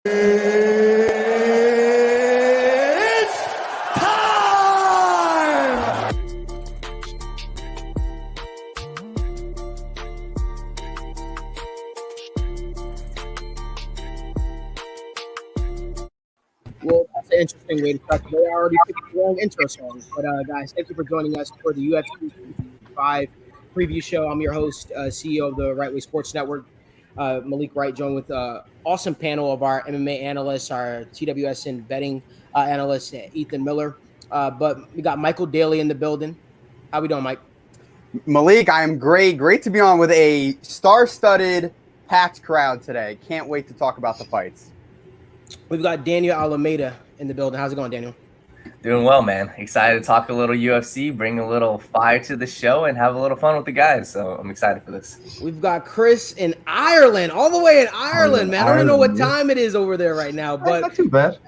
It's time! Well, that's an interesting way to start. They already picked the wrong intro song. But, guys, thank you for joining us for the UFC 5 preview show. I'm your host, CEO of the Right Way Sports Network, Malik Wright, joined with an awesome panel of our MMA analysts, our TWSN betting analyst, Ethan Miller. But we got Michael Daly in the building. How we doing, Mike? Malik, I am great. Great to be on with a star-studded, packed crowd today. Can't wait to talk about the fights. We've got Daniel Alameda in the building. How's it going, Daniel? Doing well, man. Excited to talk a little UFC, bring a little fire to the show, and have a little fun with the guys. So I'm excited for this. We've got Chris in Ireland, all the way in Ireland, man. I don't even know what time it is over there right now, but not too bad.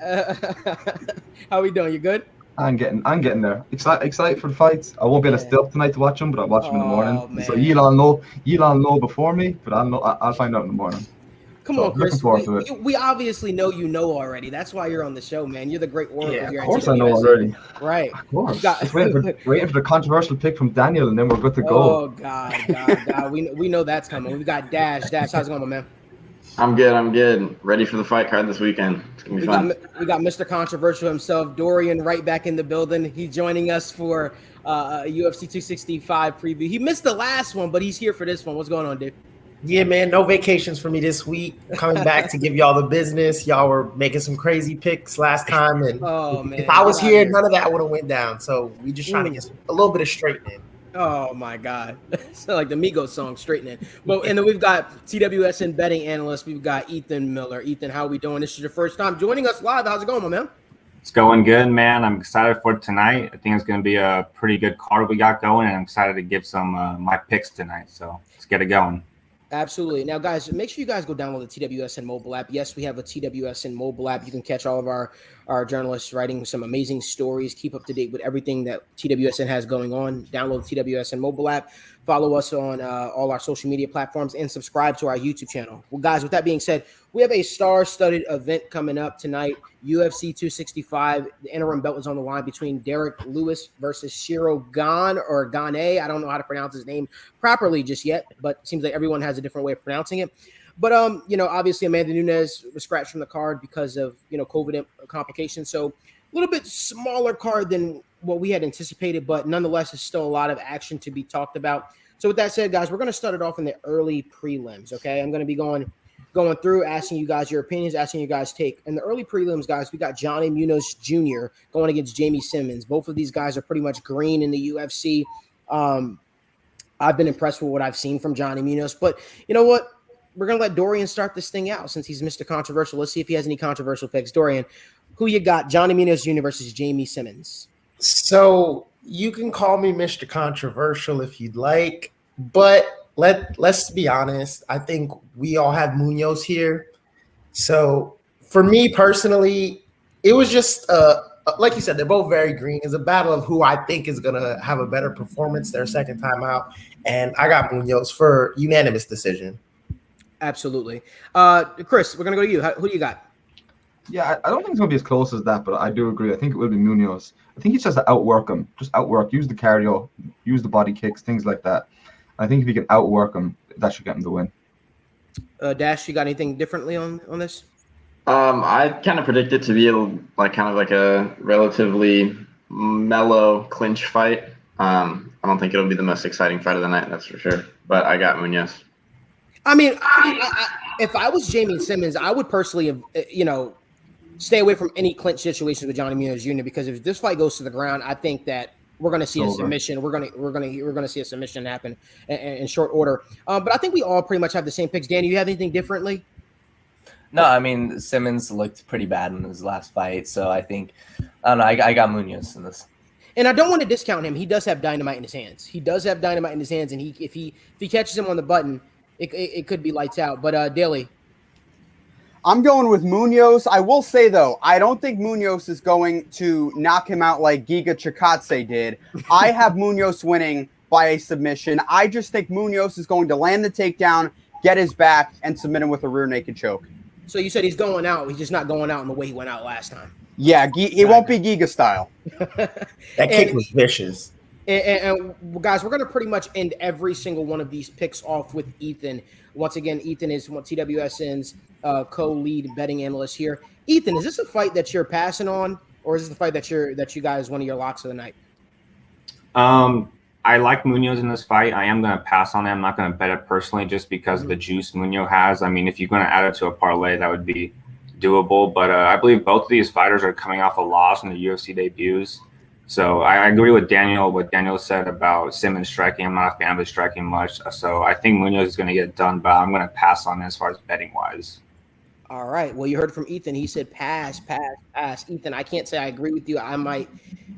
How we doing? You good? I'm getting there. Excited for the fights. I won't be able to stay up tonight to watch them, but I'll watch them in the morning. Man. So you'll all know before me, but I'll find out in the morning. Come on, Chris. We obviously know you know already. That's why you're on the show, man. You're the great oracle. Yeah, here of at course TWSN. I know already. Right. Of course. Just waiting for the controversial pick from Daniel, and then we're good to go. Oh, God. We know that's coming. We've got Dash. Dash, how's it going, my man? I'm good. Ready for the fight card this weekend. It's going to be fun. We got Mr. Controversial himself, Dorian, right back in the building. He's joining us for a UFC 265 preview. He missed the last one, but he's here for this one. What's going on, dude? Yeah, man, no vacations for me this week. Coming back to give y'all the business. Y'all were making some crazy picks last time, and if I was here, none of that would have went down. So we just trying to get a little bit of straightening. Oh my God, so like the Migos song, straightening. But and then we've got TWSN betting analyst. We've got Ethan Miller. Ethan, how are we doing? This is your first time joining us live. How's it going, my man? It's going good, man. I'm excited for tonight. I think it's going to be a pretty good card we got going, and I'm excited to give some my picks tonight. So let's get it going. Absolutely. Now, guys, make sure you guys go download the TWSN mobile app. Yes, we have a TWSN mobile app. You can catch all of our journalists writing some amazing stories. Keep up to date with everything that TWSN has going on. Download the TWSN mobile app. Follow us on all our social media platforms and subscribe to our YouTube channel. Well, guys, with that being said, we have a star-studded event coming up tonight. UFC 265. The interim belt is on the line between Derek Lewis versus Shiro Gane or Gane. I don't know how to pronounce his name properly just yet, but it seems like everyone has a different way of pronouncing it. But obviously Amanda Nunes was scratched from the card because of COVID complications. So a little bit smaller card than what we had anticipated, but nonetheless, there's still a lot of action to be talked about. So with that said, guys, we're going to start it off in the early prelims. Okay, I'm going to be going through, asking you guys your opinions, asking you guys take. In the early prelims, guys, we got Johnny Munoz Jr. going against Jamie Simmons. Both of these guys are pretty much green in the UFC. I've been impressed with what I've seen from Johnny Munoz, but you know what? We're going to let Dorian start this thing out since he's Mr. Controversial. Let's see if he has any controversial picks. Dorian, who you got? Johnny Munoz Jr. versus Jamie Simmons. So you can call me Mr. Controversial if you'd like, but let's be honest. I think we all have Munoz here. So for me personally, it was just like you said, they're both very green. It's a battle of who I think is going to have a better performance their second time out. And I got Munoz for unanimous decision. Absolutely. Chris, we're going to go to you. Who do you got? Yeah, I don't think it's going to be as close as that, but I do agree. I think it will be Munoz. I think he just has to outwork him. Just outwork. Use the cardio. Use the body kicks, things like that. I think if he can outwork him, that should get him the win. Dash, you got anything differently on this? I kind of predict it to be like a relatively mellow clinch fight. I don't think it'll be the most exciting fight of the night, that's for sure. But I got Munoz. I mean, if I was Jamie Simmons, I would personally, stay away from any clinch situations with Johnny Munoz Jr. because if this fight goes to the ground, I think that we're going to see a submission. We're going to see a submission happen in short order. But I think we all pretty much have the same picks. Dan, do you have anything differently? No, I mean, Simmons looked pretty bad in his last fight, so I think I got Munoz in this. And I don't want to discount him. He does have dynamite in his hands. And if he catches him on the button, it could be lights out. But Daly. I'm going with Munoz. I will say, though, I don't think Munoz is going to knock him out like Giga Chikadze did. I have Munoz winning by a submission. I just think Munoz is going to land the takedown, get his back, and submit him with a rear naked choke. So you said he's going out. He's just not going out in the way he went out last time. Yeah, he won't be Giga style. That kick was vicious. And guys, we're going to pretty much end every single one of these picks off with Ethan. Once again, Ethan is TWSN's co-lead betting analyst here. Ethan, is this a fight that you're passing on, or is this a fight that you guys one of your locks of the night? I like Munoz in this fight. I am going to pass on it. I'm not going to bet it personally just because of the juice Munoz has. I mean, if you're going to add it to a parlay, that would be doable. But I believe both of these fighters are coming off a loss in the UFC debuts. So I agree with what Daniel said about Simmons striking. I'm not a fan of his striking much. So I think Munoz is going to get it done, but I'm going to pass on it as far as betting-wise. All right. Well, you heard from Ethan. He said pass. Ethan, I can't say I agree with you. I might,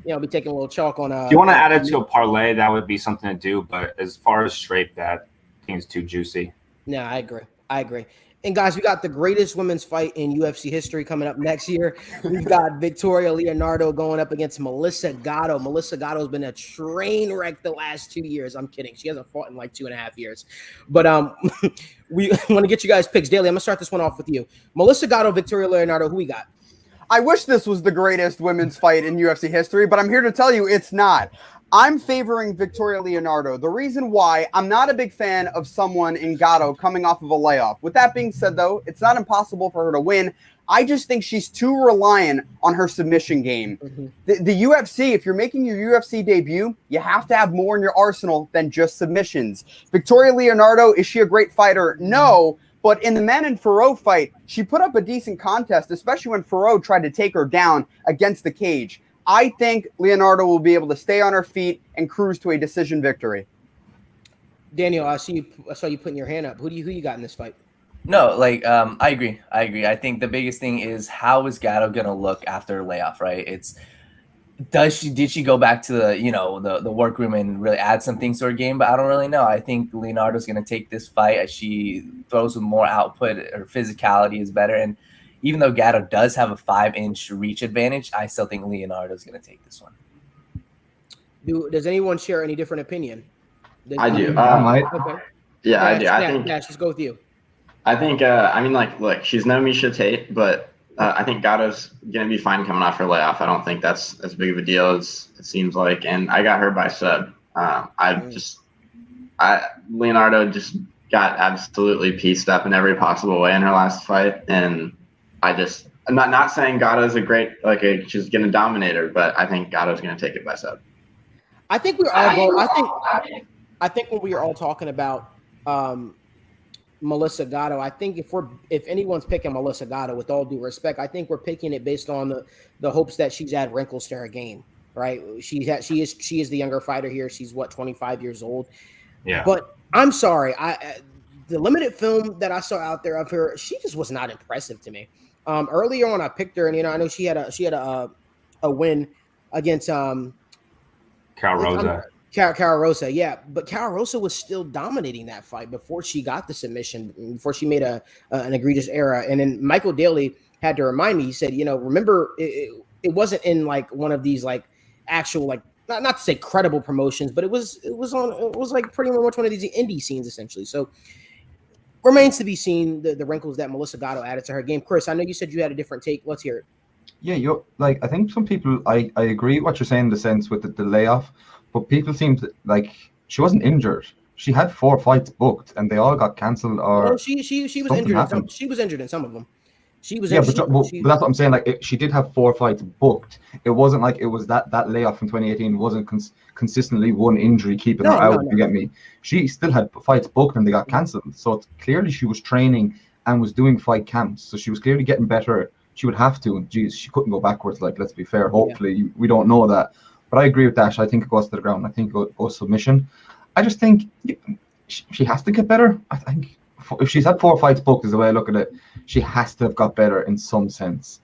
be taking a little chalk on. If you want to add it to a parlay, that would be something to do. But as far as straight bet, I think it's too juicy. No, I agree. And guys, we got the greatest women's fight in UFC history coming up next year. We've got Victoria Leonardo going up against Melissa Gatto. Melissa Gatto's been a train wreck the last 2 years. I'm kidding. She hasn't fought in like 2.5 years. But we want to get you guys picks. Daly, I'm going to start this one off with you. Melissa Gatto, Victoria Leonardo, who we got? I wish this was the greatest women's fight in UFC history, but I'm here to tell you it's not. I'm favoring Victoria Leonardo. The reason why, I'm not a big fan of someone in Gatto coming off of a layoff. With that being said, though, it's not impossible for her to win. I just think she's too reliant on her submission game. Mm-hmm. The UFC, if you're making your UFC debut, you have to have more in your arsenal than just submissions. Victoria Leonardo, is she a great fighter? No. But in the Manon Farrow fight, she put up a decent contest, especially when Farrow tried to take her down against the cage. I think Leonardo will be able to stay on her feet and cruise to a decision victory. Daniel, I saw you putting your hand up. Who you got in this fight? No, I agree. I think the biggest thing is how is Gatto gonna look after a layoff, right? Did she go back to the workroom and really add some things to her game? But I don't really know. I think Leonardo's gonna take this fight as she throws with more output. Her physicality is better, and even though Gatto does have a 5-inch reach advantage, I still think Leonardo's going to take this one. Does anyone share any different opinion? I do. Okay. Yeah, I do. I think. Yeah, let's go with you. I think. Look, she's no Misha Tate, but I think Gatto's going to be fine coming off her layoff. I don't think that's as big of a deal as it seems like, and I got her by sub. Leonardo just got absolutely pieced up in every possible way in her last fight, and I'm not saying Gatto's she's going to dominate her, but I think Gatto's going to take it by sub. I think we're all going. I think when we are all talking about Melissa Gatto, I think if anyone's picking Melissa Gatto, with all due respect, I think we're picking it based on the hopes that she's add wrinkles to her game, right? She is the younger fighter here. She's 25 years old. Yeah. But I'm sorry, the limited film that I saw out there of her, she just was not impressive to me. Earlier on, I picked her, and I know she had a win against Carol Rosa. Carol Rosa, yeah, but Carol Rosa was still dominating that fight before she got the submission, before she made an egregious error. And then Michael Daly had to remind me. He said, remember, it wasn't in like one of these like actual like not to say credible promotions, but it was like pretty much one of these indie scenes essentially. So. Remains to be seen the wrinkles that Melissa Gatto added to her game. Chris, I know you said you had a different take. Let's hear it. Yeah, I think some people, I agree what you're saying in the sense with the layoff, but people seem to, like, she wasn't injured. She had 4 fights booked, and they all got cancelled. Or she was injured. She was injured in some of them. She was. Yeah, but that's what I'm saying. Like, she did have 4 fights booked. It wasn't like it was that layoff in 2018 wasn't consistently one injury keeping her out. You get me? She still had fights booked and they got cancelled. So it's clearly she was training and was doing fight camps. So she was clearly getting better. She would have to. And geez, she couldn't go backwards. Like, let's be fair. Hopefully, we don't know that. But I agree with Dash. I think it goes to the ground. I think it goes submission. I just think she has to get better. I think. If she's had 4 fights booked, is the way I look at it, she has to have got better in some sense.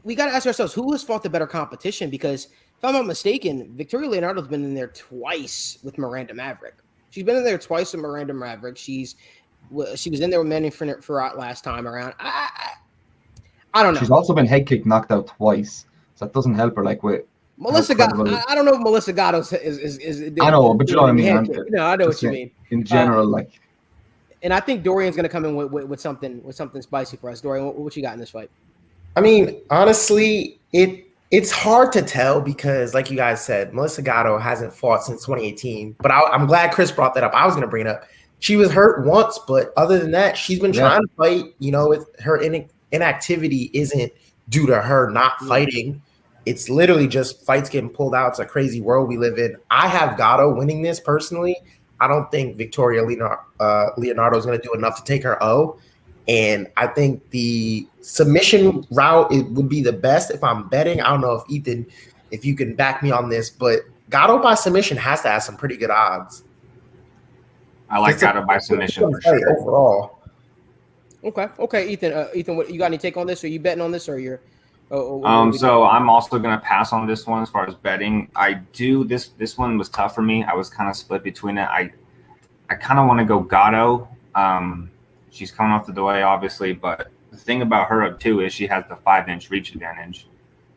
We got to ask ourselves, who has fought the better competition? Because if I'm not mistaken, Victoria Leonardo's been in there twice with Miranda Maverick. She's been in there twice with Miranda Maverick. She was in there with Manny Farrat last time around. I don't know. She's also been head kick knocked out twice, so that doesn't help her. Like with Melissa Gatto, I don't know if Melissa Gatto is I know, but you know what I mean. No, I know what you mean. In general, like. And I think Dorian's going to come in with something spicy for us. Dorian, what you got in this fight? I mean, honestly, it's hard to tell because, like you guys said, Melissa Gatto hasn't fought since 2018. But I'm glad Chris brought that up. I was going to bring it up. She was hurt once, but other than that, she's been trying to fight. You know, with her inactivity isn't due to her not fighting. It's literally just fights getting pulled out. It's a crazy world we live in. I have Gatto winning this personally. I don't think Victoria Leonardo is going to do enough to take her O. And I think the submission route would be the best if I'm betting. I don't know if Ethan, if you can back me on this, but Gatto by submission has to have some pretty good odds. I like Gatto by submission for sure. Overall. Okay, Ethan, what you got any take on this? Are you betting on this, or you're? So I'm also gonna pass on this one as far as betting. I do this one was tough for me. I was kind of split between it. I kind of want to go Gatto. She's coming off the delay, obviously, but the thing about her too is she has the 5-inch reach advantage,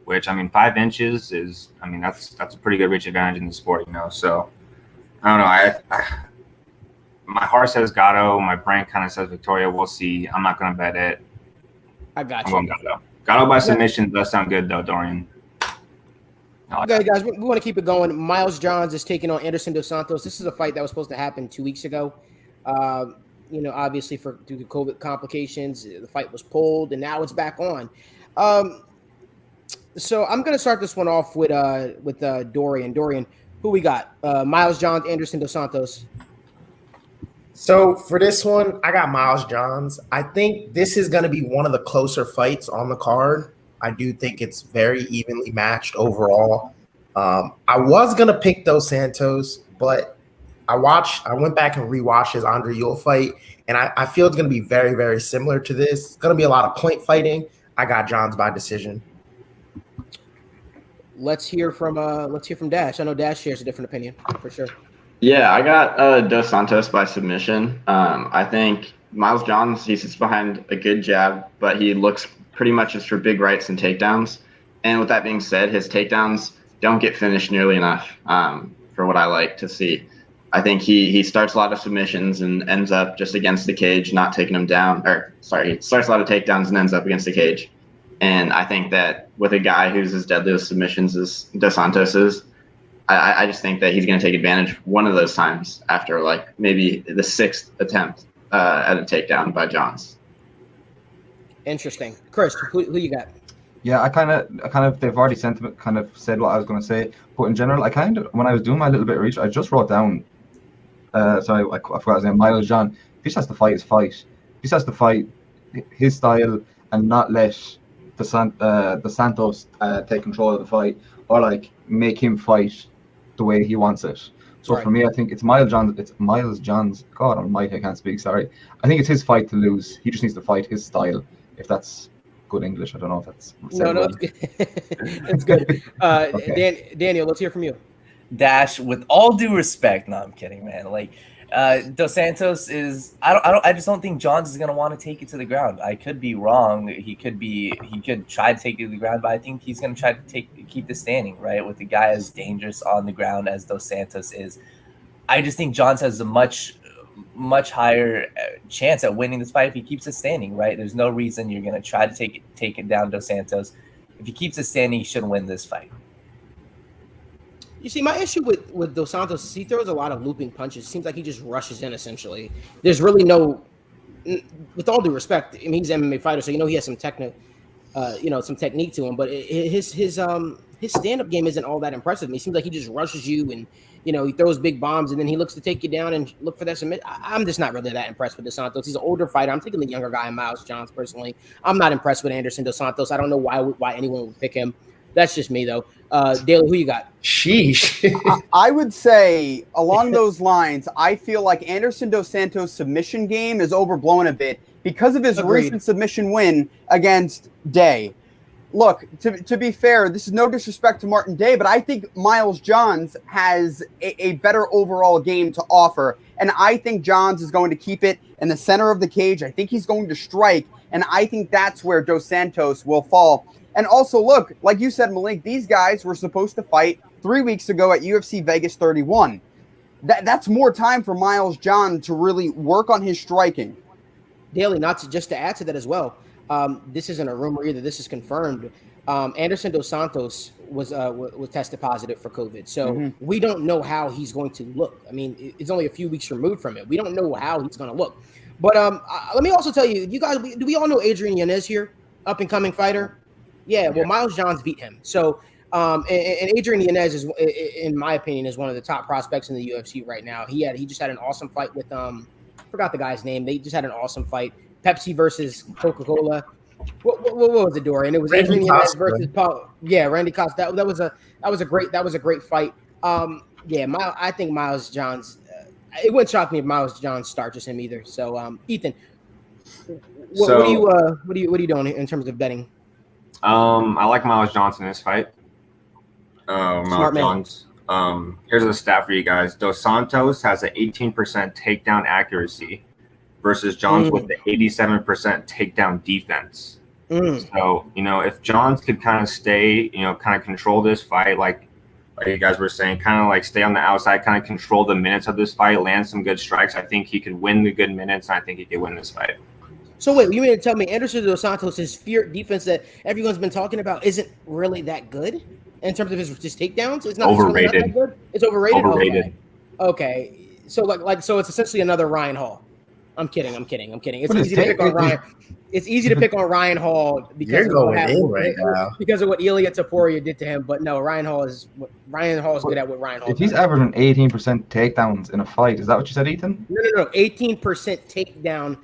which 5 inches is that's a pretty good reach advantage in the sport, you know. So I don't know. I my heart says Gatto. My brain kind of says Victoria. We'll see. I'm not gonna bet it. I got I'm you. going Gatto. Gatto by submission does sound good though, Dorian. Okay, guys, we want to keep it going. Miles Johns is taking on Anderson Dos Santos. This is a fight that was supposed to happen 2 weeks ago. Obviously due to COVID complications, the fight was pulled, and now it's back on. So I'm going to start this one off with Dorian. Dorian, who we got? Miles Johns, Anderson Dos Santos. So for this one, I got Miles Johns. I think this is going to be one of the closer fights on the card. I do think it's very evenly matched overall. I was going to pick Dos Santos, but I went back and rewatched his Andre Ewell fight, and I feel it's going to be very, very similar to this. It's going to be a lot of point fighting. I got Johns by decision. Let's hear from Dash. I know Dash shares a different opinion for sure. Yeah, I got Dos Santos by submission. I think Miles Johns, he sits behind a good jab, but he looks pretty much just for big rights and takedowns. And with that being said, his takedowns don't get finished nearly enough for what I like to see. I think he starts a lot of submissions and ends up just against the cage, not taking them down. He starts a lot of takedowns and ends up against the cage. And I think that with a guy who's as deadly with submissions as Dos Santos is, I just think that he's going to take advantage one of those times after like maybe the 6th attempt at a takedown by Johns. Interesting. Chris, who you got? Yeah, I kind of they've already said what I was going to say, but in general, when I was doing my little bit of research, I just wrote down. I forgot his name. Miles John. If he just has to fight his fight. If he just has to fight his style and not let the Santos take control of the fight or like make him fight the way he wants it. So for me, I think it's Miles Johns. God almighty, I can't speak. Sorry. I think it's his fight to lose. He just needs to fight his style. If that's good English, I don't know if that's. No, it's good. It's good. Okay. Daniel, let's hear from you. Dash, with all due respect, no, I'm kidding, man. Like, Dos Santos is. I just don't think Johns is gonna want to take it to the ground. I could be wrong. He could try to take it to the ground, but I think he's gonna try to keep the standing, right? With the guy as dangerous on the ground as Dos Santos is, I just think Johns has a much higher chance at winning this fight if he keeps it standing, right? There's no reason you're gonna try to take it down Dos Santos. If he keeps it standing, he should win this fight. You see, my issue with Dos Santos is he throws a lot of looping punches. It seems like he just rushes in, essentially. There's really no, with all due respect, I mean, he's an MMA fighter, so he has some technique to him, but his stand-up game isn't all that impressive. It seems like he just rushes you and, he throws big bombs and then he looks to take you down and look for that submit. I'm just not really that impressed with Dos Santos. He's an older fighter. I'm taking the younger guy, Miles Johns, personally. I'm not impressed with Anderson Dos Santos. I don't know why anyone would pick him. That's just me, though. Daly, who you got? Sheesh. I would say along those lines, I feel like Anderson Dos Santos' submission game is overblown a bit because of his recent submission win against Day. Look, to be fair, this is no disrespect to Martin Day, but I think Miles Johns has a better overall game to offer. And I think Johns is going to keep it in the center of the cage. I think he's going to strike. And I think that's where Dos Santos will fall. And also, look, like you said, Malik, these guys were supposed to fight 3 weeks ago at UFC Vegas 31. that's more time for Miles John to really work on his striking. Daly, just to add to that as well. This isn't a rumor either. This is confirmed. Anderson Dos Santos was tested positive for COVID, so we don't know how he's going to look. I mean, it's only a few weeks removed from it. We don't know how he's going to look. But let me also tell you, guys, do we all know Adrian Yanez here, up and coming fighter? Yeah. Well, Miles Johns beat him. So, and Adrian Yanez is, in my opinion, is one of the top prospects in the UFC right now. He just had an awesome fight with forgot the guy's name. They just had an awesome fight. Pepsi versus Coca-Cola. What was it, Dorian? It was Randy Adrian Yanez Costa. versus Paul. Yeah, Randy Costa. That was a great fight. I think Miles Johns. It wouldn't shock me if Miles Johns starches him either. So, Ethan, what are you doing in terms of betting? I like Miles Johns in this fight. Smart Miles Johns. Here's a stat for you guys. Dos Santos has an 18% takedown accuracy versus Johns with the 87% takedown defense. So, if Johns could kind of stay, kind of control this fight, like you guys were saying, kind of like stay on the outside, kind of control the minutes of this fight, land some good strikes, I think he could win the good minutes, and I think he could win this fight. So wait, you mean to tell me Anderson Dos Santos' fear defense that everyone's been talking about isn't really that good in terms of his takedowns? It's not overrated. It's, not that good? It's overrated. Overrated. Okay. So it's essentially another Ryan Hall. I'm kidding. It's But easy to pick on Ryan. It's easy to pick on Ryan Hall because You're going in right now. because of what Ilya Taporia did to him. But no, Ryan Hall is good at what Ryan Hall If he's does. averaging 18% takedowns in a fight, is that what you said, Ethan? No. 18% takedown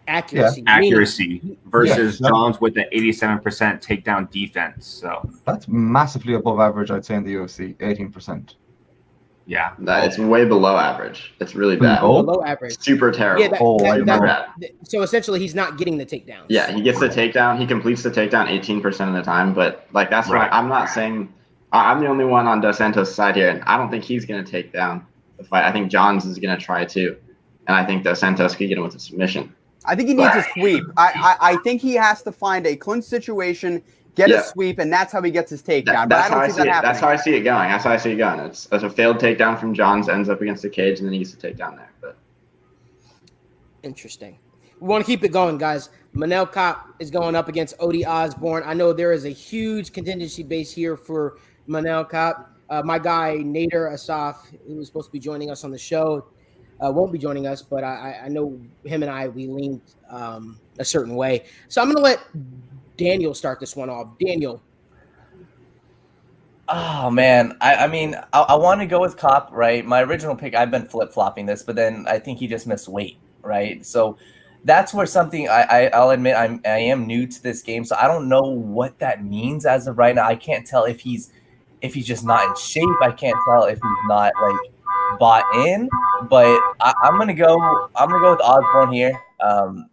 accuracy. Accuracy versus Yeah. Johns with the 87% takedown defense. So, That's massively above average, I'd say, in the UFC, 18%. yeah. It's way below average. It's really bad. Oh. Below average. Super terrible. Yeah, Bad. so essentially he's not getting the takedowns. Yeah, he gets the takedown. He completes the takedown 18% of the time. But that's why I'm not saying I'm the only one on Dos Santos' side here, and I don't think he's going to take down the fight. I think Johns is going to try too, and I think Dos Santos could get him with a submission. I think he needs a sweep. I think he has to find a clinch situation, get a sweep, and that's how he gets his takedown. But I don't see that happening. That's how I see it going. It's a failed takedown from Johns, ends up against the cage, and then he gets the takedown there. But Interesting. We want to keep it going, guys. Manel Kopp is going up against Odie Osborne. I know there is a huge contingency base here for Manel Kopp. My guy, Nader Assaf, who was supposed to be joining us on the show, won't be joining us, but I know him and we leaned a certain way. So I'm going to let Daniel start this one off. Daniel. Oh, man. I mean, I want to go with Kopp, right? My original pick, I've been flip-flopping this, but then I think he just missed weight, right? So that's where something I'll admit I am new to this game, so I don't know what that means as of right now. I can't tell if he's just not in shape. I can't tell if he's not bought in, but I'm gonna go with Osborne here. I'm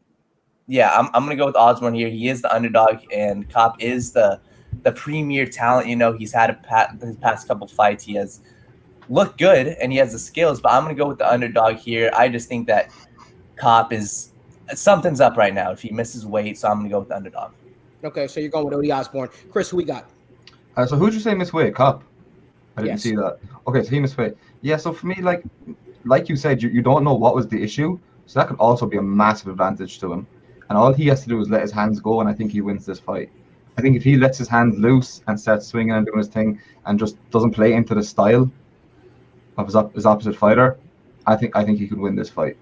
gonna go with Osborne here. He is the underdog, and Kopp is the premier talent. He's had his past couple fights. He has looked good, and he has the skills. But I'm gonna go with the underdog here. I just think that Kopp something's up right now if he misses weight. So I'm gonna go with the underdog. Okay, so you're going with Odie Osborne. Chris, who we got? So who'd you say missed weight? Kopp? I didn't Yes. see that. Okay, so he missed weight. Yeah, so for me, like you said, you don't know what was the issue. So that could also be a massive advantage to him. And all he has to do is let his hands go, and I think he wins this fight. I think if he lets his hands loose and starts swinging and doing his thing and just doesn't play into the style of his opposite fighter, I think he could win this fight.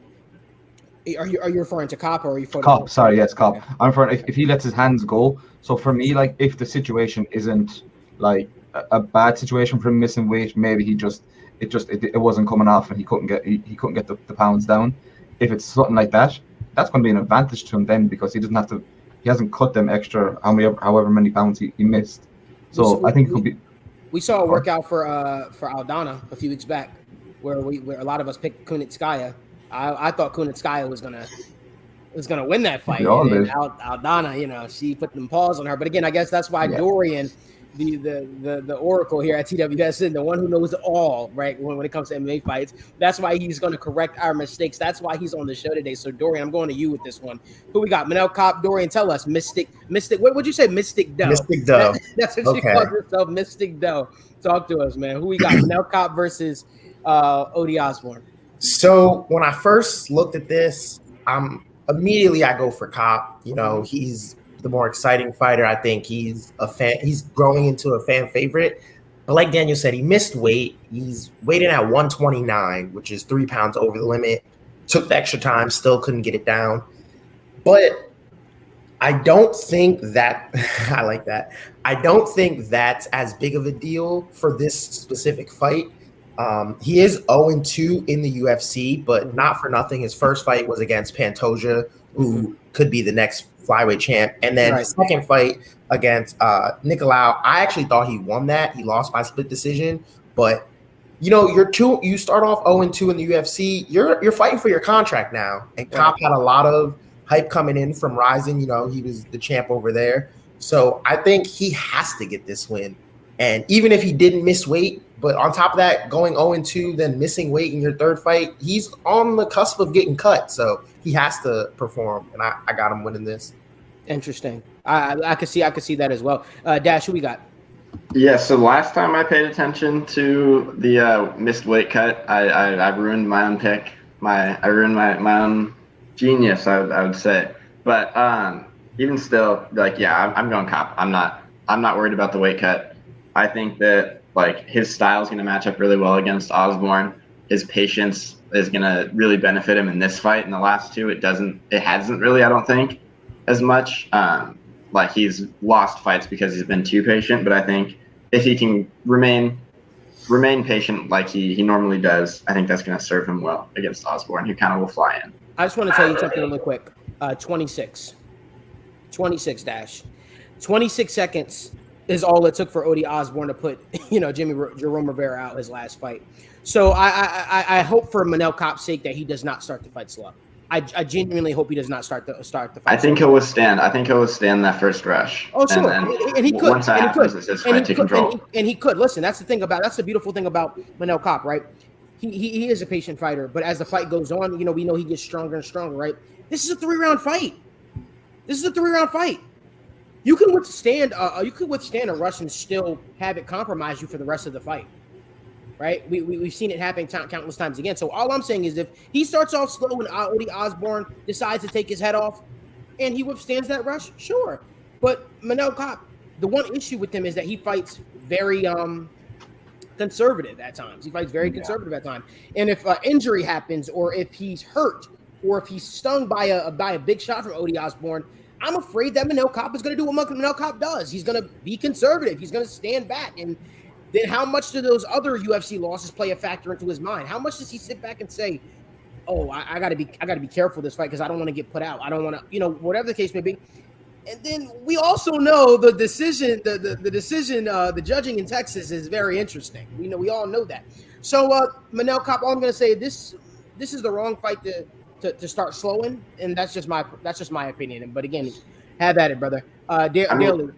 Are you referring to Kopp or are you referring Kopp, sorry, yes, Kopp. Okay. I'm referring if he lets his hands go. So for me, if the situation isn't a bad situation for him missing weight, maybe it wasn't coming off and he couldn't get the pounds down. If it's something like that, that's going to be an advantage to him then, because he hasn't cut them extra however many pounds he missed. So I think it could be. We saw a workout for Aldana a few weeks back where a lot of us picked Kunitskaya. I thought Kunitskaya was gonna win that fight. And Aldana, she put them paws on her. But again, I guess that's why Dorian, the oracle here at TWSN, the one who knows all, right, when it comes to MMA fights, that's why he's going to correct our mistakes. That's why he's on the show today. So Dorian, I'm going to you with this one. Who we got? Manel Kopp. Dorian, tell us. Mystic. What would you say? Mystic Doe. Mystic Doe. That's what she calls herself. Mystic Doe. Talk to us, man. Who we got? Manel Kopp versus Odie Osborne? So when I first looked at this, immediately I go for Cop. You know, he's the more exciting fighter. I think he's growing into a fan favorite. But like Daniel said, he missed weight. He's weighted at 129, which is 3 pounds over the limit. Took the extra time, still couldn't get it down. But I don't think that I like that. I don't think that's as big of a deal for this specific fight. He is 0-2 in the UFC, but not for nothing. His first fight was against Pantoja, who could be the next flyweight champ. And then the second fight against Nicolau, I actually thought he won that. He lost by split decision. But, you know, you start off 0-2 in the UFC. You're fighting for your contract now. And Cop had a lot of hype coming in from Rising. You know, he was the champ over there. So I think he has to get this win. And even if he didn't miss weight, but on top of that, going 0-2, then missing weight in your third fight, he's on the cusp of getting cut. So he has to perform, and I got him winning this. Interesting. I could see that as well. Dash, who we got? Yeah, so last time I paid attention to the missed weight cut, I ruined my own pick. I ruined my own genius, I would say. But even still, like, yeah, I'm going Cop. I'm not worried about the weight cut. I think that like his style is going to match up really well against Osborne. His patience is going to really benefit him in this fight. In the last two, it hasn't really, I don't think, as much. Like he's lost fights because he's been too patient. But I think if he can remain patient like he normally does, I think that's going to serve him well against Osborne, who kind of will fly in. I just want to tell you something really quick. 26 Dash. 26 seconds is all it took for Odie Osborne to put, Jerome Rivera out his last fight. So I hope for Manel Kopp's sake that he does not start the fight slow. I genuinely hope he does not start the fight. I think he'll withstand that first rush. Oh, sure, and he could. Once that happens, it's his fight to control. And he could. Listen, that's the beautiful thing about Manel Kopp, right? He is a patient fighter, but as the fight goes on, we know he gets stronger and stronger, right? This is a 3-round fight. You can withstand a rush and still have it compromise you for the rest of the fight, right? We've seen it happen countless times again. So all I'm saying is if he starts off slow and Odie Osborne decides to take his head off and he withstands that rush, sure. But Manel Kopp, the one issue with him is that he fights very conservative at times. He fights very conservative at times. And if injury happens or if he's hurt or if he's stung by a big shot from Odie Osborne, I'm afraid that Manel Kopp is going to do what Manel Kopp does. He's going to be conservative. He's going to stand back. And then how much do those other UFC losses play a factor into his mind? How much does he sit back and say, "Oh, I got to be careful this fight because I don't want to get put out. I don't want to, whatever the case may be." And then we also know the decision, the judging in Texas is very interesting. We all know that. So Manel Kopp, all I'm going to say this is the wrong fight to start slowing, and that's just my opinion. But again, have at it, brother. Daly.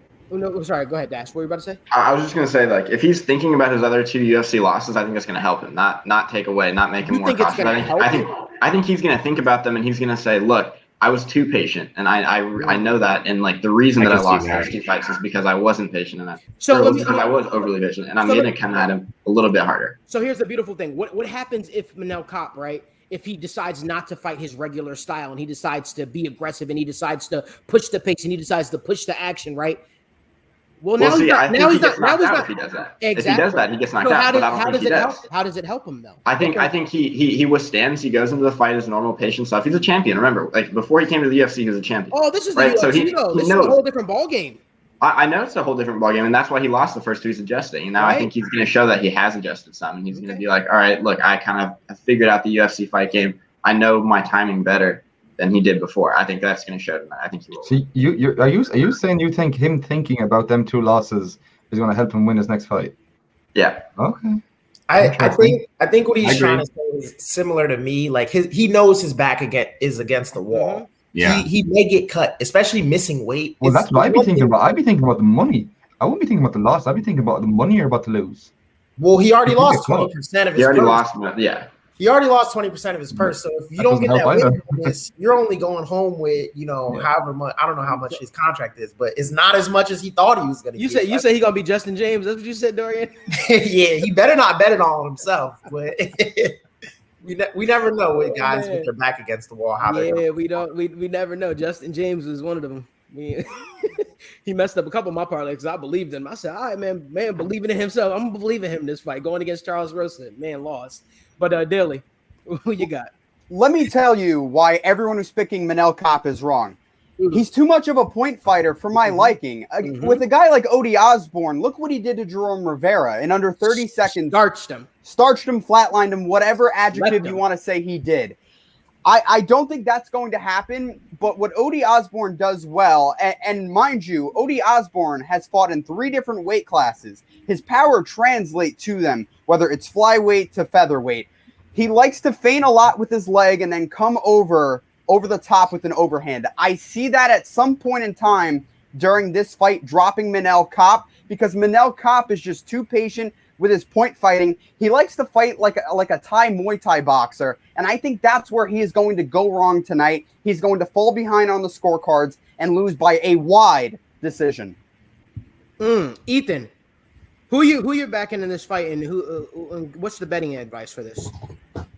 Sorry, go ahead, Dash. What were you about to say? I was just going to say, like, if he's thinking about his other two UFC losses, I think that's going to help him, not take away, not make him more cautious. I think he's going to think about them, and he's going to say, look, I was too patient, and I know that, and like the reason that I lost those two fights is because I wasn't patient enough. Because I was overly patient, and I'm going to come at him a little bit harder. So here's the beautiful thing: what happens if Manel Kopp, right? If he decides not to fight his regular style and he decides to be aggressive and he decides to push the pace and he decides to push the action, right? Well, now he's not. If he does that. Exactly. If he does that, he gets knocked out. But I don't think he does. How does it help him though? I think he withstands. He goes into the fight as normal, patient stuff. He's a champion. Remember, like before he came to the UFC, he was a champion. Oh, this is the right? UFC, so he this knows. is a whole different ball game. I know it's a whole different ballgame, and that's why he lost the first two. He's adjusting, and now I think he's going to show that he has adjusted some, and he's going to be like, all right, look, I kind of figured out the UFC fight game. I know my timing better than he did before. I think that's going to show tonight. I think he will. So are you saying you think him thinking about them two losses is going to help him win his next fight? Yeah. Okay. I think what he's trying to say is similar to me. Like he knows his back is against the wall. Yeah. He may get cut, especially missing weight. Well, that's what I'd be thinking about. I'd be thinking about the money. I wouldn't be thinking about the loss. I'd be thinking about the money you're about to lose. Well, he already lost 20% of his. He already lost. Yeah. He already lost 20% of his purse. So if you don't get that win from this, you're only going home with, however much. I don't know how much his contract is, but it's not as much as he thought he was going to get. You say he going to be Justin James. That's what you said, Dorian? Yeah, he better not bet it all on himself. But we never know with guys with their back against the wall. We never know. Justin James was one of them. He messed up a couple of my parlays because I believed in him. I said, all right, man, believing in himself. I'm believing him this fight. Going against Charles Rosa, man, lost. But Daly, who you got? Let me tell you why everyone who's picking Manel Kape is wrong. He's too much of a point fighter for my liking. With a guy like Odi Osborne, look what he did to Jerome Rivera in under 30 seconds. Starched him, flatlined him, whatever adjective you want to say he did. I don't think that's going to happen, but what Odi Osborne does well, and mind you, Odi Osborne has fought in 3 different weight classes. His power translates to them, whether it's flyweight to featherweight. He likes to feint a lot with his leg and then come over the top with an overhand. I see that at some point in time during this fight dropping Manel Kape, because Manel Kape is just too patient with his point fighting. He likes to fight like a Thai Muay Thai boxer, and I think that's where he is going to go wrong tonight. He's going to fall behind on the scorecards and lose by a wide decision. Ethan, who you're backing in this fight, and what's the betting advice for this?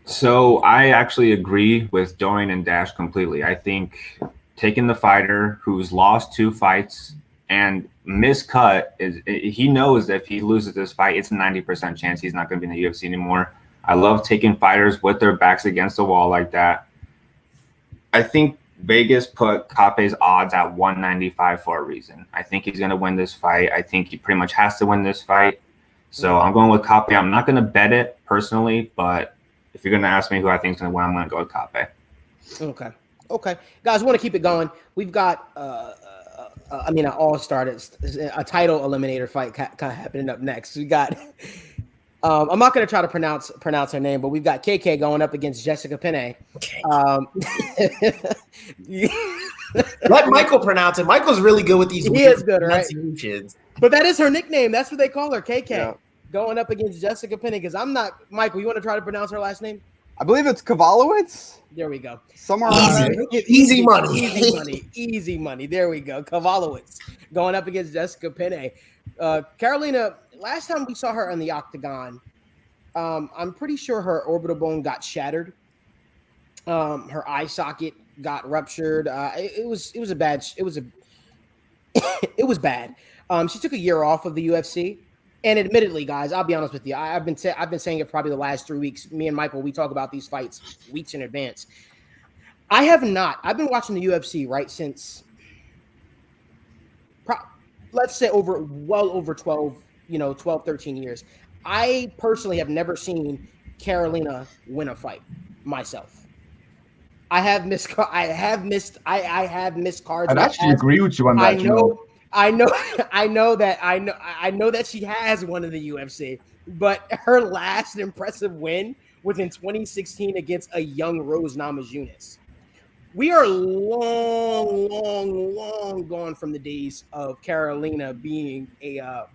So I actually agree with Dorian and Dash completely. I think taking the fighter who's lost 2 fights and miscut he knows that if he loses this fight, it's a 90% chance he's not going to be in the UFC anymore. I love taking fighters with their backs against the wall like that. I think Vegas put Kape's odds at 195 for a reason. I think he's going to win this fight. I think he pretty much has to win this fight. So I'm going with Kape. I'm not going to bet it personally, but if you're going to ask me who I think is going to win, I'm going to go with Kape. Okay. Guys, we want to keep it going. We've got an all-star, a title eliminator fight kind of happening up next. We got I'm not going to try to pronounce her name, but we've got KK going up against Jessica Pena. Let Michael pronounce it. Michael's really good with these. He is good, right? Pronunciations. But that is her nickname. That's what they call her, KK. Yeah. Going up against Jessica Pena, because I'm not – Michael, you want to try to pronounce her last name? I believe it's Kowalowicz. There we go. Somewhere around there. Easy money. Easy money. There we go. Kowalowicz going up against Jessica Pena. Carolina, last time we saw her in the octagon, I'm pretty sure her orbital bone got shattered. Her eye socket got ruptured. It was bad. She took a year off of the UFC. And admittedly, guys, I'll be honest with you. I've been saying it probably the last 3 weeks. Me and Michael, we talk about these fights weeks in advance. I've been watching the UFC right since, let's say over 12, 13 years. I personally have never seen Carolina win a fight myself. I have missed cards. I'd actually agree with you on that. I know that she has one in the UFC, but her last impressive win was in 2016 against a young Rose Namajunas. We are long gone from the days of Carolina being a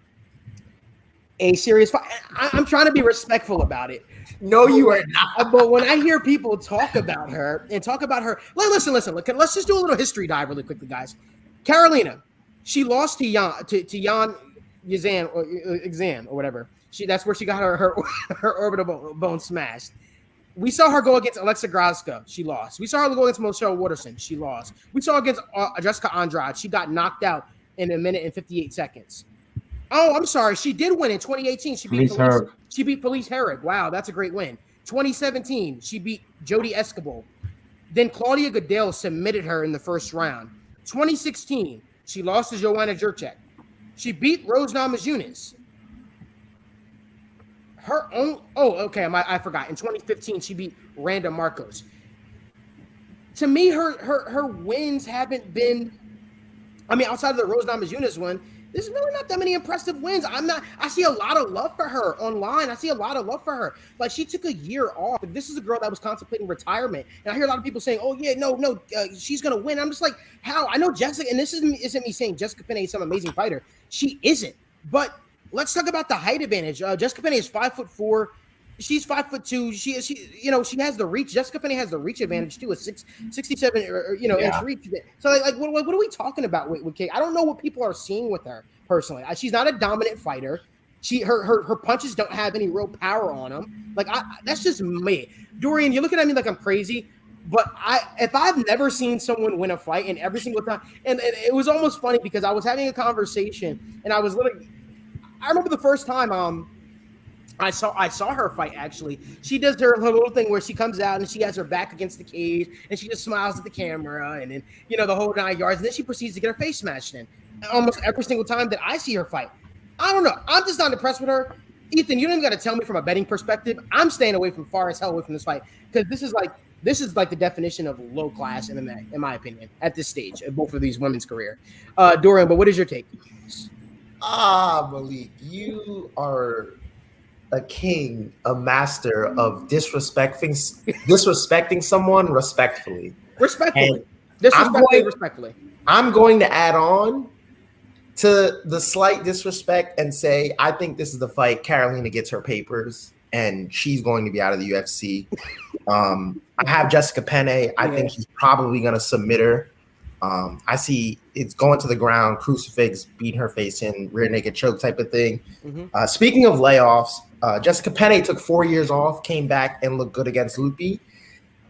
serious fight. I'm trying to be respectful about it. No, you are not. But when I hear people talk about her, listen. Let's just do a little history dive really quickly, guys. Carolina. She lost to Yan Yazan or whatever. That's where she got her orbital bone smashed. We saw her go against Alexa Graska. She lost. We saw her go against Michelle Waterson. She lost. We saw her against Jessica Andrade. She got knocked out in 1 minute and 58 seconds. Oh, I'm sorry. She did win in 2018. She beat Felice Herrig. Wow, that's a great win. 2017, she beat Jody Escobar. Then Claudia Goodell submitted her in the first round. 2016. She lost to Joanna Jurczyk. She beat Rose Namajunas. I forgot. In 2015, she beat Randa Marcos. To me, her wins haven't been. Outside of the Rose Namajunas one, there's really not that many impressive wins. I see a lot of love for her online. I see a lot of love for her. Like, she took a year off. This is a girl that was contemplating retirement. And I hear a lot of people saying, oh, yeah, no, she's going to win. I'm just like, how? I know Jessica, and this isn't me saying Jessica Pena is some amazing fighter. She isn't. But let's talk about the height advantage. Jessica Pena is 5'4", She's 5'2". She has the reach. Jessica Pena has the reach advantage too, a 67 inch reach. So like what are we talking about with Kate? I don't know what people are seeing with her personally. She's not a dominant fighter. Her punches don't have any real power on them. Like that's just me. Dorian, you're looking at me like I'm crazy, but if I've never seen someone win a fight, and every single time, and it was almost funny because I was having a conversation and I remember the first time I saw her fight. Actually, she does her little thing where she comes out and she has her back against the cage and she just smiles at the camera and then the whole 9 yards, and then she proceeds to get her face smashed in almost every single time that I see her fight. I don't know. I'm just not impressed with her. Ethan, you don't even got to tell me from a betting perspective. I'm staying away from this fight because this is like the definition of low class MMA, in my opinion, at this stage of both of these women's career. Dorian, but what is your take? Malik, you are a king, a master of disrespecting someone respectfully. Respectfully. I'm going to add on to the slight disrespect and say I think this is the fight Carolina gets her papers and she's going to be out of the UFC. I have Jessica Pena. I think she's probably going to submit her. I see it's going to the ground, crucifix, beating her face in, rear naked choke type of thing. Mm-hmm. Speaking of layoffs, Jessica Pena took 4 years off, came back and looked good against Lupi.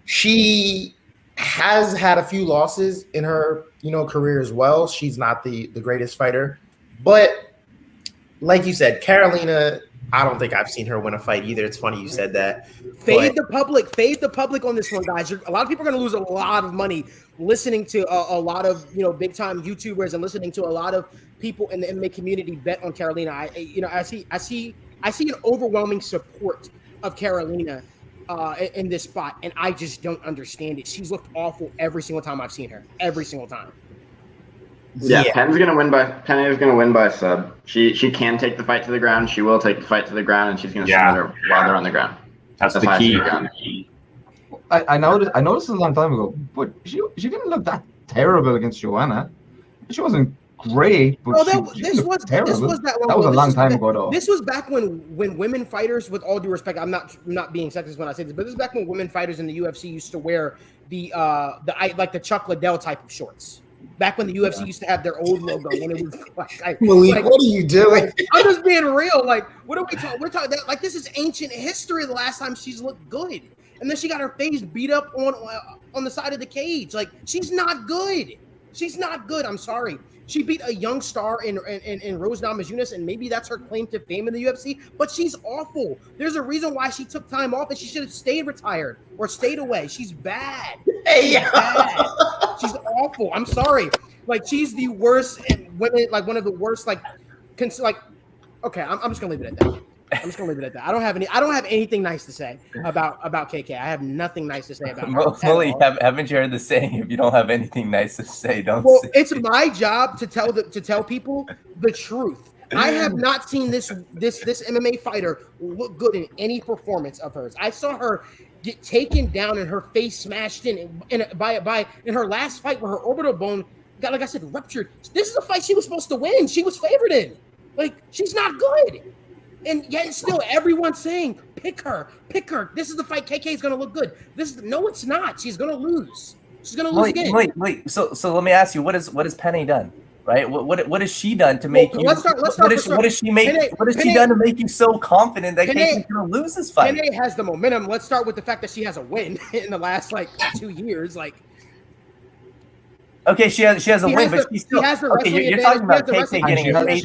She has had a few losses in her career as well. She's not the greatest fighter, but like you said, Carolina, I don't think I've seen her win a fight either. It's funny you said that. Fade the public on this one, guys. A lot of people are going to lose a lot of money listening to a lot of big time YouTubers and listening to a lot of people in the MMA community bet on Carolina. I see an overwhelming support of Carolina in this spot, and I just don't understand it. She's looked awful every single time I've seen her. Every single time. Yeah, Pena's gonna win by sub. She can take the fight to the ground. She will take the fight to the ground, and she's gonna submit her while they're on the ground. That's the key. I noticed this a long time ago, but she didn't look that terrible against Joanna. She wasn't great, but this was a long time ago though. This was back when women fighters, with all due respect, I'm not being sexist when I say this, but this is back when women fighters in the UFC used to wear the Chuck Liddell type of shorts. Back when the UFC used to have their old logo, when it was Malik, what are you doing? I'm just being real. Like, what are we talking? We're talking that like this is ancient history. The last time she's looked good, and then she got her face beat up on the side of the cage. Like, she's not good. She's not good. I'm sorry. She beat a young star in Rose Namajunas, and maybe that's her claim to fame in the UFC, but she's awful. There's a reason why she took time off, and she should have stayed retired or stayed away. She's bad. Bad. She's awful. I'm sorry. Like, she's the worst women, like one of the worst, okay, I'm just gonna leave it at that. I don't have anything nice to say about KK. I have nothing nice to say about her. Malik, haven't you heard the saying? If you don't have anything nice to say, don't. Well, say it's my job to tell people the truth. I have not seen this MMA fighter look good in any performance of hers. I saw her get taken down and her face smashed in her last fight where her orbital bone got, like I said, ruptured. This is a fight she was supposed to win. She was favored in. Like, she's not good. And yet still everyone's saying, pick her. This is the fight KK is going to look good. No, it's not. She's going to lose. She's going to lose again. Wait. So let me ask you, what has Penny done? Right? What has she done to make you? What has she done to make you so confident that KK's going to lose this fight? Pena has the momentum. Let's start with the fact that she has a win in the last 2 years. Okay, she has a win, but she's still. Okay, you're talking about KK getting her face.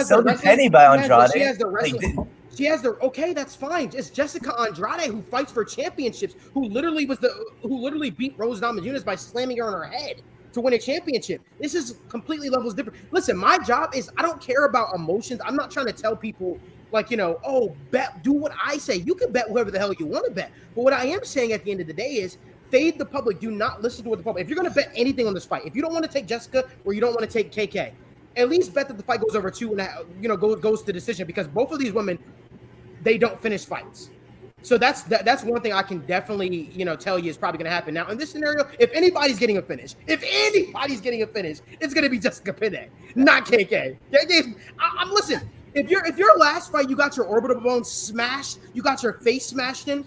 So did Penny by Andrade. She has the wrestling. Okay, that's fine. It's Jessica Andrade who fights for championships, who literally beat Rose Namajunas by slamming her on her head to win a championship. This is completely levels different. Listen, my job is I don't care about emotions. I'm not trying to tell people bet, do what I say. You can bet whoever the hell you want to bet. But what I am saying at the end of the day is fade the public. Do not listen to what the public. If you're going to bet anything on this fight, if you don't want to take Jessica or you don't want to take KK, at least bet that the fight goes over 2.5, goes to decision, because both of these women, they don't finish fights. So that's one thing I can definitely tell you is probably going to happen. Now in this scenario, if anybody's getting a finish, it's going to be Jessica Pena, not KK. Listen, if your last fight you got your orbital bone smashed, you got your face smashed in,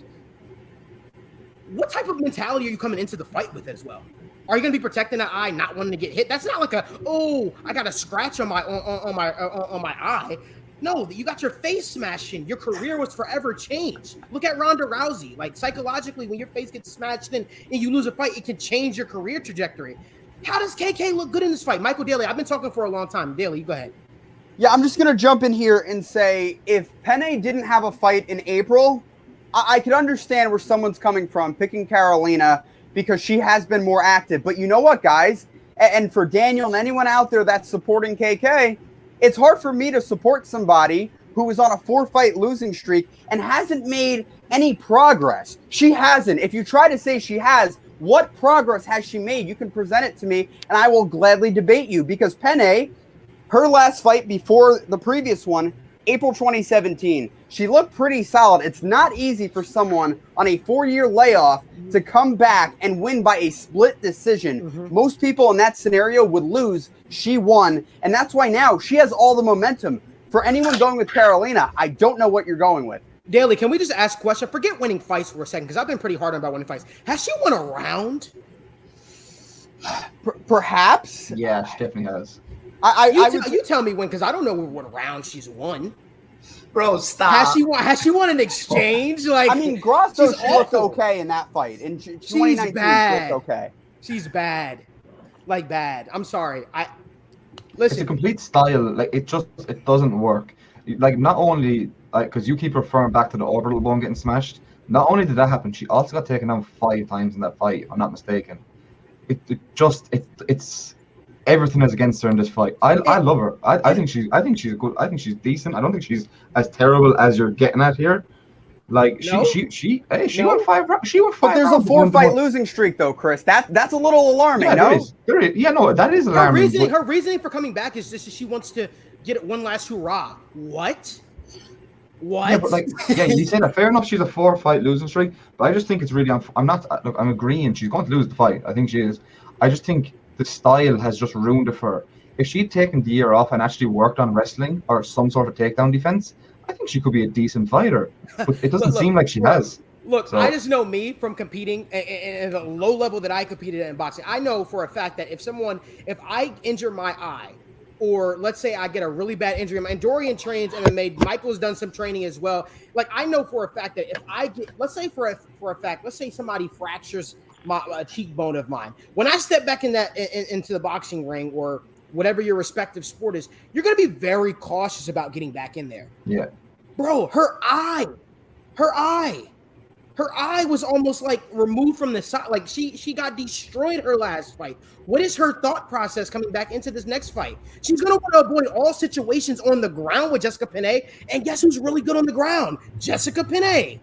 what type of mentality are you coming into the fight with as well? Are you gonna be protecting that eye, not wanting to get hit? That's not like I got a scratch on my eye. No, you got your face smashed in. Your career was forever changed. Look at Ronda Rousey. Like, psychologically, when your face gets smashed in and you lose a fight, it can change your career trajectory. How does KK look good in this fight? Michael Daly, I've been talking for a long time. Daly, you go ahead. Yeah, I'm just going to jump in here and say, if Pena didn't have a fight in April, I could understand where someone's coming from, picking Carolina, because she has been more active. But you know what, guys? And for Daniel and anyone out there that's supporting KK, it's hard for me to support somebody who is on a 4-fight losing streak and hasn't made any progress. She hasn't. If you try to say she has, what progress has she made? You can present it to me, and I will gladly debate you, because Pena, her last fight before the previous one, April 2017, she looked pretty solid. It's not easy for someone on a 4-year layoff to come back and win by a split decision. Most people in that scenario would lose. She won, and that's why now she has all the momentum. For anyone going with Carolina, I don't know what you're going with. Daly, can we just ask a question? Forget winning fights for a second, because I've been pretty hard on about winning fights. Has she won a round? Perhaps. Yeah, she definitely has. You tell me when, because I don't know what round she's won. Bro, stop. Has she won an exchange? Like, I mean, Grasso, she's she looked awful. okay in that fight. In She's 2019, bad. she looked okay. She's bad. Like, bad. I'm sorry. It's a Listen. complete style. Like, it doesn't work. Like, not only because you keep referring back to the orbital bone getting smashed. Not only did that happen, she also got taken down 5 times in that fight, if I'm not mistaken. It's everything is against her in this fight. I love her. I think she's good. I think she's decent. I don't think she's as terrible as you're getting at here. Like, she won 5 rounds. She won 5 But there's rounds. a 4-fight losing streak, though, Chris. That's a little alarming, Yeah, no? there is. Yeah, no, that is alarming. Her reasoning for coming back is just that she wants to get one last hurrah. What? Yeah, but you say that. Fair enough, she's a 4-fight losing streak, but I just think it's really. I'm agreeing. She's going to lose the fight. I think she is. I just think the style has just ruined it for her. If she'd taken the year off and actually worked on wrestling or some sort of takedown defense, I think she could be a decent fighter. But it doesn't seem like she has. Look, I just know me from competing at a low level that I competed at in boxing. I know for a fact that if I injure my eye, or let's say I get a really bad injury, and Dorian trains MMA, Michael's done some training as well. Like, I know for a fact that if I get, let's say somebody fractures a cheekbone of mine. When I step back into the boxing ring or whatever your respective sport is, you're going to be very cautious about getting back in there. Yeah. Bro, her eye was almost like removed from the side. Like, she got destroyed her last fight. What is her thought process coming back into this next fight? She's going to want to avoid all situations on the ground with Jessica Pena. And guess who's really good on the ground? Jessica Pena.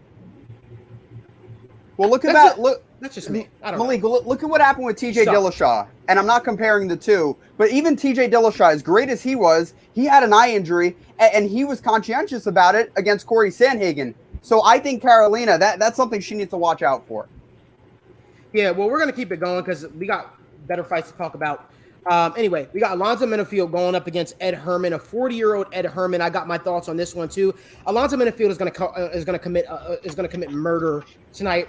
Well, look at that. That's just me. I don't Malik, know. look at what happened with TJ Dillashaw. And I'm not comparing the two, but even TJ Dillashaw, as great as he was, he had an eye injury, and he was conscientious about it against Corey Sandhagen. So I think Carolina, that's something she needs to watch out for. Yeah, well, we're going to keep it going because we got better fights to talk about. Anyway, we got Alonzo Menifield going up against Ed Herman, a 40-year-old Ed Herman. I got my thoughts on this one too. Alonzo Menifield is going to commit murder tonight.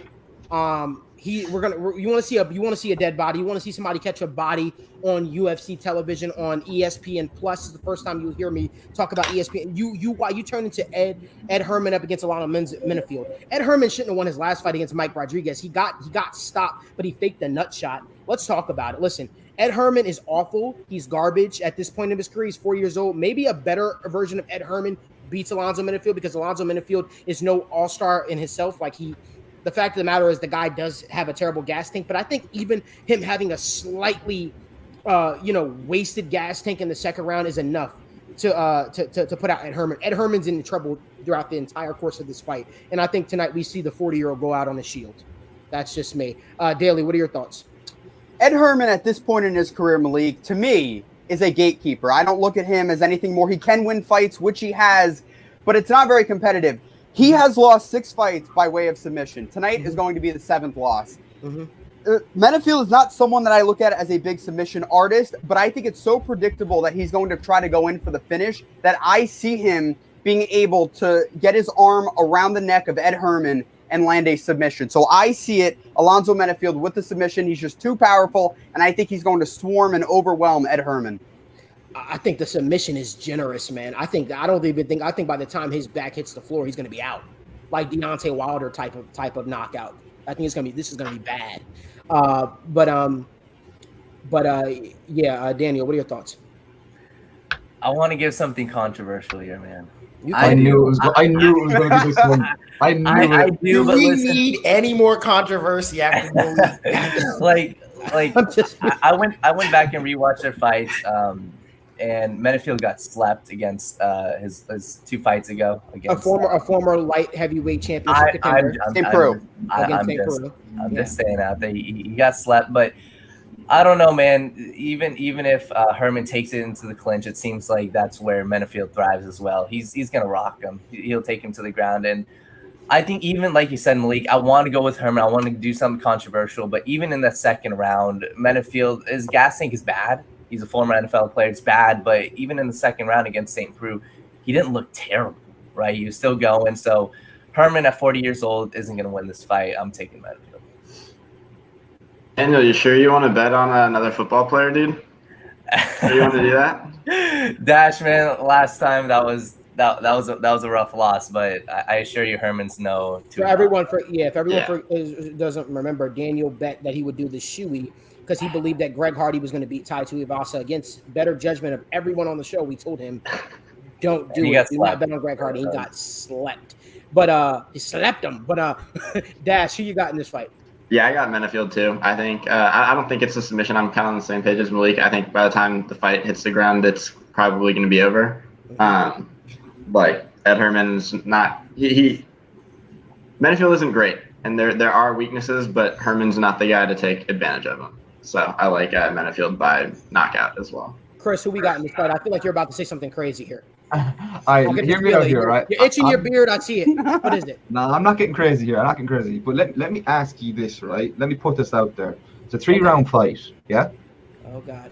You want to see a dead body. You want to see somebody catch a body on UFC television on ESPN Plus. This is the first time you hear me talk about ESPN. You turn into Ed Herman up against Alonzo Menifield. Ed Herman shouldn't have won his last fight against Mike Rodriguez. He got stopped, but he faked the nut shot. Let's talk about it. Listen, Ed Herman is awful. He's garbage at this point in his career. He's 4 years old. Maybe a better version of Ed Herman beats Alonzo Menifield because Alonzo Menifield is no all-star in himself. The fact of the matter is the guy does have a terrible gas tank, but I think even him having a slightly, wasted gas tank in the second round is enough to put out Ed Herman. Ed Herman's in trouble throughout the entire course of this fight, and I think tonight we see the 40-year-old go out on a shield. That's just me. Daly, what are your thoughts? Ed Herman at this point in his career, Malik, to me, is a gatekeeper. I don't look at him as anything more. He can win fights, which he has, but it's not very competitive. He has lost 6 fights by way of submission. Tonight is going to be the 7th loss. Menafield is not someone that I look at as a big submission artist, but I think it's so predictable that he's going to try to go in for the finish that I see him being able to get his arm around the neck of Ed Herman and land a submission. So I see it, Alonzo Menafield with the submission. He's just too powerful, and I think he's going to swarm and overwhelm Ed Herman. I think the submission is generous, man. I think by the time his back hits the floor, he's going to be out, like Deontay Wilder type of knockout. I think this is gonna be bad. Yeah, Daniel, what are your thoughts? I want to give something controversial here, man. I knew it was going to be this one. I knew it. Do we need any more controversy after Malik? I went back and rewatched their fights, and Menafield got slapped against his 2 fights ago against a former light heavyweight championship contender. I'm just saying out there he got slapped, but I don't know, man. Even if Herman takes it into the clinch, it seems like that's where Menafield thrives as well. He's gonna rock him. He'll take him to the ground, and I think even like you said, Malik, I want to go with Herman. I want to do something controversial, but even in the second round, Menafield, his gas tank is bad. He's a former NFL player. It's bad, but even in the second round against St. Preux, he didn't look terrible, right? He was still going. So Herman at 40 years old isn't going to win this fight. I'm taking Menafield. Daniel, you sure you want to bet on another football player, dude? Sure you want to do that? Dash, man, last time that was a rough loss, but I assure you Herman's no. If everyone doesn't remember, Daniel bet that he would do the shoey because he believed that Greg Hardy was going to beat Tai Tuivasa. Against better judgment of everyone on the show, we told him, don't do it. Do not bet on Greg Hardy. He got slept. But he slept him. But Dash, who you got in this fight? Yeah, I got Menafield too. I think I don't think it's a submission. I'm kind of on the same page as Malik. I think by the time the fight hits the ground, it's probably going to be over. Like Ed Herman's not Menafield isn't great, and there are weaknesses, but Herman's not the guy to take advantage of them. So I like Menafield by knockout as well. Chris, who we got in this fight? I feel like you're about to say something crazy here. Hear me out here, right? You're itching your beard. I see it. What is it? No, I'm not getting crazy here. I'm not getting crazy. But let me ask you this, right? Let me put this out there. It's a 3-round fight, yeah? Oh, God.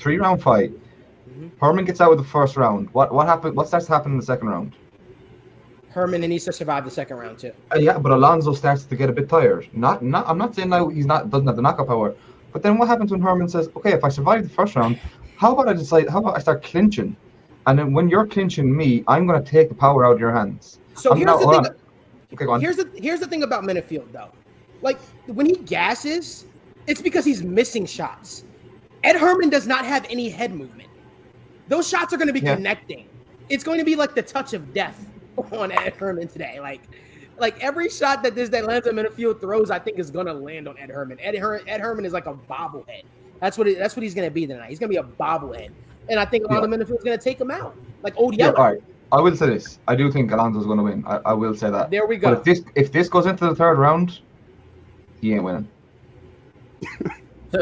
3-round fight. Mm-hmm. Herman gets out with the first round. What happened? What starts to happen in the second round? Herman needs to survive the second round too. Yeah, but Alonzo starts to get a bit tired. I'm not saying now doesn't have the knockout power. But then what happens when Herman says, okay, if I survive the first round, how about I start clinching? And then when you're clinching me, I'm going to take the power out of your hands. So here's the thing. Okay, go on. Here's the thing about Menafield, though. Like, when he gasses, it's because he's missing shots. Ed Herman does not have any head movement. Those shots are going to be connecting. It's going to be like the touch of death on Ed Herman today. Like every shot that Alonzo Menafield throws, I think is going to land on Ed Herman. Ed Herman is like a bobblehead. That's what he's going to be tonight. He's going to be a bobblehead. And I think Alonzo Menafield is going to take him out. Like Odell. Yeah, all right. I will say this. I do think Alonzo's going to win. I will say that. There we go. But if this goes into the third round, he ain't winning.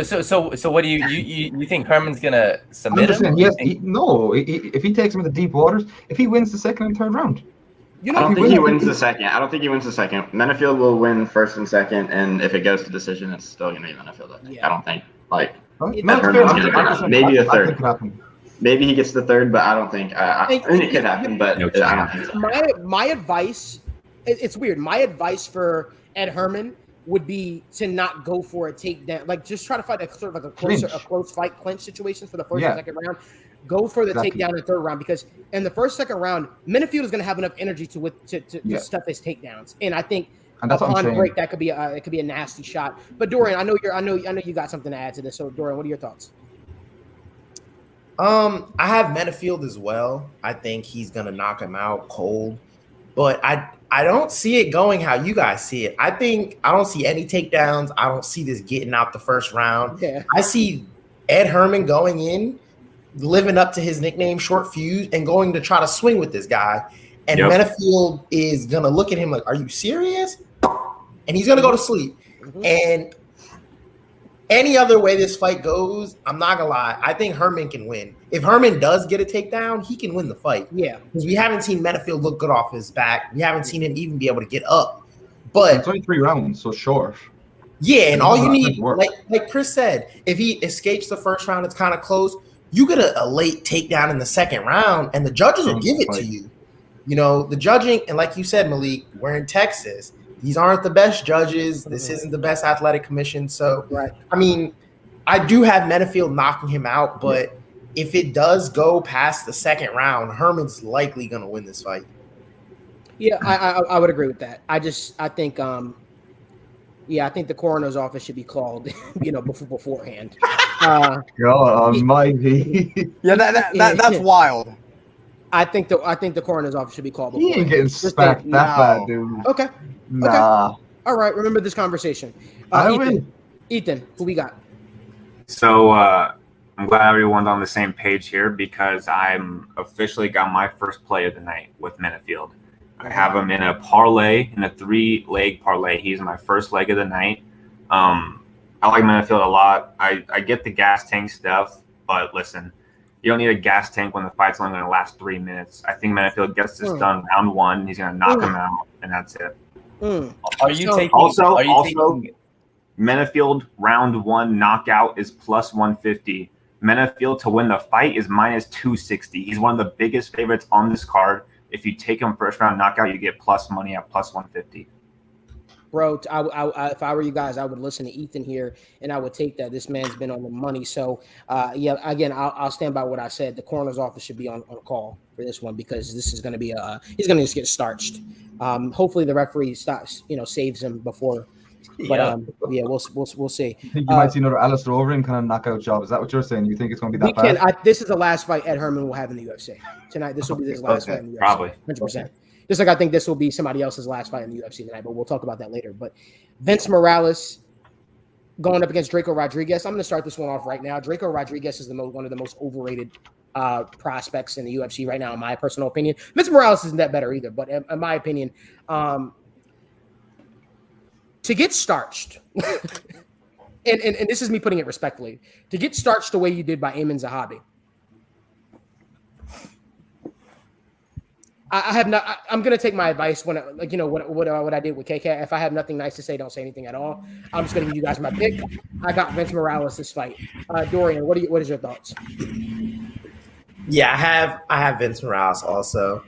So what do you think Herman's going to submit him? If he takes him into deep waters, if he wins the second and third round. I don't think he wins the second. Menafield will win first and second, and if it goes to decision, it's still going to be Menafield. I don't think maybe a third. Maybe he gets the third, but I don't think. I mean, it could happen, but I don't think so. My advice, it's weird. My advice for Ed Herman would be to not go for a takedown. Like, just try to fight a sort of like a close fight clinch situation for the first and second round. Go for the takedown in the third round, because in the first, second round, Menafield is going to have enough energy to stuff his takedowns, and I think. And that's upon break, that could be a nasty shot. But Dorian, I know you got something to add to this. So Dorian, what are your thoughts? I have Menafield as well. I think he's gonna knock him out cold, but I don't see it going how you guys see it. I don't see any takedowns. I don't see this getting out the first round. Yeah. I see Ed Herman going in, living up to his nickname, Short Fuse, and going to try to swing with this guy. And Menafield is gonna look at him like, "Are you serious?" And he's gonna go to sleep. Mm-hmm. And any other way this fight goes, I'm not gonna lie, I think Herman can win. If Herman does get a takedown, he can win the fight. Yeah, because we haven't seen Menafield look good off his back. We haven't seen him even be able to get up. But it's only 3 rounds, so short. Yeah, and all you That need, work. like Chris said, if he escapes the first round, it's kind of close. You get a late takedown in the second round, and the judges will give it to you. You know, the judging, and like you said, Malik, we're in Texas. These aren't the best judges. This isn't the best athletic commission. So, Right. I mean, I do have Menafield knocking him out, but if it does go past the second round, Herman's likely going to win this fight. Yeah, I would agree with that. I think I think the coroner's office should be called, beforehand. God almighty. Yeah, that's wild. I think the coroner's office should be called He ain't getting spacked that bad, dude. Okay. Nah. All right. Remember this conversation. I Ethan, win. Ethan, who we got? So I'm glad everyone's on the same page here because I'm officially got my first play of the night with Menafield. I have him in a parlay, in a 3-leg parlay. He's my first leg of the night. I like Menafield a lot. I get the gas tank stuff, but listen, you don't need a gas tank when the fight's only going to last 3 minutes. I think Menafield gets this done round 1. He's going to knock him out, and that's it. Are you taking Also, Menafield round 1 knockout is plus 150. Menafield to win the fight is minus 260. He's one of the biggest favorites on this card. If you take him first round knockout, you get plus money at plus 150. Bro, if I were you guys, I would listen to Ethan here, and I would take that. This man's been on the money. So, again, I'll stand by what I said. The coroner's office should be on call for this one because this is going to be he's going to just get starched. Hopefully the referee stops, saves him before. But we'll see. I think you might see another Alistair Overeem kind of knockout job. Is that what you're saying? You think it's going to be that bad? This is the last fight Ed Herman will have in the UFC tonight. This will be his last fight in the UFC. Probably 100%. Just like I think this will be somebody else's last fight in the UFC tonight, but we'll talk about that later. But Vince Morales going up against Draco Rodriguez. I'm going to start this one off right now. Draco Rodriguez is one of the most overrated prospects in the UFC right now, in my personal opinion. Vince Morales isn't that better either, but in my opinion, to get starched, and this is me putting it respectfully, to get starched the way you did by Ayman Zahabi. I'm gonna take my advice when what I did with KK. If I have nothing nice to say, don't say anything at all. I'm just gonna give you guys my pick. I got Vince Morales this fight. Dorian, what is your thoughts? Yeah, I have Vince Morales also.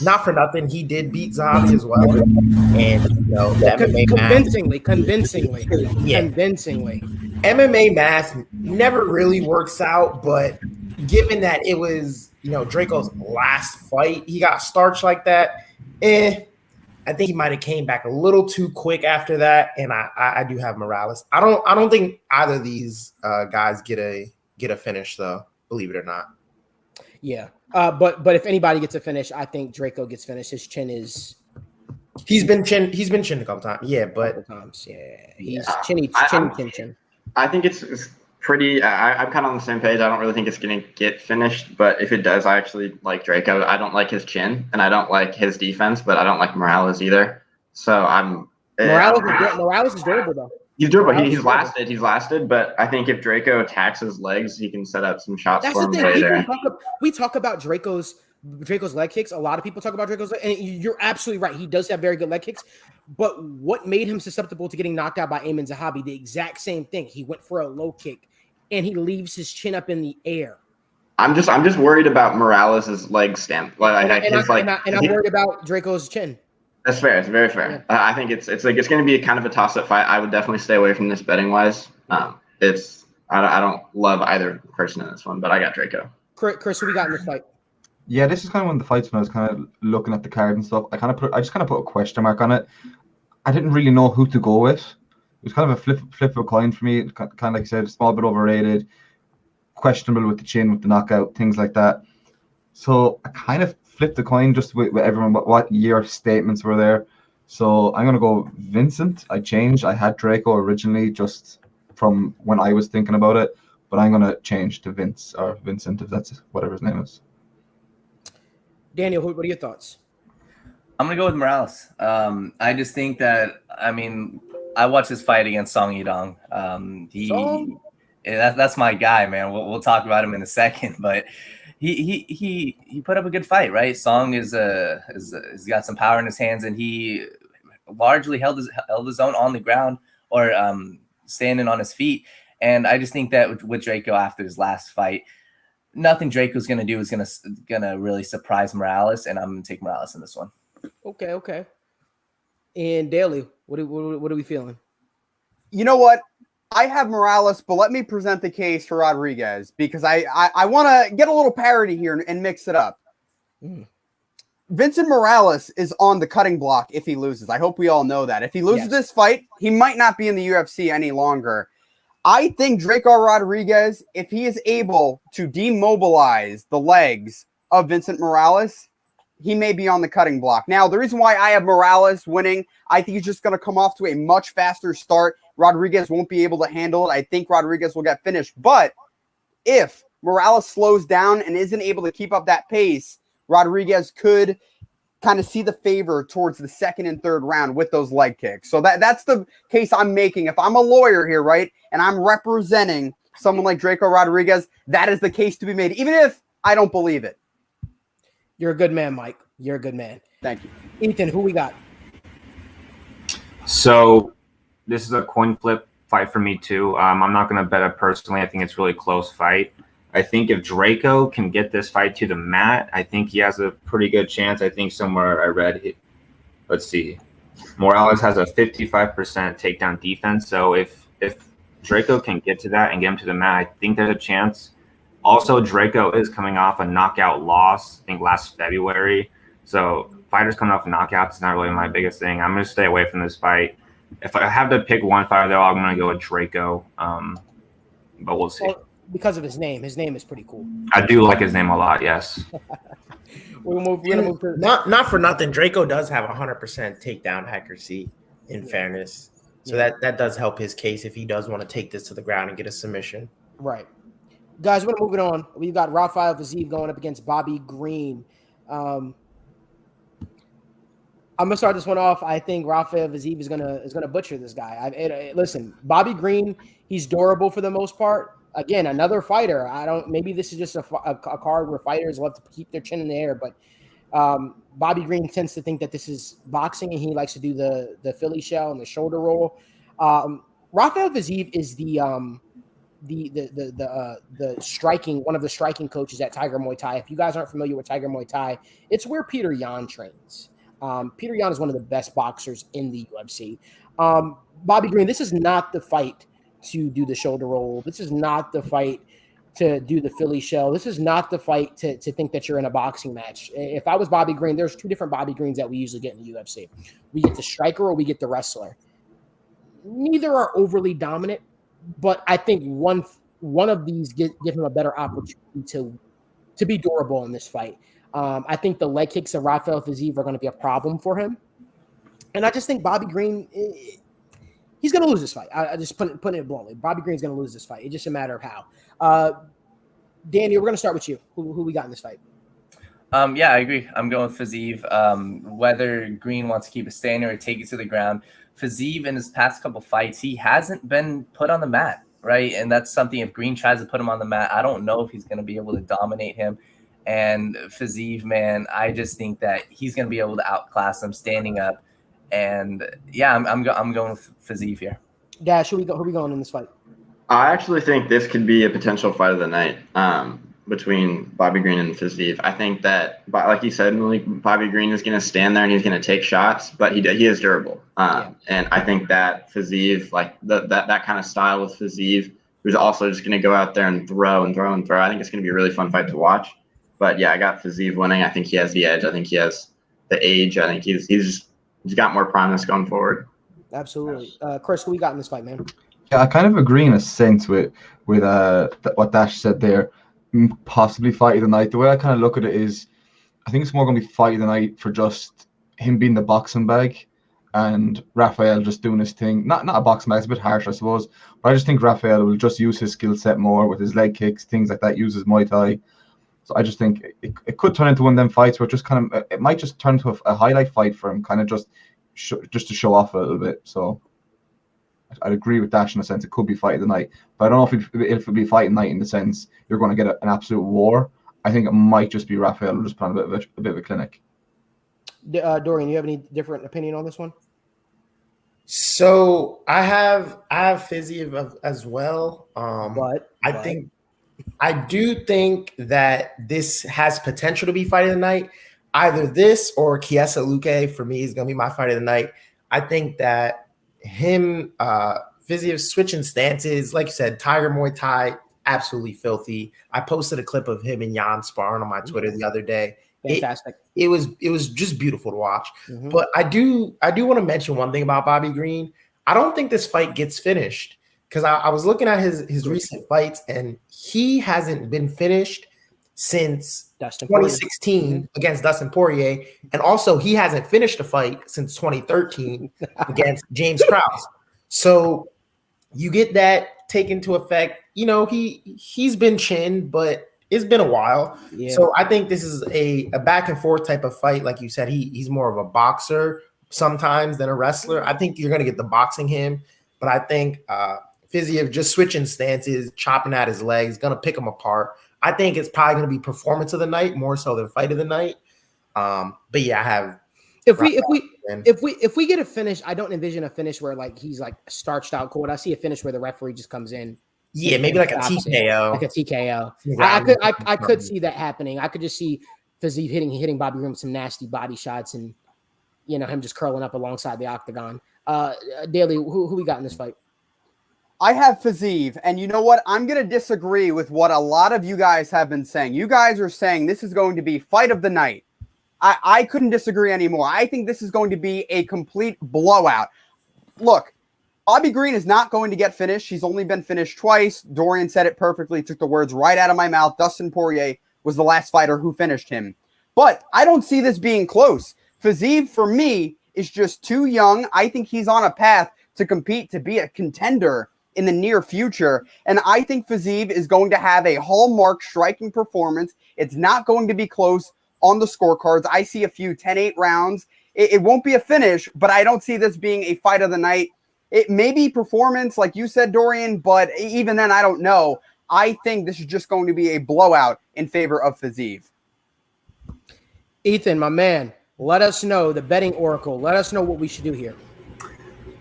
Not for nothing, he did beat Zahabi as well, and convincingly. MMA math never really works out, but given that it was Draco's last fight, he got starched like that. I think he might have came back a little too quick after that, and I do have Morales. I don't think either of these guys get a finish though, believe it or not. Yeah. But if anybody gets a finish, I think Draco gets finished. His chin is. He's been chinned a couple times. Yeah, but he's chin. I think it's pretty. I'm kind of on the same page. I don't really think it's going to get finished, but if it does, I actually like Draco. I don't like his chin, and I don't like his defense, but I don't like Morales either. So Morales is durable though. He's durable. He's lasted. But I think if Draco attacks his legs, he can set up some shots for him later. We talk about Draco's leg kicks. A lot of people talk about Draco's leg, and you're absolutely right. He does have very good leg kicks. But what made him susceptible to getting knocked out by Ayman Zahabi? The exact same thing. He went for a low kick, and he leaves his chin up in the air. I'm just worried about Morales' leg stamp. I'm worried about Draco's chin. That's fair. It's very fair. Yeah. I think it's going to be a kind of a toss-up fight. I would definitely stay away from this betting-wise. I don't love either person in this one, but I got Draco. Chris, who we got in this fight? Yeah, this is kind of one of the fights when I was kind of looking at the card and stuff. I just kind of put a question mark on it. I didn't really know who to go with. It was kind of a flip of a coin for me. Kind of like I said, a small bit overrated, questionable with the chin, with the knockout, things like that. So I kind of flipped the coin just with everyone, what your statements were there. So I'm going to go Vincent. I changed. I had Draco originally just from when I was thinking about it, but I'm going to change to Vince or Vincent, if that's whatever his name is. Daniel, what are your thoughts? I'm going to go with Morales. I just think that, I watched this fight against Song Yadong. That's my guy, man. We'll talk about him in a second, but he put up a good fight, right? Song is got some power in his hands, and he largely held his own on the ground. or standing on his feet. And I just think that with Draco after his last fight, nothing Draco's going to do is going to really surprise Morales, and I'm going to take Morales in this one. Okay. And Daly, what are we feeling? You know what? I have Morales, but let me present the case for Rodriguez because I want to get a little parity here and mix it up. Vincent Morales is on the cutting block if he loses. I hope we all know that. If he loses this fight, he might not be in the UFC any longer. I think Draco Rodriguez, if he is able to demobilize the legs of Vincent Morales, he may be on the cutting block. Now, the reason why I have Morales winning, I think he's just going to come off to a much faster start. Rodriguez won't be able to handle it. I think Rodriguez will get finished. But if Morales slows down and isn't able to keep up that pace, Rodriguez could kind of see the favor towards the second and third round with those leg kicks. So that's the case I'm making. If I'm a lawyer here, right, and I'm representing someone like Draco Rodriguez, that is the case to be made, even if I don't believe it. You're a good man, Mike. You're a good man. Thank you. Ethan, who we got? So this is a coin flip fight for me too. I'm not going to bet it personally. I think it's a really close fight. I think if Draco can get this fight to the mat, I think he has a pretty good chance. I think somewhere I read, let's see, Morales has a 55% takedown defense. So if Draco can get to that and get him to the mat, I think there's a chance. Also, Draco is coming off a knockout loss, I think last February. So fighters coming off knockouts is not really my biggest thing. I'm going to stay away from this fight. If I have to pick one fighter, though, I'm going to go with Draco. But we'll see. Well, because of his name. His name is pretty cool. I do like his name a lot, yes. We're gonna move to not for nothing. Draco does have 100% takedown accuracy, in fairness. So that does help his case if he does want to take this to the ground and get a submission. Right. Guys, we're moving on. We've got Rafael Vaziev going up against Bobby Green. I'm gonna start this one off. I think Rafael Vaziev is gonna butcher this guy. Listen, Bobby Green, he's durable for the most part. Again, another fighter. Maybe this is just a card where fighters love to keep their chin in the air, but Bobby Green tends to think that this is boxing, and he likes to do the Philly shell and the shoulder roll. Rafael Vaziev is the striking, one of the striking coaches at Tiger Muay Thai. If you guys aren't familiar with Tiger Muay Thai, it's where Peter Yan trains. Peter Yan is one of the best boxers in the UFC. Bobby Green, this is not the fight to do the shoulder roll. This is not the fight to do the Philly shell. This is not the fight to think that you're in a boxing match. If I was Bobby Green, there's two different Bobby Greens that we usually get in the UFC. We get the striker or we get the wrestler. Neither are overly dominant, but I think one of these give him a better opportunity to be durable in this fight. I think the leg kicks of Rafael Vaziev are going to be a problem for him. And I just think Bobby Green, he's going to lose this fight. I just put it bluntly. Bobby Green's going to lose this fight. It's just a matter of how. Danny, we're going to start with you. Who we got in this fight? Yeah, I agree. I'm going with Vaziev. Whether Green wants to keep it standing or take it to the ground, Vaziev in his past couple fights, he hasn't been put on the mat, right? And that's something, if Green tries to put him on the mat, I don't know if he's going to be able to dominate him. And Vaziev, man, I just think that he's going to be able to outclass him standing up. And yeah, I'm going with Vaziev here. Dash, who we going in this fight? I actually think this could be a potential fight of the night between Bobby Green and Vaziev. I think that, like you said, Malik, Bobby Green is going to stand there and he's going to take shots, but he is durable. And I think that Vaziev, like that kind of style with Vaziev, who's also just going to go out there and throw and throw and throw. I think it's going to be a really fun fight to watch. But yeah, I got Vaziev winning. I think he has the edge. I think he has the age. I think he's got more promise going forward. Absolutely. Chris, who we got in this fight, man? Yeah, I kind of agree in a sense with what Dash said there. Possibly fight of the night. The way I kind of look at it is, I think it's more going to be fight of the night for just him being the boxing bag and Rafael just doing his thing. Not a boxing bag, it's a bit harsh, I suppose. But I just think Rafael will just use his skill set more with his leg kicks, things like that, uses Muay Thai. So I just think it could turn into one of them fights where it just kind of, it might just turn into a highlight fight for him, kind of just to show off a little bit. So I'd agree with Dash in a sense. It could be fight of the night, but I don't know if it'd be fight of the night in the sense you're going to get an absolute war. I think it might just be Rafael who just put on a bit of a clinic. Dorian, you have any different opinion on this one? So I have Fiziev as well. But I do think that this has potential to be fight of the night. Either this or Chiesa Luque for me is going to be my fight of the night. I think that him, Fiziev switching stances, like you said, Tiger Muay Thai, absolutely filthy. I posted a clip of him and Jan sparring on my Twitter the other day. fantastic. It was just beautiful to watch. Mhm. But I do want to mention one thing about Bobby Green. I don't think this fight gets finished because I was looking at his recent fights and he hasn't been finished since Dustin Poirier. 2016 against Dustin Poirier, and also he hasn't finished a fight since 2013 against James Krause. So you get that take into effect. You know, he's been chinned, but it's been a while. Yeah. So I think this is a back and forth type of fight. Like you said, he's more of a boxer sometimes than a wrestler. I think you're going to get the boxing him, but I think Fiziev just switching stances, chopping at his legs, going to pick him apart. I think it's probably going to be performance of the night more so than fight of the night. But yeah, I have. If we get a finish, I don't envision a finish where like he's like starched out cold. I see a finish where the referee just comes in. Yeah, maybe like a TKO. Like a TKO. I could see that happening. I could just see Fiziev hitting Bobby Green with some nasty body shots and him just curling up alongside the octagon. Daly, who we got in this fight? I have Fiziev, and you know what? I'm going to disagree with what a lot of you guys have been saying. You guys are saying this is going to be fight of the night. I couldn't disagree anymore. I think this is going to be a complete blowout. Look, Bobby Green is not going to get finished. He's only been finished twice. Dorian said it perfectly, took the words right out of my mouth. Dustin Poirier was the last fighter who finished him. But I don't see this being close. Fiziev, for me, is just too young. I think he's on a path to compete, to be a contender in the near future. And I think Fiziev is going to have a hallmark striking performance. It's not going to be close on the scorecards. I see a few 10-8 rounds. It won't be a finish, but I don't see this being a fight of the night. It may be performance, like you said, Dorian, but even then, I don't know. I think this is just going to be a blowout in favor of Fiziev. Ethan, my man, let us know, the betting oracle. Let us know what we should do here.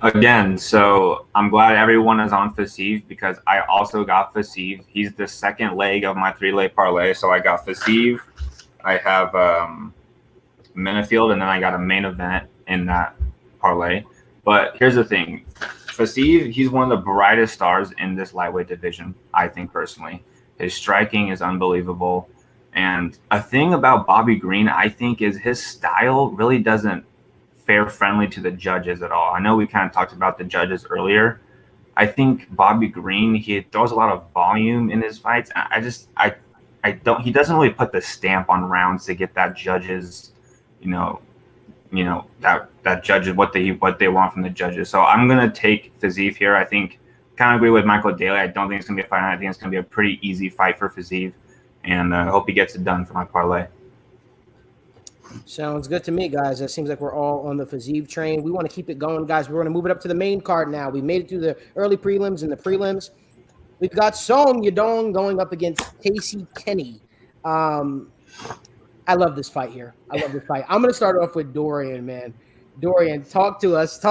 Again, so I'm glad everyone is on Fiziev because I also got Fiziev. He's the second leg of my 3-leg parlay. So I got Fiziev, I have Minifield, and then I got a main event in that parlay. But here's the thing. Fiziev, he's one of the brightest stars in this lightweight division, I think personally. His striking is unbelievable. And a thing about Bobby Green, I think, is his style really doesn't fare friendly to the judges at all. I know we kind of talked about the judges earlier. I think Bobby Green, he throws a lot of volume in his fights. He doesn't really put the stamp on rounds to get that judges, that judges what they want from the judges. So I'm gonna take Fiziev here. I think kind of agree with Michael Daly. I don't think it's gonna be a fight. I think it's gonna be a pretty easy fight for Fiziev, and I hope he gets it done for my parlay. Sounds good to me, guys. It seems like we're all on the Fiziev train. We want to keep it going, guys. We're going to move it up to the main card now. We made it through the early prelims and the prelims. We've got Song Yadong going up against Casey Kenny. I love this fight here. I'm going to start off with Dorian, man. Dorian, talk to us,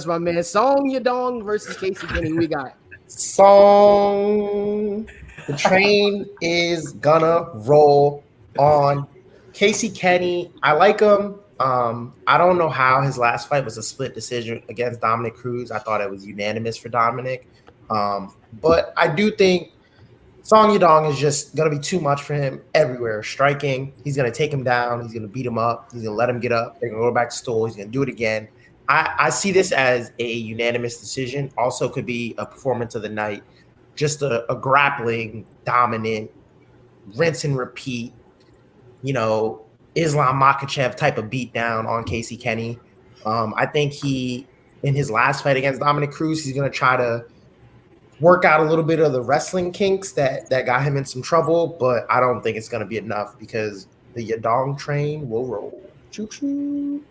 my man. Song Yadong versus Casey Kenny. Who we got? Song. The train is gonna roll on. Casey Kenny, I like him. I don't know how his last fight was a split decision against Dominic Cruz. I thought it was unanimous for Dominic. But I do think Song Yadong is just going to be too much for him everywhere. Striking, he's going to take him down. He's going to beat him up. He's going to let him get up. They're going to go back to stool. He's going to do it again. I see this as a unanimous decision. Also could be a performance of the night. Just a grappling, dominant, rinse and repeat, Islam Makhachev type of beatdown on Casey Kenny. I think in his last fight against Dominic Cruz, he's going to try to work out a little bit of the wrestling kinks that got him in some trouble, but I don't think it's going to be enough because the Yadong train will roll. Choo-choo.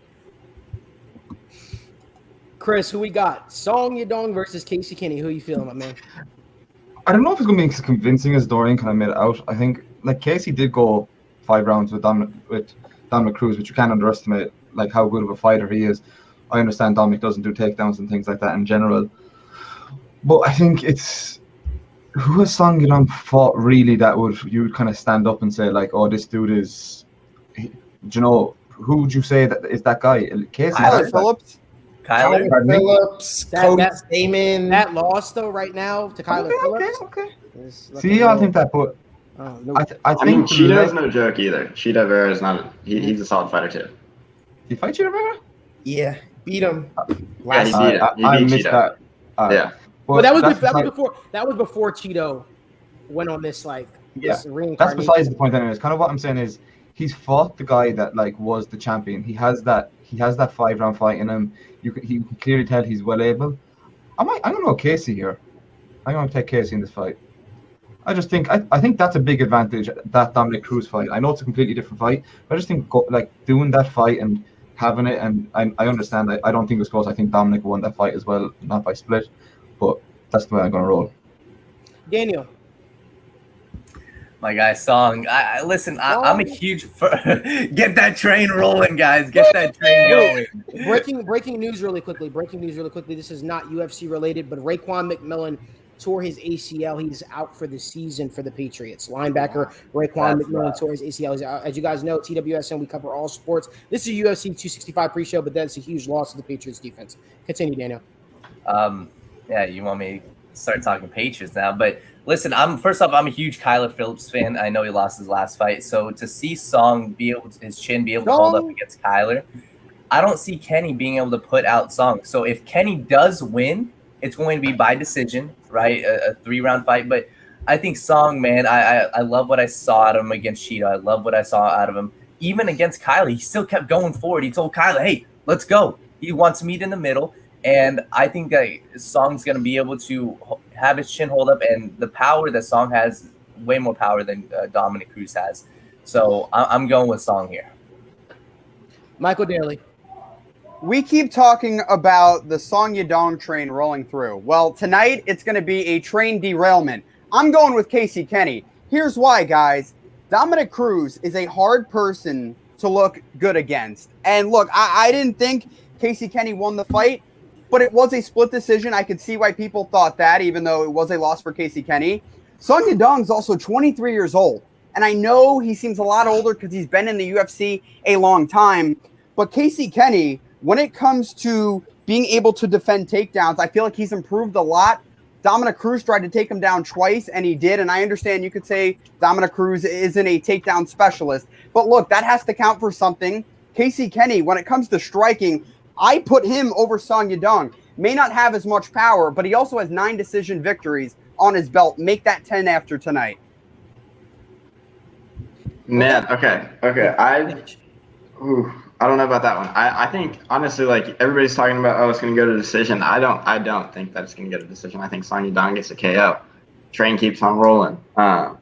Chris, who we got? Song Yadong versus Casey Kenny. Who you feeling, my man? I don't know if it's going to be as convincing as Dorian kind of made it out. I think Casey did go 5 rounds with Dominic Cruz, which you can't underestimate how good of a fighter he is. I understand Dominic doesn't do takedowns and things like that in general. But I think it's who has Song Yadong fought really that you would kind of stand up and say like, oh, this dude is, do you know, who would you say that is that guy? Casey Tyler Phillips. Kyler. Phillips, Cody Stamen. That loss though right now to Kyler Phillips. Okay. is See, I think that, but no. I mean, Cheeto's no joke either. Cheeto Vera is not. He's a solid fighter too. Did you fight Cheeto Vera? Yeah, beat him. Yeah, he beat him. I He beat missed Cheeto. that. Yeah. But that was before. before Cheeto went on this like this That's reincarnation. besides the point. Anyways, kind of what I'm saying is he's fought the guy that like was the champion. He has that 5-round fight in him. You can clearly tell he's well able. I'm gonna go Casey here. I'm gonna take Casey in this fight. I just think I think that's a big advantage, that Dominic Cruz fight. I know it's a completely different fight, but I just think doing that fight and having it, and I understand. I don't think it was close. I think Dominic won that fight as well, not by split, but that's the way I'm gonna roll. Daniel. My guy, Song. Listen. I'm a huge. Get that train rolling, guys. Get that train going. Breaking news really quickly. This is not UFC related, but Raekwon McMillan tore his ACL. He's out for the season for the Patriots. Linebacker Raekwon McMillan tore his ACL. He's out. As you guys know, TWSN, we cover all sports. This is a UFC 265 pre-show, but that's a huge loss to the Patriots defense. Continue, Daniel. Yeah, you want me to start talking Patriots now, but listen, I'm a huge Kyler Phillips fan. I know he lost his last fight, so to see Song his chin be able to hold up against Kyler, I don't see Kenny being able to put out Song. So if Kenny does win, it's going to be by decision, right? A 3-round fight. But I think Song, man, I love what I saw out of him against Cheeto. I love what I saw out of him. Even against Kyler, he still kept going forward. He told Kyler, hey, let's go. He wants to meet in the middle. And I think that Song's going to be able to have his chin hold up, and the power that Song has, way more power than Dominic Cruz has. So I'm going with Song here. Michael Daly. We keep talking about the Song Yadong train rolling through. Well, tonight it's going to be a train derailment. I'm going with Casey Kenny. Here's why, guys. Dominic Cruz is a hard person to look good against. And look, I didn't think Casey Kenny won the fight, but it was a split decision. I could see why people thought that, even though it was a loss for Casey Kenny. Song Yadong's also 23 years old. And I know he seems a lot older because he's been in the UFC a long time. But Casey Kenny, when it comes to being able to defend takedowns, I feel like he's improved a lot. Dominic Cruz tried to take him down twice, and he did. And I understand you could say Dominic Cruz isn't a takedown specialist. But look, that has to count for something. Casey Kenny, when it comes to striking, I put him over Song Yadong. May not have as much power, but he also has 9 decision victories on his belt. Make that 10 after tonight. Man, okay. I don't know about that one. I think honestly, like everybody's talking about, oh, it's going to go to decision. I don't think that it's going to go to decision. I think Song Yadong gets a KO. Train keeps on rolling. But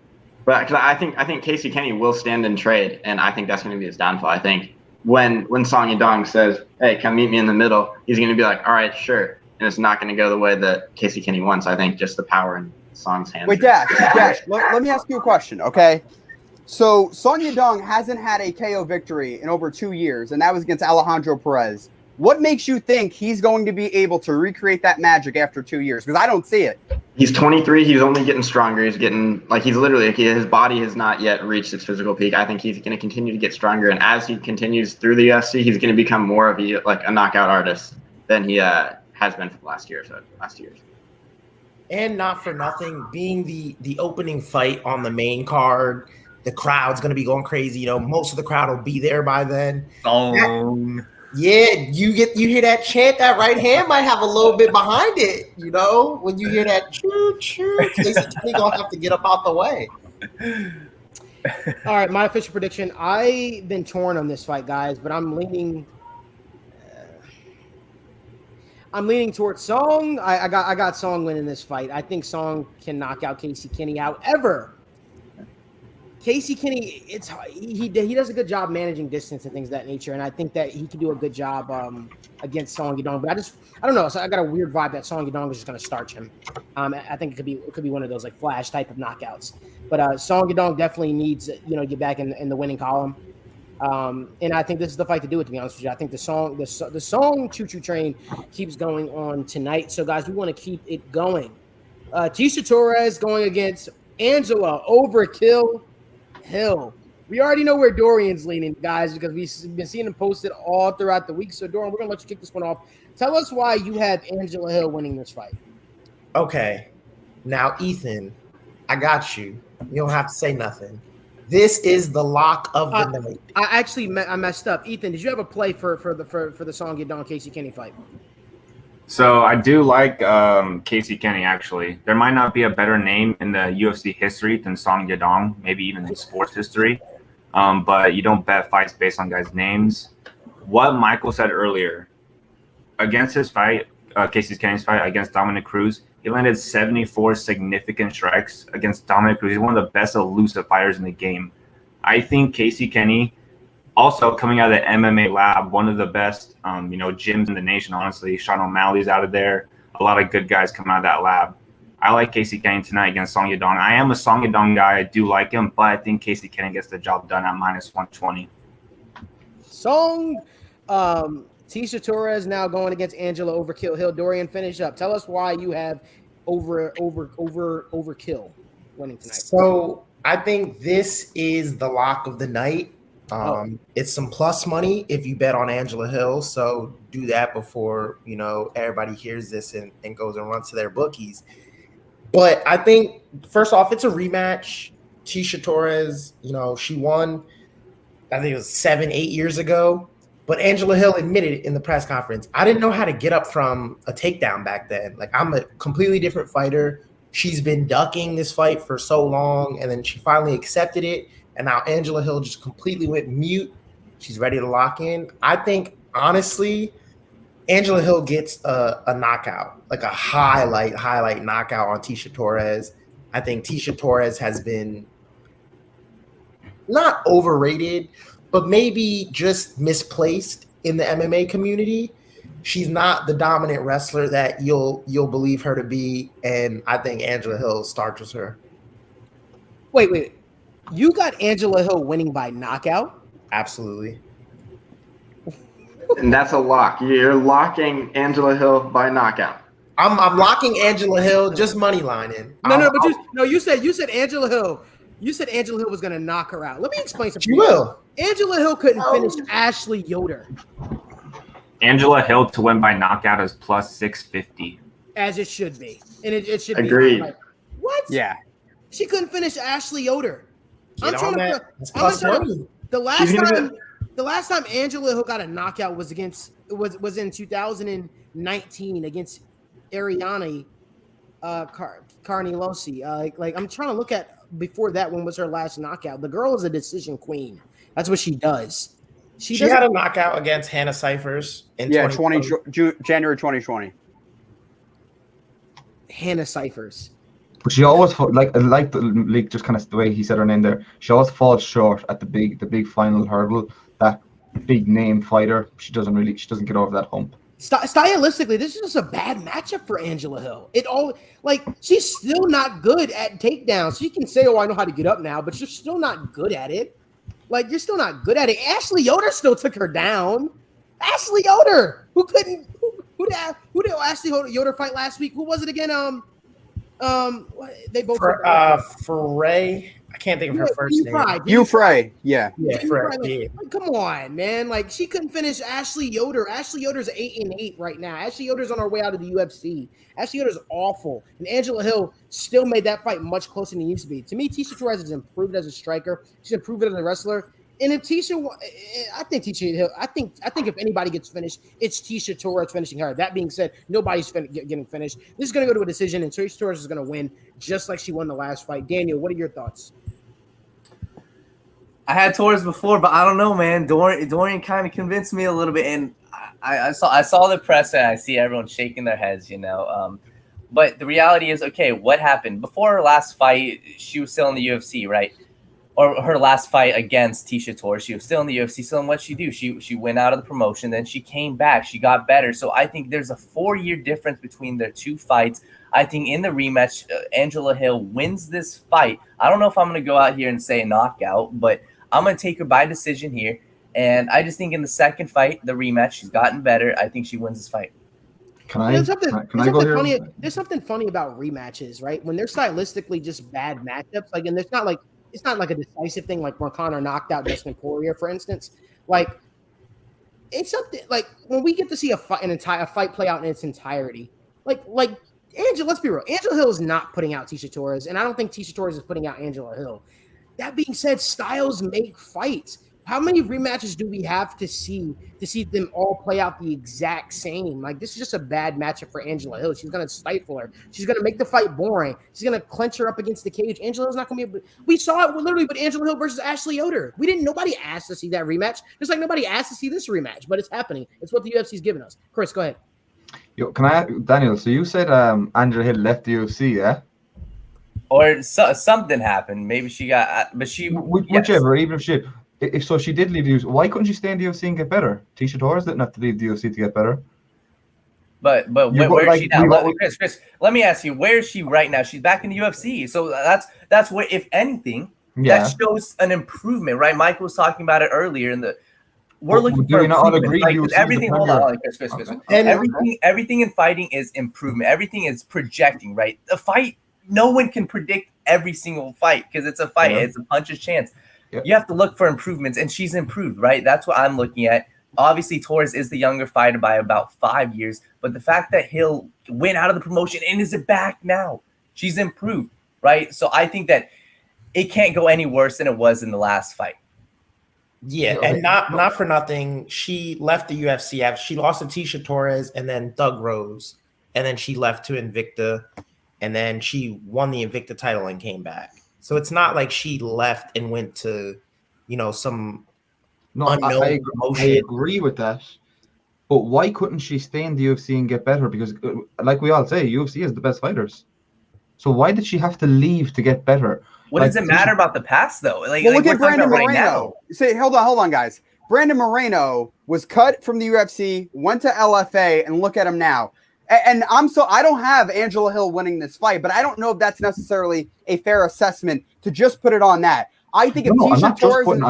cause I think Casey Kenny will stand and trade, and I think that's going to be his downfall. I think when Song Yadong says, hey, come meet me in the middle, he's going to be like, all right, sure. And it's not going to go the way that Casey Kenny wants. I think just the power in Song's hands. Wait, Dash, let me ask you a question, okay? So Song Yadong hasn't had a KO victory in over 2 years, and that was against Alejandro Perez. What makes you think he's going to be able to recreate that magic after 2 years? Because I don't see it. He's 23. He's only getting stronger. He's getting his body has not yet reached its physical peak. I think he's going to continue to get stronger. And as he continues through the UFC, he's going to become more of a knockout artist than he has been for the last year or so, last 2 years. And not for nothing, being the opening fight on the main card, the crowd's going to be going crazy. You know, most of the crowd will be there by then. Yeah, you hear that chant, that right hand might have a little bit behind it, you know, when you hear that choo choo, Casey Kenny gonna have to get up out the way. All right, my official prediction. I've been torn on this fight, guys, but I'm leaning towards Song. I got Song winning this fight. I think Song can knock out Casey Kenny. However, Casey Kenny, he does a good job managing distance and things of that nature, and I think that he can do a good job against Song Yadong. But I don't know. So I got a weird vibe that Song Yadong is just going to starch him. I think it could be one of those like flash type of knockouts. But Song Yadong definitely needs get back in the winning column. And I think this is the fight to do it, to be honest with you. I think the song Choo Choo Train keeps going on tonight. So, guys, we want to keep it going. Tisha Torres going against Angela Overkill Hill. We already know where Dorian's leaning, guys, because we've been seeing him posted all throughout the week. So, Dorian, we're going to let you kick this one off. Tell us why you have Angela Hill winning this fight. Okay. Now, Ethan, I got you. You don't have to say nothing. This is the lock of the night. I messed up. Ethan, did you have a play for the song Get Down Casey Kenny fight? So I do like Casey Kenny, actually. There might not be a better name in the UFC history than Song Yadong, maybe even in sports history. But you don't bet fights based on guys' names. What Michael said earlier, against his fight, Casey Kenny's fight against Dominic Cruz, he landed 74 significant strikes against Dominic Cruz. He's one of the best elusive fighters in the game. I think Casey Kenny, also coming out of the MMA lab, one of the best, gyms in the nation, honestly. Sean O'Malley's out of there. A lot of good guys come out of that lab. I like Casey Kenny tonight against Song Yadong. I am a Song Yadong guy. I do like him, but I think Casey Kenny gets the job done at -120. Tisha Torres now going against Angela Overkill Hill. Dorian, finish up. Tell us why you have Overkill winning tonight. So I think this is the lock of the night. It's some plus money if you bet on Angela Hill. So do that before everybody hears this and goes and runs to their bookies. But I think first off, it's a rematch. Tisha Torres, she won. I think it was 7-8 years ago. But Angela Hill admitted in the press conference, I didn't know how to get up from a takedown back then. Like, I'm a completely different fighter. She's been ducking this fight for so long, and then she finally accepted it. And now Angela Hill just completely went mute. She's ready to lock in. I think, honestly, Angela Hill gets a knockout, like a highlight knockout on Tisha Torres. I think Tisha Torres has been not overrated, but maybe just misplaced in the MMA community. She's not the dominant wrestler that you'll believe her to be, and I think Angela Hill starches her. Wait. You got Angela Hill winning by knockout? Absolutely. And that's a lock. You're locking Angela Hill by knockout. I'm locking Angela Hill, just money lining. You said Angela Hill. You said Angela Hill was going to knock her out. Let me explain something. She will. Angela Hill couldn't finish Ashley Yoder. Angela Hill to win by knockout is +650. As it should be. And it should be. Agreed. Like, what? Yeah. She couldn't finish Ashley Yoder. The last time Angela Hill got a knockout was in 2019 against Ariane Carnilosi. Like I'm trying to look at before that, when was her last knockout? The girl is a decision queen. That's what she does. She had a knockout against Hannah Cyphers in January 2020. Hannah Cyphers. But she always like just kind of the way he said her name there. She always falls short at the big final hurdle. That big name fighter, she doesn't get over that hump. Stylistically, this is just a bad matchup for Angela Hill. She's still not good at takedowns. She can say, "Oh, I know how to get up now," but you're still not good at it. Like, you're still not good at it. Ashley Yoder still took her down. Ashley Yoder, who did Ashley Yoder fight last week? Who was it again? They both Frey. I can't think of her first name. Frey. Yeah. Frey. Come on, man. Like, she couldn't finish Ashley Yoder. Ashley Yoder's 8-8 right now. Ashley Yoder's on her way out of the UFC. Ashley Yoder's awful. And Angela Hill still made that fight much closer than it used to be. To me, Tisha Torres has improved as a striker. She's improved as a wrestler. And if I think Tisha Hill, I think if anybody gets finished, it's Tisha Torres finishing her. That being said, nobody's getting finished. This is going to go to a decision, and Tisha Torres is going to win just like she won the last fight. Daniel, what are your thoughts? I had Torres before, but I don't know, man. Dorian kind of convinced me a little bit, and I saw the press, and I see everyone shaking their heads, But the reality is, okay, what happened before her last fight? She was still in the UFC, right? Or her last fight against Tisha Torres, she was still in the UFC. So what'd she do? She went out of the promotion, then she came back. She got better. So I think there's a 4-year difference between their two fights. I think in the rematch, Angela Hill wins this fight. I don't know if I'm going to go out here and say knockout, but I'm going to take her by decision here. And I just think in the second fight, the rematch, she's gotten better. I think she wins this fight. Can I go here? There's something funny about rematches, right? When they're stylistically just bad matchups, like, and it's not like a decisive thing, like when Conor knocked out Dustin Poirier, for instance. Like, it's something like when we get to see a fight play out in its entirety. Like Angela, let's be real. Angela Hill is not putting out Tecia Torres, and I don't think Tecia Torres is putting out Angela Hill. That being said, styles make fights. How many rematches do we have to see them all play out the exact same? Like, this is just a bad matchup for Angela Hill. She's going to stifle her. She's going to make the fight boring. She's going to clench her up against the cage. Angela Hill's not going to be able to – we saw it literally with Angela Hill versus Ashley Yoder. Nobody asked to see that rematch. Just like nobody asked to see this rematch, but it's happening. It's what the UFC's giving us. Chris, go ahead. Yo, can I, Daniel? So you said Angela Hill left the UFC, yeah? Or something happened. Maybe she got – but she – whichever, even if she – if so, she did leave the UFC. Why couldn't she stay in the UFC and get better? Tecia Torres didn't have to leave the UFC to get better. But where is she now? Chris, let me ask you, where is she right now? She's back in the UFC. So that's where, if anything, that shows an improvement, right? Michael was talking about it earlier we're looking for improvement. Like, everything. Hold on, Chris. And everything in fighting is improvement. Everything is projecting, right? The fight, no one can predict every single fight because it's a fight. Yeah. It's a puncher's chance. Yep. You have to look for improvements, and she's improved, right? That's what I'm looking at. Obviously, Torres is the younger fighter by about 5 years, but the fact that Hill went out of the promotion and is back now, she's improved, right? So I think that it can't go any worse than it was in the last fight. Yeah, and not for nothing, she left the UFC after she lost to Tecia Torres and then Doug Rose, and then she left to Invicta, and then she won the Invicta title and came back. So it's not like she left and went to, some unknown promotion. I agree with that. But why couldn't she stay in the UFC and get better? Because, like we all say, UFC is the best fighters. So why did she have to leave to get better? What does it matter about the past, though? Look at Brandon Moreno. Say, hold on, guys. Brandon Moreno was cut from the UFC, went to LFA, and look at him now. And I don't have Angela Hill winning this fight, but I don't know if that's necessarily a fair assessment to just put it on that. I think if Tecia Torres, hold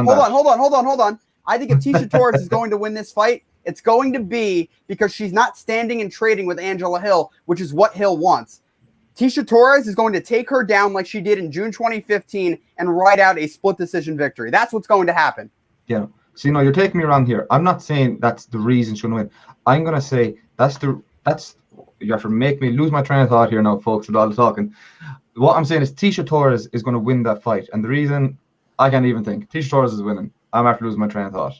on. I think if Tecia Torres is going to win this fight, it's going to be because she's not standing and trading with Angela Hill, which is what Hill wants. Tecia Torres is going to take her down like she did in June 2015 and ride out a split decision victory. That's what's going to happen. Yeah. So, you're taking me around here. I'm not saying that's the reason she'll win. I'm going to say you have to make me lose my train of thought here now, folks, with all the talking. What I'm saying is Tecia Torres is going to win that fight. And the reason, I can't even think. Tecia Torres is winning. I'm after losing my train of thought.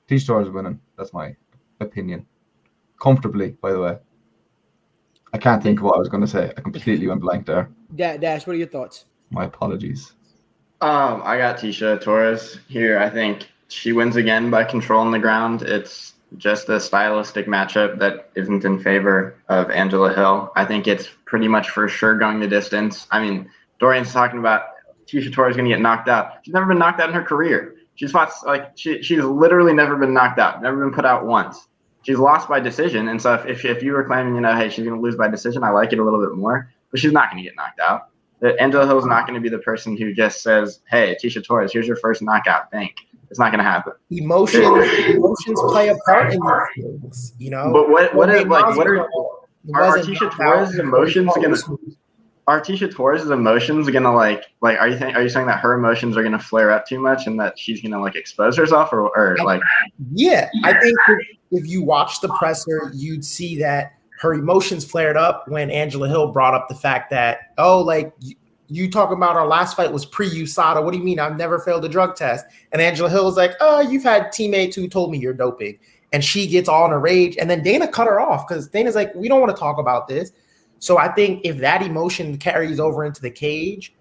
Tecia Torres is winning. That's my opinion. Comfortably, by the way. I can't think of what I was going to say. I completely went blank there. Dash, what are your thoughts? My apologies. I got Tecia Torres here. I think she wins again by controlling the ground. It's just a stylistic matchup that isn't in favor of Angela Hill. I think it's pretty much for sure going the distance. I mean, Dorian's talking about Tecia Torres going to get knocked out. She's never been knocked out in her career. She's fought she's literally never been knocked out, never been put out once. She's lost by decision, and so if you were claiming, hey, she's going to lose by decision, I like it a little bit more. But she's not going to get knocked out. Angela Hill's not going to be the person who just says, "Hey, Tecia Torres, here's your first knockout." It's not going to happen. Emotions play a part in these things, But are Tecia Torres' emotions going to? Are Tecia Torres' emotions going to are you saying that her emotions are going to flare up too much and that she's going to expose herself or? Yeah, I think if you watch the presser, you'd see that her emotions flared up when Angela Hill brought up the fact that, you talking about our last fight was pre-USADA. What do you mean? I've never failed a drug test. And Angela Hill was like, you've had teammates who told me you're doping. And she gets all in a rage. And then Dana cut her off because Dana's like, we don't want to talk about this. So I think if that emotion carries over into the cage,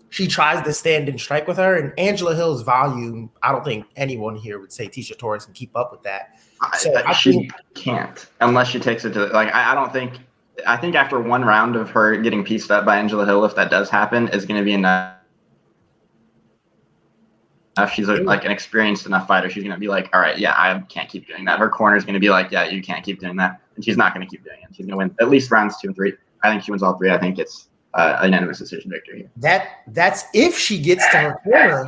she tries to stand and strike with her. And Angela Hill's volume, I don't think anyone here would say Tecia Torres can keep up with that. She can't unless she takes it to I think after one round of her getting pieced up by Angela Hill, if that does happen, is going to be enough. If she's an experienced enough fighter, she's going to be like, all right, yeah, I can't keep doing that. Her corner is going to be like, yeah, you can't keep doing that. And she's not going to keep doing it. She's going to win at least rounds 2 and 3. I think she wins all 3. I think it's a unanimous decision victory. That's if she gets to her corner.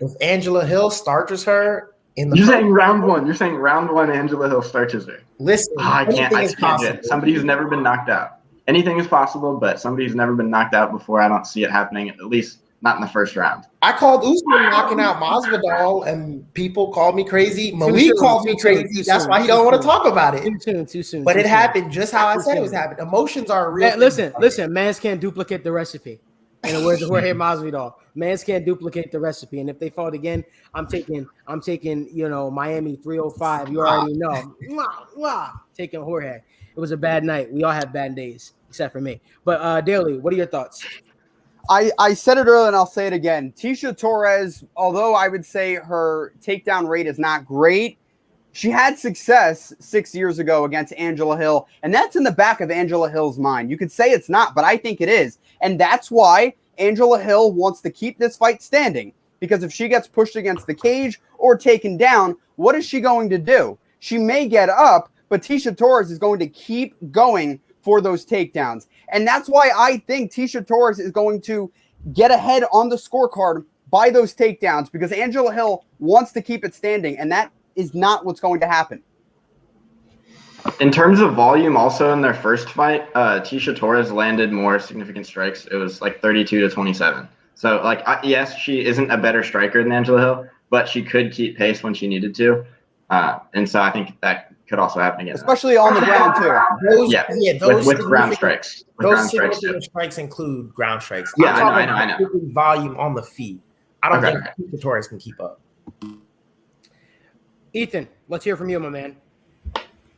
If Angela Hill starches her, In the You're first saying round one. You're saying round one Angela Hill starches her. listen, I anything can't is do it. possible. Somebody who's never been knocked out. Anything is possible, but somebody who's never been knocked out before, I don't see it happening, at least not in the first round. I called Usman knocking out Masvidal, and people called me crazy. Malik soon, called me too soon, crazy. too That's soon, why he too don't want to soon. talk about it. Too soon. But too it soon. happened just how I Too said it was soon. happening. Emotions are a real. Man, listen, mans can't duplicate the recipe. And the words of Jorge Masvidal, mans can't duplicate the recipe. And if they fought again, I'm taking, Miami 305. You already know. Taking Jorge. It was a bad night. We all have bad days, except for me. But Daly, what are your thoughts? I said it earlier and I'll say it again. Tisha Torres, although I would say her takedown rate is not great, she had success 6 years ago against Angela Hill, and that's in the back of Angela Hill's mind. You could say it's not, but I think it is. And that's why Angela Hill wants to keep this fight standing, because if she gets pushed against the cage or taken down, what is she going to do? She may get up, but Tisha Torres is going to keep going for those takedowns. And that's why I think Tisha Torres is going to get ahead on the scorecard by those takedowns, because Angela Hill wants to keep it standing, and that is not what's going to happen. In terms of volume, also in their first fight, Tisha Torres landed more significant strikes. It was like 32-27. So, yes, she isn't a better striker than Angela Hill, but she could keep pace when she needed to. And so I think that could also happen again. Especially on the ground, too. Those with ground strikes. significant strikes include ground strikes. Yeah, I'm I know. talking volume on the feet. I don't think Tisha Torres can keep up. Ethan, let's hear from you, my man.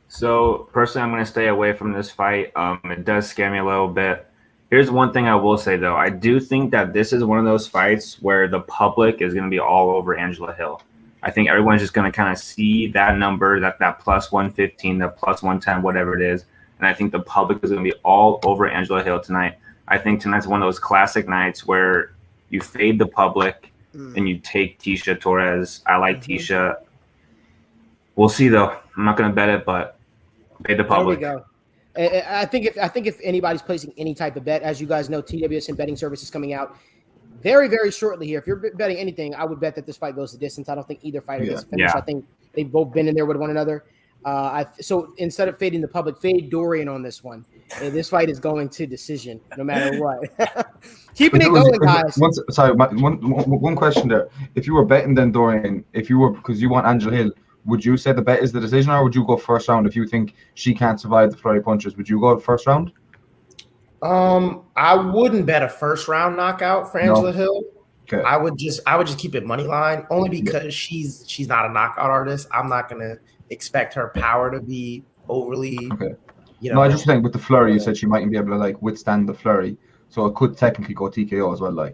So personally, I'm going to stay away from this fight. It does scare me a little bit. Here's one thing I will say, though. I do think that this is one of those fights where the public is going to be all over Angela Hill. I think everyone's just going to kind of see that number, that plus 115, the plus 110, whatever it is. And I think the public is going to be all over Angela Hill tonight. I think tonight's one of those classic nights where you fade the public and you take Tisha Torres. I like Tisha. We'll see, though. I'm not going to bet it, but fade the public. There we go. I think if anybody's placing any type of bet, as you guys know, TWSN betting service is coming out very, very shortly here. If you're betting anything, I would bet that this fight goes the distance. I don't think either fighter gets finished. Yeah. I think they've both been in there with one another. So instead of fading the public, fade Dorian on this one. And this fight is going to decision, no matter what. Keeping it going, guys. One question there. If you were betting then Dorian, because you want Angela Hill, would you say the bet is the decision, or would you go first round if you think she can't survive the flurry punches? Would you go first round? I wouldn't bet a first round knockout for Angela Hill. Okay. I would just keep it money line, only because she's not a knockout artist. I'm not gonna expect her power to be overly. Okay. No, I just think with the flurry, you said she mightn't be able to withstand the flurry, so it could technically go TKO as well.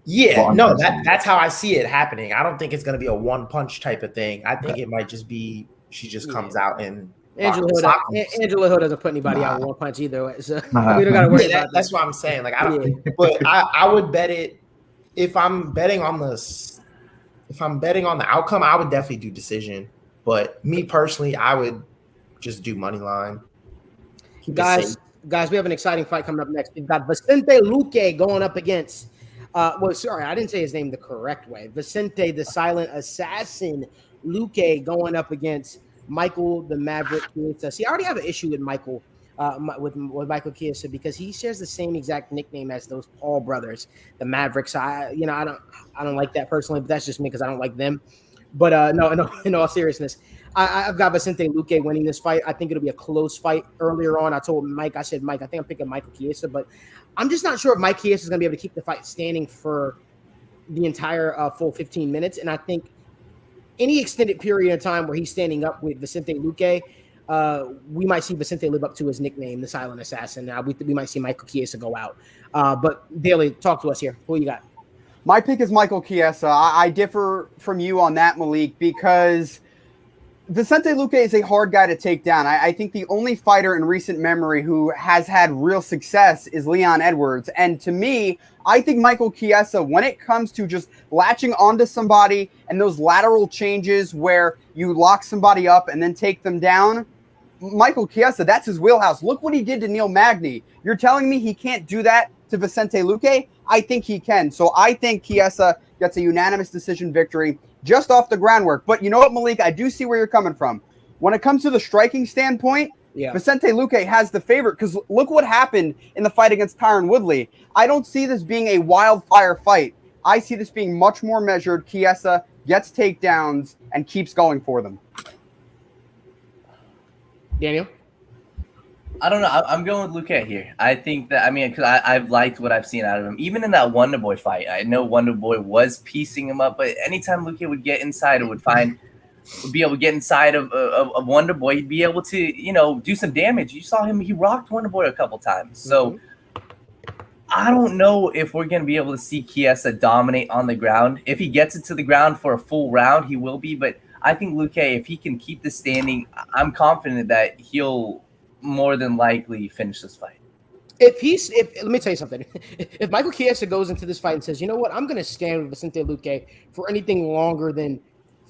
Yeah, no, that's how I see it happening. I don't think it's gonna be a one punch type of thing. I think it might just be she just comes out and. Angela Hill doesn't put anybody out with one punch either way, so we don't got to worry about that. That's what I'm saying. I don't. But I would bet it if I'm betting on the outcome. I would definitely do decision. But me personally, I would just do money line. Guys, we have an exciting fight coming up next. We've got Vicente Luque going up against. Sorry, I didn't say his name the correct way. Vicente the Silent Assassin Luque going up against Michael the Maverick Chiesa. See, I already have an issue with Michael, with Michael Chiesa, because he shares the same exact nickname as those Paul brothers, the Mavericks. I don't like that personally, but that's just me because I don't like them. But no, in all seriousness, I've got Vicente Luque winning this fight. I think it'll be a close fight. Earlier on, I told Mike, I said, Mike, I think I'm picking Michael Chiesa, but I'm just not sure if Mike Chiesa is going to be able to keep the fight standing for the entire full 15 minutes. And I think any extended period of time where he's standing up with Vicente Luque, we might see Vicente live up to his nickname, the Silent Assassin. We might see Michael Chiesa go out. But Daly, talk to us here. Who you got? My pick is Michael Chiesa. I differ from you on that, Malik, because Vicente Luque is a hard guy to take down. I think the only fighter in recent memory who has had real success is Leon Edwards. And to me, I think Michael Chiesa, when it comes to just latching onto somebody and those lateral changes where you lock somebody up and then take them down, Michael Chiesa, that's his wheelhouse. Look what he did to Neil Magny. You're telling me he can't do that to Vicente Luque? I think he can. So I think Chiesa gets a unanimous decision victory just off the groundwork. But you know what, Malik? I do see where you're coming from. When it comes to the striking standpoint, Vicente Luque has the favorite because look what happened in the fight against Tyron Woodley. I don't see this being a wildfire fight. I see this being much more measured. Chiesa gets takedowns and keeps going for them. Daniel? I don't know. I'm going with Luque here. I think that, because I've liked what I've seen out of him. Even in that Wonderboy fight, I know Wonderboy was piecing him up, but anytime Luque would get inside, would be able to get inside of Wonderboy, he'd be able to, do some damage. You saw him; he rocked Wonderboy a couple times. So I don't know if we're going to be able to see Chiesa dominate on the ground. If he gets it to the ground for a full round, he will be. But I think Luque, if he can keep the standing, I'm confident that he'll more than likely finish this fight. Let me tell you something. If Michael Chiesa goes into this fight and says, you know what, I'm going to stand with Vicente Luque for anything longer than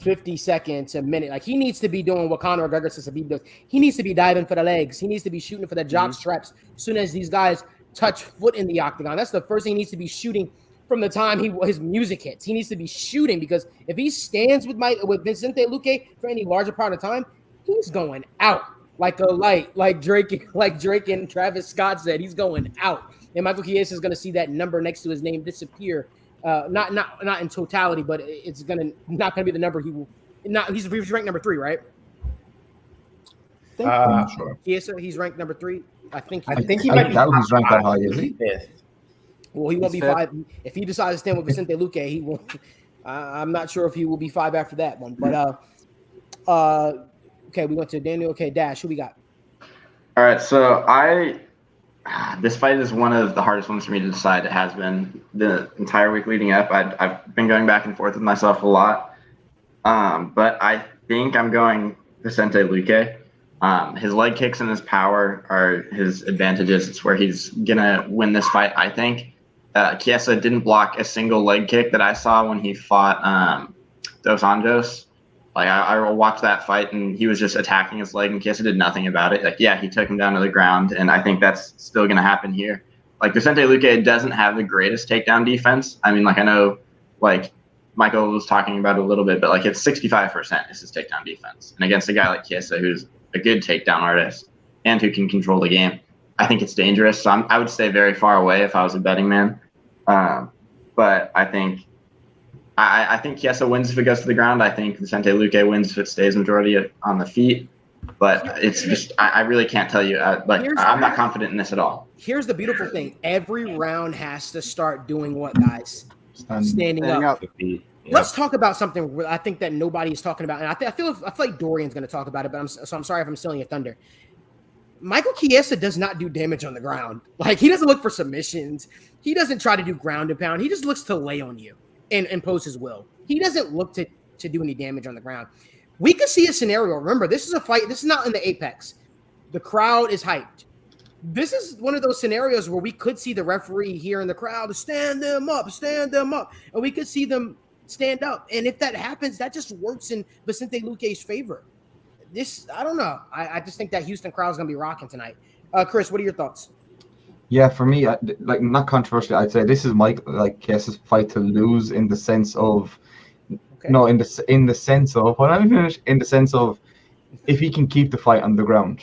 50 seconds, a minute, like he needs to be doing what Conor McGregor says he does. He needs to be diving for the legs. He needs to be shooting for the jock straps as soon as these guys touch foot in the octagon. That's the first thing he needs to be shooting from the time his music hits. He needs to be shooting because if he stands with Vicente Luque for any larger part of the time, he's going out. Like a light, like Drake and Travis Scott said, he's going out. And Michael Chiesa is going to see that number next to his name disappear. Not in totality, but it's not gonna be the number he will. He's ranked number 3, right? I'm sure. Chiesa, he's ranked number 3. I think he might be. He's ranked that high, is he? Well, he won't be 5 if he decides to stand with Vicente Luque. He won't. I'm not sure if he will be 5 after that one, but okay, we went to Daniel. Okay, Dash, who we got? All right, so this fight is one of the hardest ones for me to decide. It has been the entire week leading up. I've been going back and forth with myself a lot, but I think I'm going Vicente Luque. His leg kicks and his power are his advantages. It's where he's gonna win this fight, I think. Chiesa didn't block a single leg kick that I saw when he fought Dos Anjos. Like I watched that fight and he was just attacking his leg and Chiesa did nothing about it. Like, yeah, he took him down to the ground and I think that's still going to happen here. Like Vicente Luque doesn't have the greatest takedown defense. I mean, like I know like Michael was talking about it a little bit, but like it's 65% is his takedown defense. And against a guy like Chiesa, who's a good takedown artist and who can control the game, I think it's dangerous. So I would stay very far away if I was a betting man. But I think Chiesa wins if it goes to the ground. I think Vicente Luque wins if it stays majority on the feet. But it's just I really can't tell you. I'm not confident in this at all. Here's the beautiful thing: every round has to start doing what, guys? Standing up. Let's talk about something I think that nobody is talking about, and I feel like Dorian's going to talk about it. But I'm sorry if I'm stealing your thunder. Michael Chiesa does not do damage on the ground. Like he doesn't look for submissions. He doesn't try to do ground and pound. He just looks to lay on you and impose his will. He doesn't look to do any damage on the ground. We could see a scenario. Remember, this is a fight. This is not in the apex. The crowd is hyped. This is one of those scenarios where we could see the referee here in the crowd stand them up, and we could see them stand up. And if that happens, that just works in Vicente Luque's favor. I don't know. I just think that Houston crowd is going to be rocking tonight. Chris, what are your thoughts? Yeah, for me, not controversially, I'd say this is Chiesa's fight to lose in the sense of, in the sense of if he can keep the fight on the ground,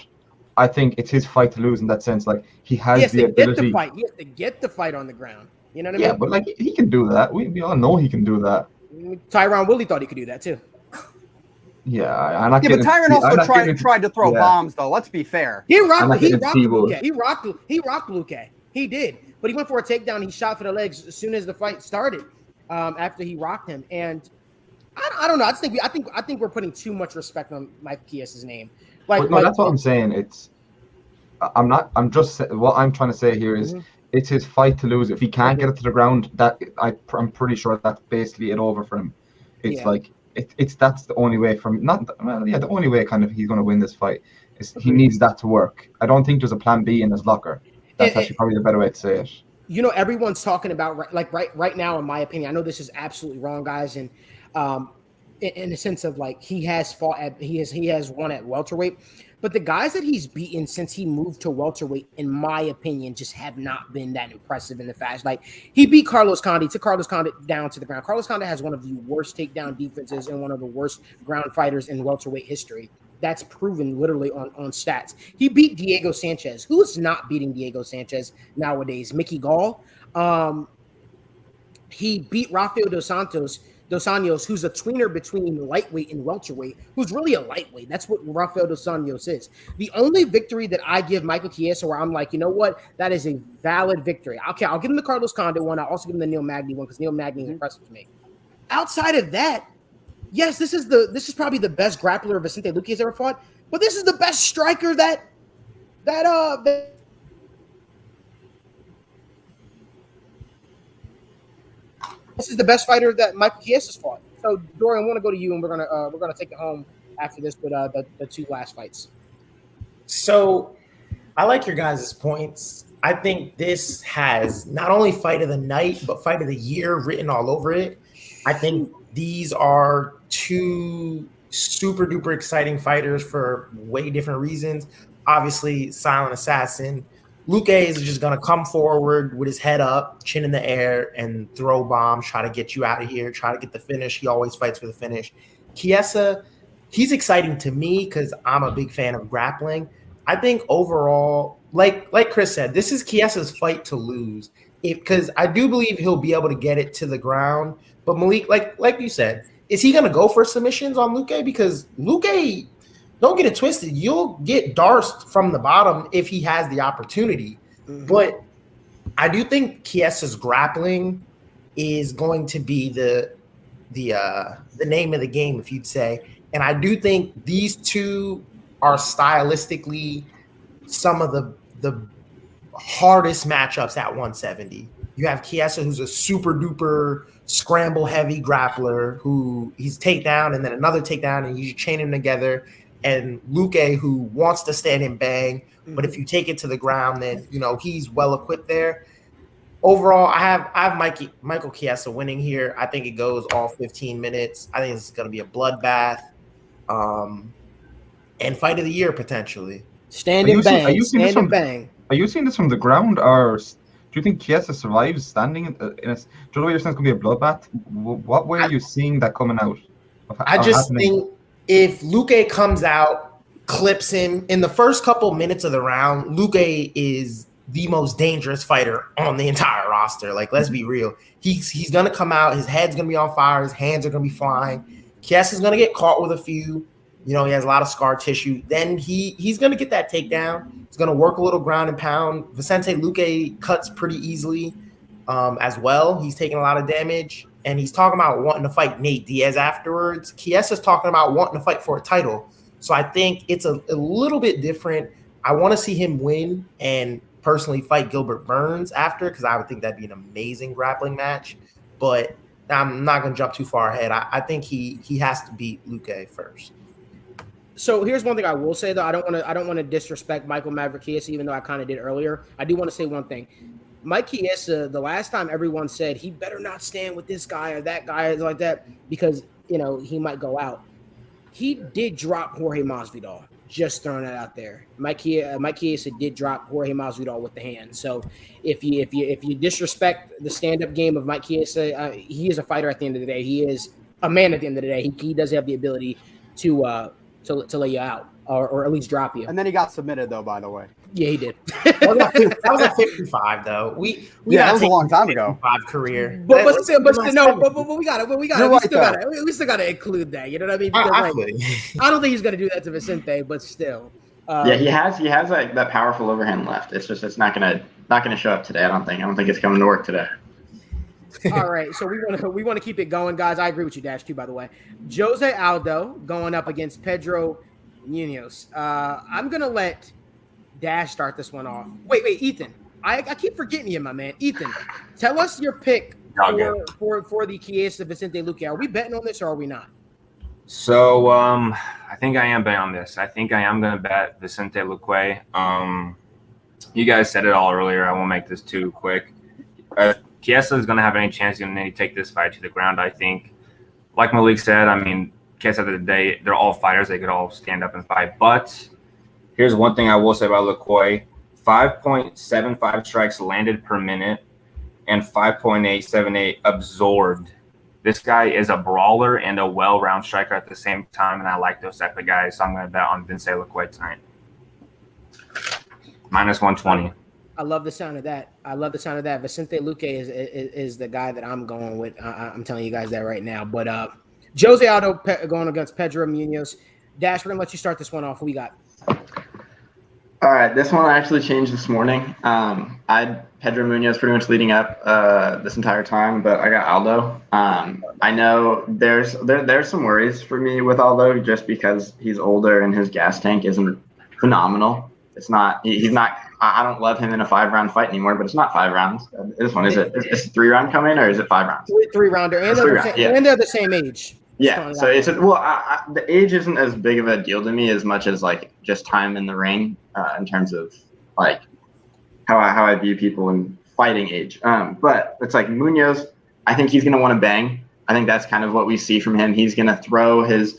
I think it's his fight to lose in that sense. Like he has the ability. He has to get the fight on the ground. You know what I mean? Yeah, but he can do that. We all know he can do that. Tyron Woodley thought he could do that too. Yeah, but Tyron also tried to throw bombs, though. Let's be fair. He rocked Luque. He did, but he went for a takedown. He shot for the legs as soon as the fight started. After he rocked him, and I don't know. I think we're putting too much respect on Mike Chiesa's name. That's what I'm saying. What I'm trying to say here is it's his fight to lose. If he can't get it to the ground, I'm pretty sure that's basically it over for him. It's that's the only way the only way kind of he's going to win this fight is he needs that to work. I don't think there's a plan B in his locker. That's actually probably the better way to say it. You know, everyone's talking about right now, in my opinion. I know this is absolutely wrong, guys, and in the sense of like he has won at welterweight, but the guys that he's beaten since he moved to welterweight, in my opinion, just have not been that impressive in the fast. Like he beat Carlos Condit, took Carlos Condit down to the ground. Carlos Condit has one of the worst takedown defenses and one of the worst ground fighters in welterweight history. That's proven literally on stats. He beat Diego Sanchez. Who's not beating Diego Sanchez nowadays? Mickey Gall. He beat Rafael Dos Anjos, who's a tweener between lightweight and welterweight, who's really a lightweight. That's what Rafael Dos Anjos is. The only victory that I give Michael Chiesa where I'm like, you know what? That is a valid victory. Okay, I'll give him the Carlos Condit one. I'll also give him the Neil Magny one because Neil Magny is impressive to me. Outside of that, yes, this is probably the best grappler Vicente Luque has ever fought, but this is the best striker that this is the best fighter that Michael Chiesa's fought. So Dorian, I want to go to you, and we're gonna take it home after this with the two last fights. So I like your guys' points. I think this has not only fight of the night, but fight of the year written all over it. I think these are two super duper exciting fighters for way different reasons. Obviously, silent assassin. Luque is just going to come forward with his head up, chin in the air, and throw bombs, try to get you out of here, try to get the finish. He always fights for the finish. Chiesa, he's exciting to me because I'm a big fan of grappling. I think overall, like Chris said, this is Chiesa's fight to lose because I do believe he'll be able to get it to the ground. But Malik, like you said, is he going to go for submissions on Luque? Because Luque, don't get it twisted, you'll get Darst from the bottom if he has the opportunity. Mm-hmm. But I do think Chiesa's grappling is going to be the name of the game, if you'd say. And I do think these two are stylistically some of the hardest matchups at 170. You have Chiesa, who's a super duper scramble heavy grappler who he's takedown and then another takedown and you chain them together. And Luque, who wants to stand and bang, but if you take it to the ground, then he's well equipped there. Overall, I have Michael Chiesa winning here. I think it goes all 15 minutes. I think it's going to be a bloodbath, and fight of the year potentially. Stand and bang. Are you seeing this from the ground, or do you think Chiesa survives standing? Do you know what you're saying? It's going to be a bloodbath. What way are you seeing that coming out? I just think if Luque comes out, clips him in the first couple minutes of the round, Luque is the most dangerous fighter on the entire roster. Like, let's be real. He's going to come out. His head's going to be on fire. His hands are going to be flying. Chiesa's going to get caught with a few. He has a lot of scar tissue. Then he's going to get that takedown. He's going to work a little ground and pound. Vicente Luque cuts pretty easily as well. He's taking a lot of damage. And he's talking about wanting to fight Nate Diaz afterwards. Chiesa's talking about wanting to fight for a title. So I think it's a little bit different. I want to see him win and personally fight Gilbert Burns after because I would think that'd be an amazing grappling match. But I'm not going to jump too far ahead. I think he has to beat Luque first. So here's one thing I will say, though. I don't want to disrespect Michael Maverick Chiesa, even though I kind of did earlier. I do want to say one thing. Mike Chiesa, the last time everyone said he better not stand with this guy or that guy or like that because, he might go out. He did drop Jorge Masvidal. Just throwing that out there. Mike Chiesa did drop Jorge Masvidal with the hand. So if you disrespect the stand-up game of Mike Chiesa, he is a fighter at the end of the day. He is a man at the end of the day. He does have the ability to lay you out or at least drop you. And then he got submitted, though, by the way. Yeah, he did. That was at 55, though. That was a long time ago. 55 career, but we still gotta include that. You know what I mean? Because, I don't think he's gonna do that to Vicente, but still. He has like that powerful overhand left. It's not gonna show up today. I don't think it's coming to work today. All right, so we want to keep it going, guys. I agree with you, Dash, too. By the way, Jose Aldo going up against Pedro Munoz. I'm gonna let Dash start this one off. Wait, Ethan. I keep forgetting you, my man. Ethan, tell us your pick for the Chiesa Vicente Luque. Are we betting on this or are we not? So I think I am betting on this. I think I am going to bet Vicente Luque. You guys said it all earlier. I won't make this too quick. Chiesa is going to have any chance to take this fight to the ground, I think. like Malik said, I mean, case at the end of the day, they're all fighters. They could all stand up and fight. But here's one thing I will say about LaCoy. 5.75 strikes landed per minute and 5.878 absorbed. This guy is a brawler and a well-rounded striker at the same time, and I like those type of guys. So I'm going to bet on Vincent LaCoy tonight. Minus 120. I love the sound of that. Vicente Luque is the guy that I'm going with. I'm telling you guys that right now. But Jose Aldo going against Pedro Munoz. Dash, we're going to let you start this one off. Who we got? All right, this one I actually changed this morning. I had Pedro Munoz pretty much leading up this entire time, but I got Aldo. I know there's some worries for me with Aldo just because he's older and his gas tank isn't phenomenal. It's not. He's not. I don't love him in a 5-round fight anymore, but it's not 5 rounds. This one is it? Is it 3-round coming or is it 5 rounds? 3-rounder, and they're the same age. Yeah, so it's the age isn't as big of a deal to me as much as like just time in the ring in terms of like how I view people in fighting age. But it's like Munoz, I think he's gonna want to bang. I think that's kind of what we see from him. He's gonna throw his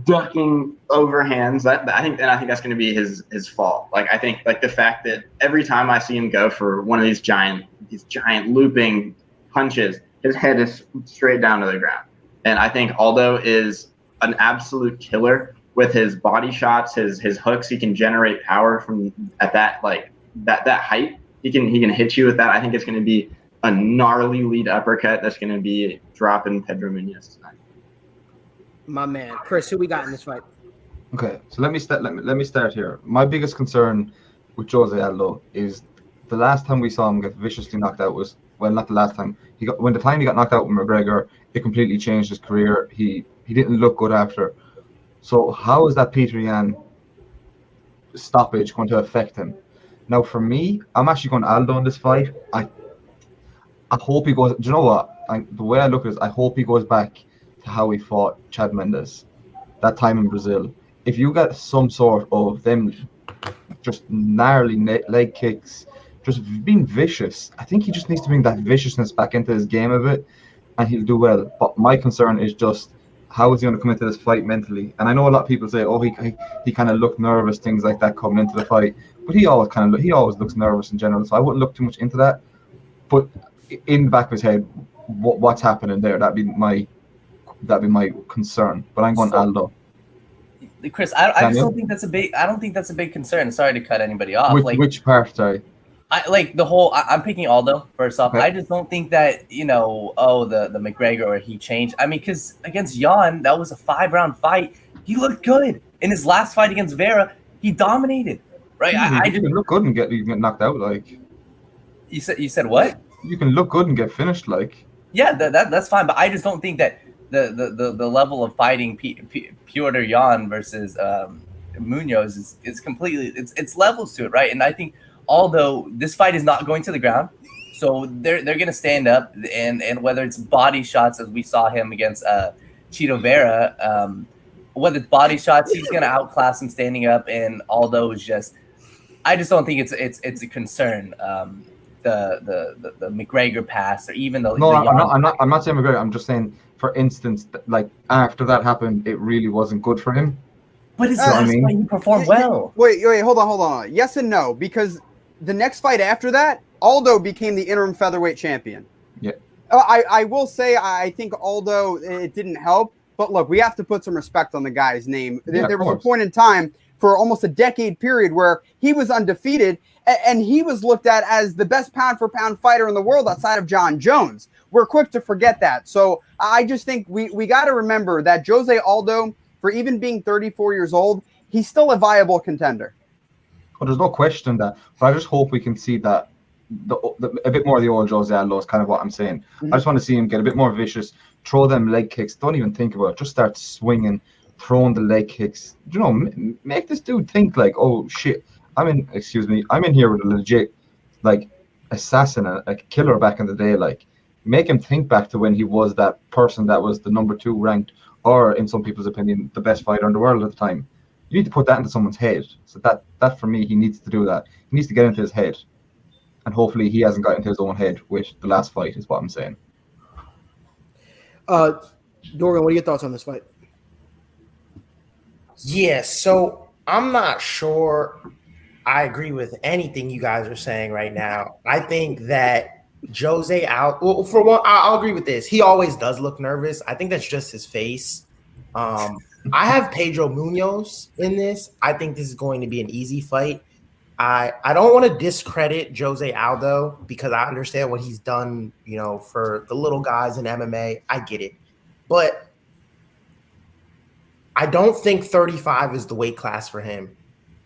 ducking overhands. I think that's gonna be his fault. Like I think like the fact that every time I see him go for one of these giant looping punches, his head is straight down to the ground. And I think Aldo is an absolute killer with his body shots, his hooks. He can generate power from at that height. He can hit you with that. I think it's going to be a gnarly lead uppercut that's going to be dropping Pedro Munoz tonight. My man, Chris, who we got in this fight? Okay, so let me start here. My biggest concern with Jose Aldo is the last time we saw him get viciously knocked out was, well, not the last time. He got knocked out with McGregor, it completely changed his career. He didn't look good after. So how is that Peter Yan stoppage going to affect him? Now, for me, I'm actually going Aldo in this fight. I hope he goes. Do you know what? The way I look at it is, I hope he goes back to how he fought Chad Mendes that time in Brazil. If you get some sort of them just gnarly leg kicks, just being vicious, I think he just needs to bring that viciousness back into his game a bit, and he'll do well. But my concern is just how is he going to come into this fight mentally? And I know a lot of people say, oh, he kind of looked nervous, things like that coming into the fight. But he always looks nervous in general. So I wouldn't look too much into that. But in the back of his head, what's happening there? That'd be my concern. But I'm going Aldo. Chris, I just don't think that's a big. I don't think that's a big concern. Sorry to cut anybody off. Which part? Sorry. I like the whole. I'm picking Aldo first off. Okay. I just don't think that the McGregor or he changed. I mean, because against Jan, that was a 5-round fight. He looked good in his last fight against Vera. He dominated, right? You can look good and get knocked out. Like you said what? You can look good and get finished. Like yeah, that's fine. But I just don't think that the level of fighting Piotr Jan versus Munoz is completely it's levels to it, right? And I think. Although this fight is not going to the ground, so they're going to stand up, and whether it's body shots as we saw him against Chito Vera, whether it's body shots, he's going to outclass him standing up, and Aldo is I just don't think it's a concern. The McGregor pass or even the I'm not saying McGregor. I'm just saying, for instance, like after that happened, it really wasn't good for him. But his last fight, he performed well. Wait, hold on. Yes and no, because the next fight after that, Aldo became the interim featherweight champion. Yeah. I will say I think Aldo, it didn't help, but look, we have to put some respect on the guy's name. There was a point in time for almost a decade period where he was undefeated, and he was looked at as the best pound-for-pound fighter in the world outside of John Jones. We're quick to forget that. So I just think we got to remember that Jose Aldo, for even being 34 years old, he's still a viable contender. Well, there's no question that, but I just hope we can see that a bit more of the old Jose Aldo is kind of what I'm saying. Mm-hmm. I just want to see him get a bit more vicious, throw them leg kicks. Don't even think about it. Just start swinging, throwing the leg kicks. Make this dude think like, oh shit, I'm in here with a legit like assassin, a killer back in the day. Like, make him think back to when he was that person that was the number 2 ranked, or in some people's opinion, the best fighter in the world at the time. You need to put that into someone's head. So that for me, he needs to do that. He needs to get into his head. And hopefully he hasn't got into his own head with the last fight, is what I'm saying. Dorian, what are your thoughts on this fight? Yes, so I'm not sure I agree with anything you guys are saying right now. I think that Jose out. Well, for one, I'll agree with this. He always does look nervous. I think that's just his face. I have Pedro Munoz in this. I think this is going to be an easy fight. I don't want to discredit Jose Aldo because I understand what he's done, for the little guys in MMA. I get it. But I don't think 35 is the weight class for him.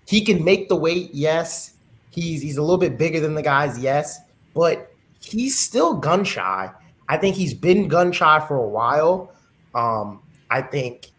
He can make the weight, yes. He's a little bit bigger than the guys, yes. But he's still gun shy. I think he's been gun shy for a while. I think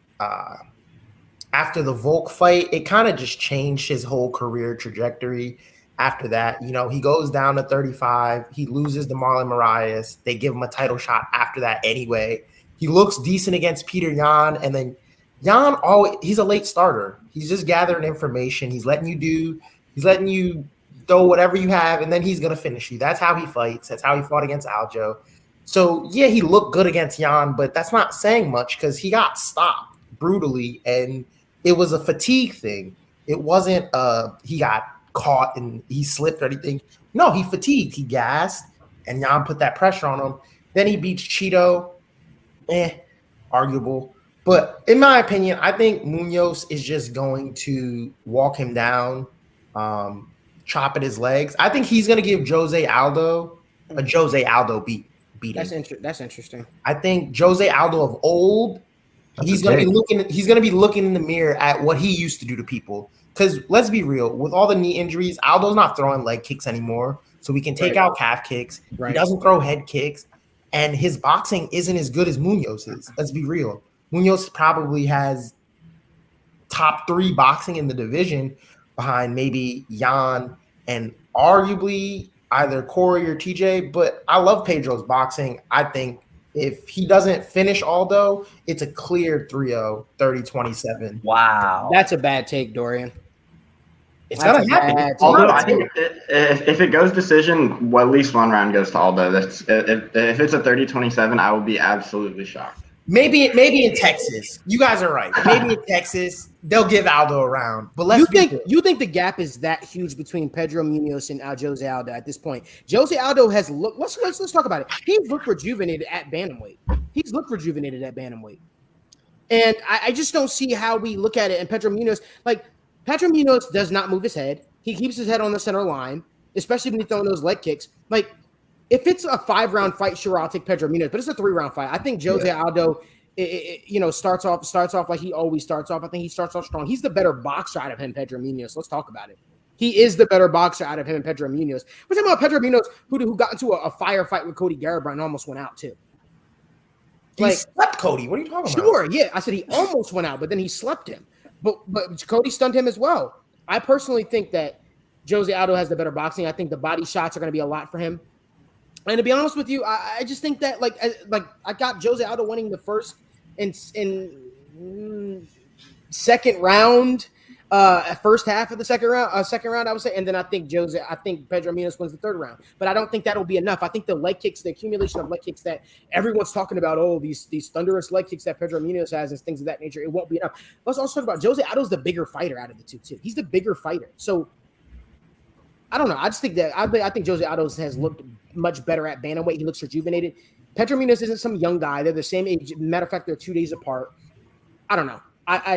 after the Volk fight, it kind of just changed his whole career trajectory. After that, he goes down to 35. He loses to Marlon Moraes. They give him a title shot after that anyway. He looks decent against Peter Yan, and then Yan he's a late starter. He's just gathering information. He's letting you throw whatever you have, and then he's gonna finish you. That's how he fights. That's how he fought against Aljo. So yeah, he looked good against Yan, but that's not saying much because he got stopped brutally, and it was a fatigue thing. It wasn't he got caught and he slipped or anything. No, he fatigued. He gassed, and Yan put that pressure on him. Then he beats Cheeto. Arguable. But in my opinion, I think Munoz is just going to walk him down, chop at his legs. I think he's going to give Jose Aldo a Jose Aldo beating. That's interesting. I think Jose Aldo of old, he's going to be looking in the mirror at what he used to do to people. Because let's be real, with all the knee injuries, Aldo's not throwing leg kicks anymore. So we can take out calf kicks. Right. He doesn't throw head kicks. And his boxing isn't as good as Munoz's. Let's be real. Munoz probably has top 3 boxing in the division behind maybe Yan and arguably either Corey or TJ. But I love Pedro's boxing. I think if he doesn't finish Aldo, it's a clear 3-0, 30-27. Wow. That's a bad take, Dorian. It's going to happen. Although I think if it goes decision, at least one round goes to Aldo. If it's a 30-27, I will be absolutely shocked. Maybe in Texas. You guys are right. Maybe in Texas, they'll give Aldo a round. But you think the gap is that huge between Pedro Munoz and Jose Aldo at this point? Jose Aldo has looked. Let's talk about it. He's looked rejuvenated at bantamweight. And I just don't see how we look at it. And Pedro Munoz, Pedro Munoz does not move his head. He keeps his head on the center line, especially when he's throwing those leg kicks. If it's a 5-round fight, sure, I'll take Pedro Munoz, but it's a 3-round fight. I think Jose Aldo, starts off like he always starts off. I think he starts off strong. He's the better boxer out of him, Pedro Munoz. Let's talk about it. He is the better boxer out of him and Pedro Munoz. We're talking about Pedro Munoz, who got into a firefight with Cody Garbrandt and almost went out too. He slept Cody. What are you talking about? Sure, yeah. I said he almost went out, but then he slept him. But Cody stunned him as well. I personally think that Jose Aldo has the better boxing. I think the body shots are going to be a lot for him. And to be honest with you, I just think that I got Jose Aldo winning the first and second round, first half of the second round, I would say, and then I think Pedro Munoz wins the third round. But I don't think that'll be enough. I think the leg kicks, the accumulation of leg kicks that everyone's talking about, these thunderous leg kicks that Pedro Munoz has and things of that nature, it won't be enough. Let's also talk about Jose Aldo's the bigger fighter out of the two too. He's the bigger fighter, so. I don't know. I just think that I think Jose Aldo has looked much better at bantamweight. He looks rejuvenated. Pedro Munoz isn't some young guy. They're the same age. Matter of fact, they're 2 days apart. I don't know.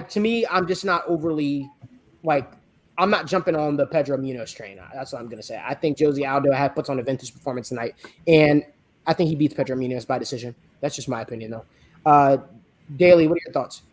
To me, I'm just not overly I'm not jumping on the Pedro Munoz train. That's what I'm gonna say. I think Jose Aldo puts on a vintage performance tonight, and I think he beats Pedro Munoz by decision. That's just my opinion, though. Daly, what are your thoughts?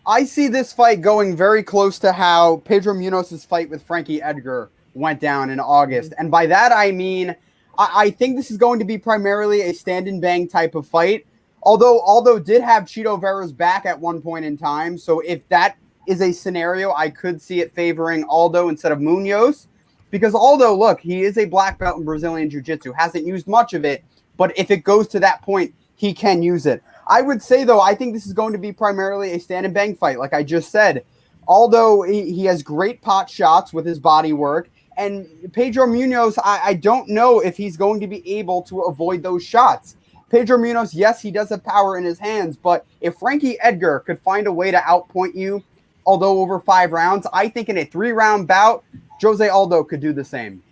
I see this fight going very close to how Pedro Munoz's fight with Frankie Edgar went down in August. And by that, I mean, I think this is going to be primarily a stand and bang type of fight. Although Aldo did have Chito Vera's back at one point in time. So if that is a scenario, I could see it favoring Aldo instead of Munoz. Because Aldo, look, he is a black belt in Brazilian Jiu-Jitsu. Hasn't used much of it. But if it goes to that point, he can use it. I would say, though, I think this is going to be primarily a stand and bang fight. Like I just said, Aldo, he has great pot shots with his body work. And Pedro Munoz, I don't know if he's going to be able to avoid those shots. Pedro Munoz, yes, he does have power in his hands, but if Frankie Edgar could find a way to outpoint you, although over 5 rounds, I think in a 3-round bout, Jose Aldo could do the same.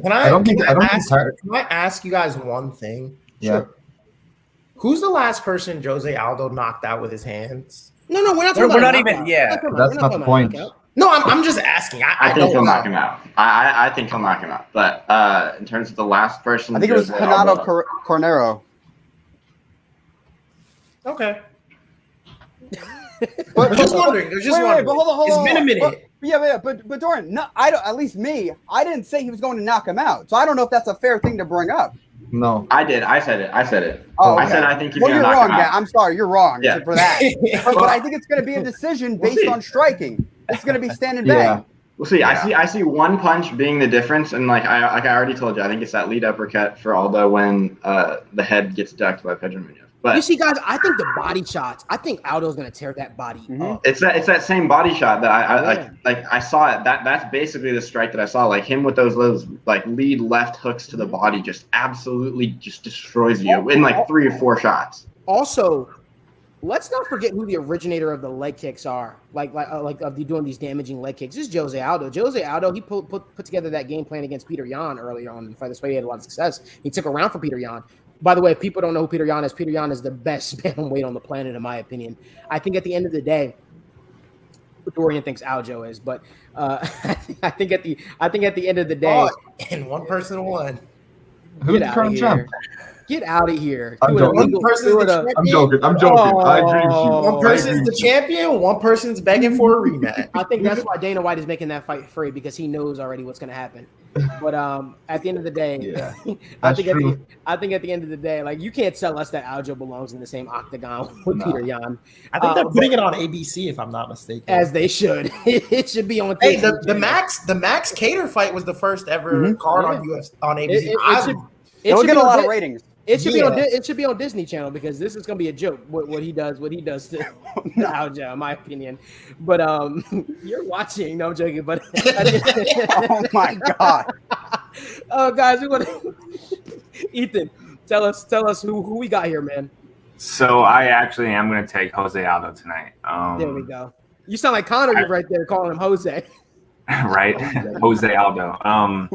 Can I ask you guys one thing? Yeah. Sure. Who's the last person Jose Aldo knocked out with his hands? No, we're not. We're not even. Yeah, that's not the point. No, I'm just asking. I think he'll knock him out. I think he'll knock him out. But in terms of the last person, I think it was Renato Cornero. Okay. But just wondering. Wait, but hold on. It's been a minute. But Dorian, no, I don't. At least me, I didn't say he was going to knock him out. So I don't know if that's a fair thing to bring up. No, I did. I said it. Oh, okay. I said I think he's well, going to you're knock wrong, him out. I'm sorry, you're wrong for that. but I think it's going to be a decision We'll based see. on striking. It's going to be stand and bang. We'll see. Yeah. I see one punch being the difference, and like I already told you, I think it's that lead uppercut for Aldo when the head gets ducked by Pedro Munoz. But You see, guys, I think the body shots. I think Aldo's gonna tear that body up. it's that same body shot that I saw it. That's basically the strike that I saw. Like him with those like lead left hooks to the body, just absolutely just destroys you in like 3 or 4 shots. Also, let's not forget who the originator of the leg kicks are. Like of the doing these damaging leg kicks. This is Jose Aldo. Jose Aldo, he put together that game plan against Peter Yan earlier on in the fight. That's why he had a lot of success. He took a round for Peter Yan. By the way, if people don't know who Peter Yan is the best bantamweight on the planet, in my opinion. I think at the end of the day, Dorian thinks Aljo is, but I think at the end of the day, and one person won. who's the current champ? Get out of here. I'm joking. I'm joking. I agree with you. One person's the champion, one person's begging for a rematch. I think that's why Dana White is making that fight free, because he knows already what's going to happen. But at the end of the day, I think at the end of the day, like, you can't tell us that Aljo belongs in the same octagon with Peter Yan. I think they're putting it on ABC, if I'm not mistaken. As they should. It should be on. Hey, the Max Cater fight was the first ever card on ABC. It'll get a lot of ratings. It should be on Disney Channel, because this is gonna be a joke. What he does to Aljo, in my opinion. But you're watching. No, I'm joking. But Oh my god. Oh, guys, we want to. Ethan, tell us who we got here, man. So I actually am going to take Jose Aldo tonight. There we go. You sound like Connor right there calling him Jose. Right, Jose Aldo.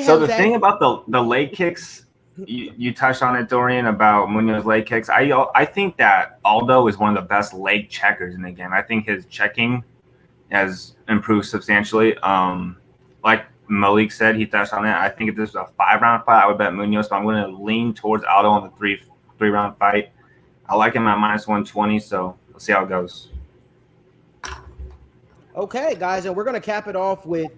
So the thing about the leg kicks, you touched on it, Dorian, about Munoz leg kicks. I think that Aldo is one of the best leg checkers in the game. I think his checking has improved substantially. Like Malik said, he touched on it. I think if this was a 5-round fight, I would bet Munoz, but I'm going to lean towards Aldo on the 3-round fight. I like him at -120, so we'll see how it goes. Okay, guys, and we're going to cap it off with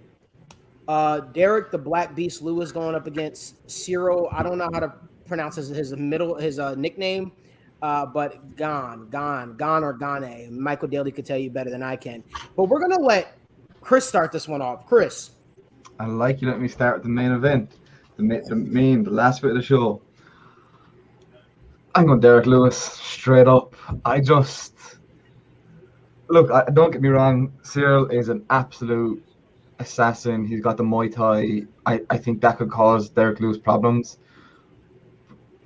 Derek the Black Beast Lewis going up against Cyril. I don't know how to pronounce his nickname, but Gan or Gane. Michael Daly could tell you better than I can. But we're going to let Chris start this one off. Chris. I like you let me start with the main event, the last bit of the show. I'm going Derek Lewis straight up. Don't get me wrong, Cyril is an absolute assassin. He's got the Muay Thai. I think that could cause Derek Lewis problems.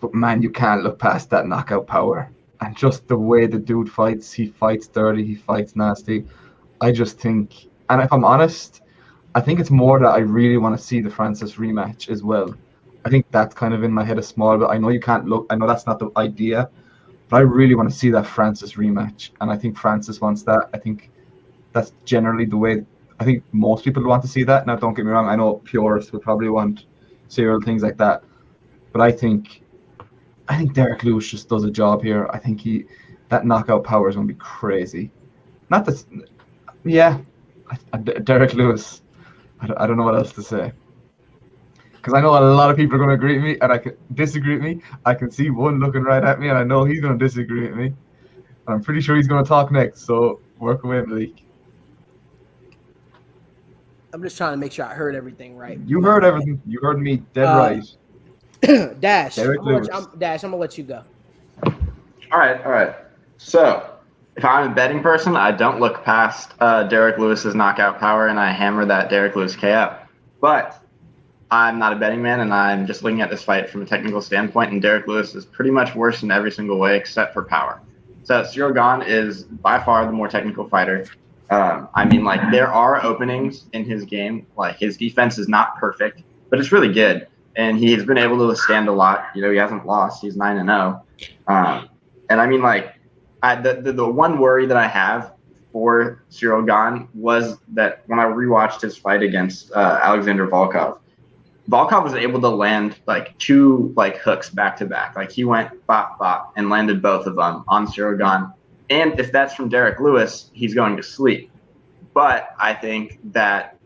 But man, you can't look past that knockout power. And just the way the dude fights, he fights dirty, he fights nasty. I just think, and if I'm honest, I think it's more that I really want to see the Francis rematch as well. I think that's kind of in my head a small bit. I know you can't look, I know that's not the idea, but I really want to see that Francis rematch. And I think Francis wants that. I think that's generally the way, I think most people want to see that. Now, don't get me wrong, I know purists would probably want Cyril, things like that. But I think Derek Lewis just does a job here. I think that knockout power is going to be crazy. Not that, Derek Lewis. I don't know what else to say. Because I know a lot of people are going to agree with me and I can disagree with me. I can see one looking right at me and I know he's going to disagree with me. And I'm pretty sure he's going to talk next. So work away, Malik. I'm just trying to make sure I heard everything right. You heard everything. You heard me dead right. Dash, I'm Lewis. going to let you go. All right. So, if I'm a betting person, I don't look past Derek Lewis's knockout power, and I hammer that Derek Lewis KO. But I'm not a betting man, and I'm just looking at this fight from a technical standpoint, and Derek Lewis is pretty much worse in every single way except for power. So Ciryl Gane is by far the more technical fighter. I mean, like, there are openings in his game. Like, his defense is not perfect, but it's really good. And he has been able to withstand a lot. You know, he hasn't lost. He's 9-0. And I mean, like, the one worry that I have for Ciryl Gane was that when I rewatched his fight against Alexander Volkov was able to land like 2 like hooks back to back. Like, he went bop bop and landed both of them on Ciryl Gane. And if that's from Derek Lewis, he's going to sleep. But I think that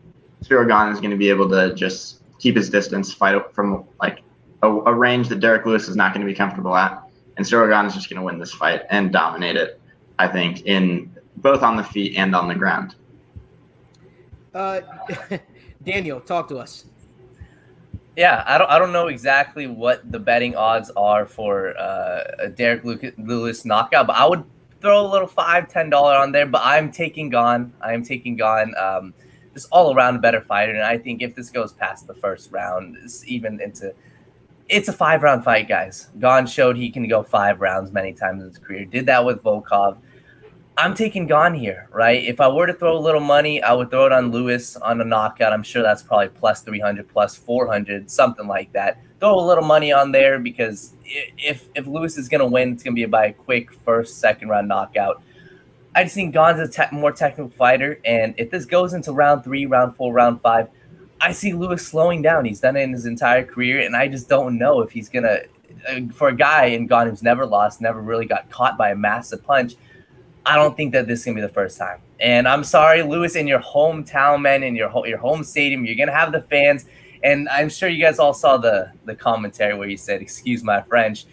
Ciryl Gane is going to be able to just keep his distance, fight from like a range that Derek Lewis is not going to be comfortable at. And Ciryl Gane is just going to win this fight and dominate it, I think, in both on the feet and on the ground. Daniel, talk to us. Yeah, I don't know exactly what the betting odds are for a Derek Lewis knockout, but I would throw a little $5-10 on there. But I'm taking Gane. Just all around a better fighter, and I think if this goes past the first round, it's a 5-round fight, guys. Gane showed he can go 5 rounds many times in his career. Did that with Volkov. I'm taking Gane here, right? If I were to throw a little money, I would throw it on Lewis on a knockout. I'm sure that's probably plus 300, plus 400, something like that. Throw a little money on there because if Lewis is going to win, it's going to be by a quick first, second round knockout. I just think Gane's a more technical fighter, and if this goes into round 3, round 4, round 5, I see Lewis slowing down. He's done it in his entire career, and I just don't know if he's going to, for a guy in Gane who's never lost, never really got caught by a massive punch, I don't think that this is going to be the first time. And I'm sorry, Lewis, in your hometown, man, in your home stadium, you're going to have the fans. And I'm sure you guys all saw the commentary where he said, "Excuse my French."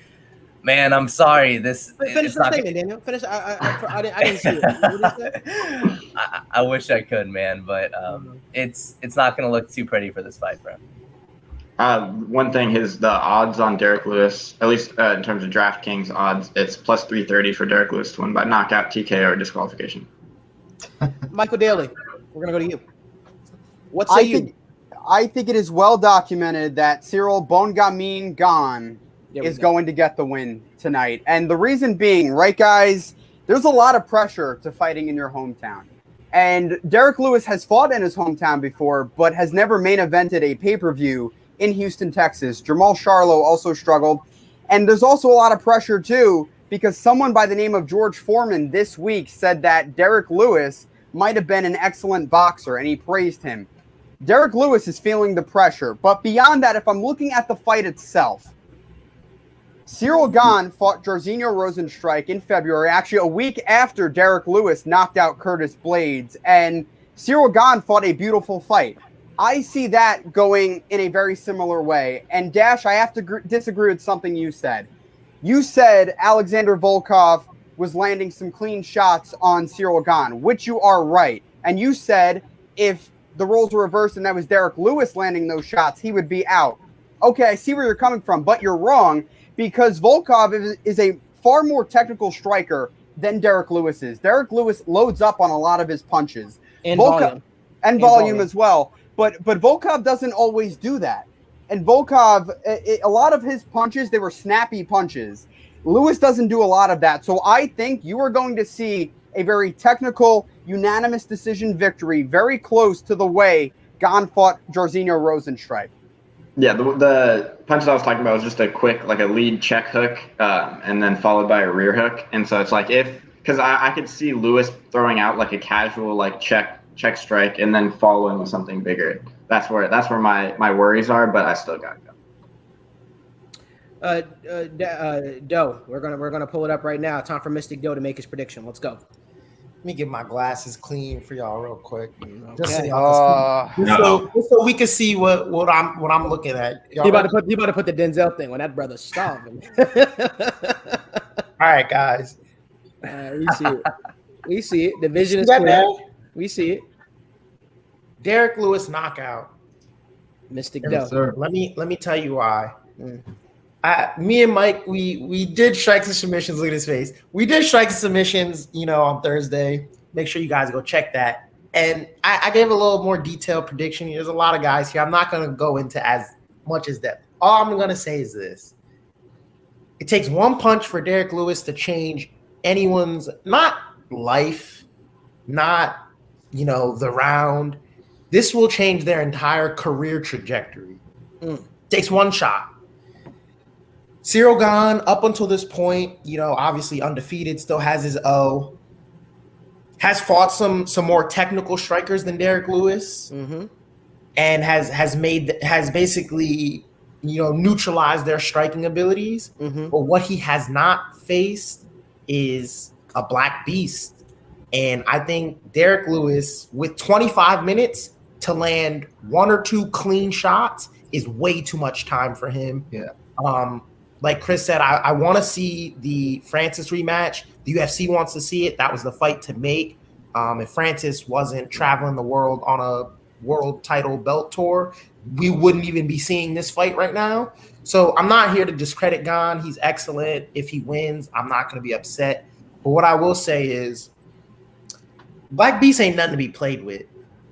Man, I'm sorry. Finish the statement, Daniel. Finish. I didn't see it. What is that? I wish I could, man, but it's not going to look too pretty for this fight for him. One thing is the odds on Derek Lewis, at least in terms of DraftKings odds, it's plus 330 for Derek Lewis to win by knockout, TKO, or disqualification. Michael Daly, we're going to go to you. What say you? I think it is well documented that Ciryl Bongamin Gane is going to get the win tonight. And the reason being, right, guys, there's a lot of pressure to fighting in your hometown. And Derek Lewis has fought in his hometown before, but has never main evented a pay-per-view in Houston, Texas. Jamal Charlo also struggled. And there's also a lot of pressure, too, because someone by the name of George Foreman this week said that Derek Lewis might have been an excellent boxer, and he praised him. Derek Lewis is feeling the pressure. But beyond that, if I'm looking at the fight itself, Ciryl Gane fought Jairzinho Rozenstruik in February, actually a week after Derek Lewis knocked out Curtis Blades, and Ciryl Gane fought a beautiful fight. I see that going in a very similar way. And Dash, I have to disagree with something you said. You said Alexander Volkov was landing some clean shots on Ciryl Gane, which you are right. And you said if the roles were reversed and that was Derek Lewis landing those shots, he would be out. Okay, I see where you're coming from, but you're wrong because Volkov is a far more technical striker than Derek Lewis is. Derek Lewis loads up on a lot of his punches. And volume. And volume as well. But Volkov doesn't always do that. And Volkov, a lot of his punches, they were snappy punches. Lewis doesn't do a lot of that. So I think you are going to see a very technical, unanimous decision victory, very close to the way Gane fought Jairzinho Rozenstruik. Yeah, the punches I was talking about was just a quick, like a lead check hook, and then followed by a rear hook. And so it's like because I could see Lewis throwing out like a casual like check strike and then following with something bigger. That's where my worries are, but I still got to go. Doe, we're gonna pull it up right now. Time for Mystic Doe to make his prediction. Let's go. Let me get my glasses clean for y'all real quick. Okay. Just so we can see what I'm looking at. You about to put the Denzel thing on that brother starving. All right, guys. We see it. We see it. The vision is clear. We see it. Derek Lewis knockout. Mystic Yes, Doe. sir. Let me tell you why. Me and Mike, we did strikes and submissions. Look at his face. We did strikes and submissions, on Thursday. Make sure you guys go check that. And I gave a little more detailed prediction. There's a lot of guys here. I'm not going to go into as much as that. All I'm going to say is this. It takes one punch for Derek Lewis to change anyone's, not life, not, the round. This will change their entire career trajectory. Takes one shot. Cyril Gane, up until this point, obviously undefeated, still has his O. Has fought some more technical strikers than Derek Lewis, and has basically neutralized their striking abilities. But what he has not faced is a black beast, and I think Derek Lewis, with 25 minutes to land one or two clean shots, is way too much time for him. Yeah. Like Chris said, I want to see the Francis rematch. The UFC wants to see it. That was the fight to make. If Francis wasn't traveling the world on a world title belt tour, we wouldn't even be seeing this fight right now. So I'm not here to discredit Gane. He's excellent. If he wins, I'm not going to be upset. But what I will say is, Black Beast ain't nothing to be played with.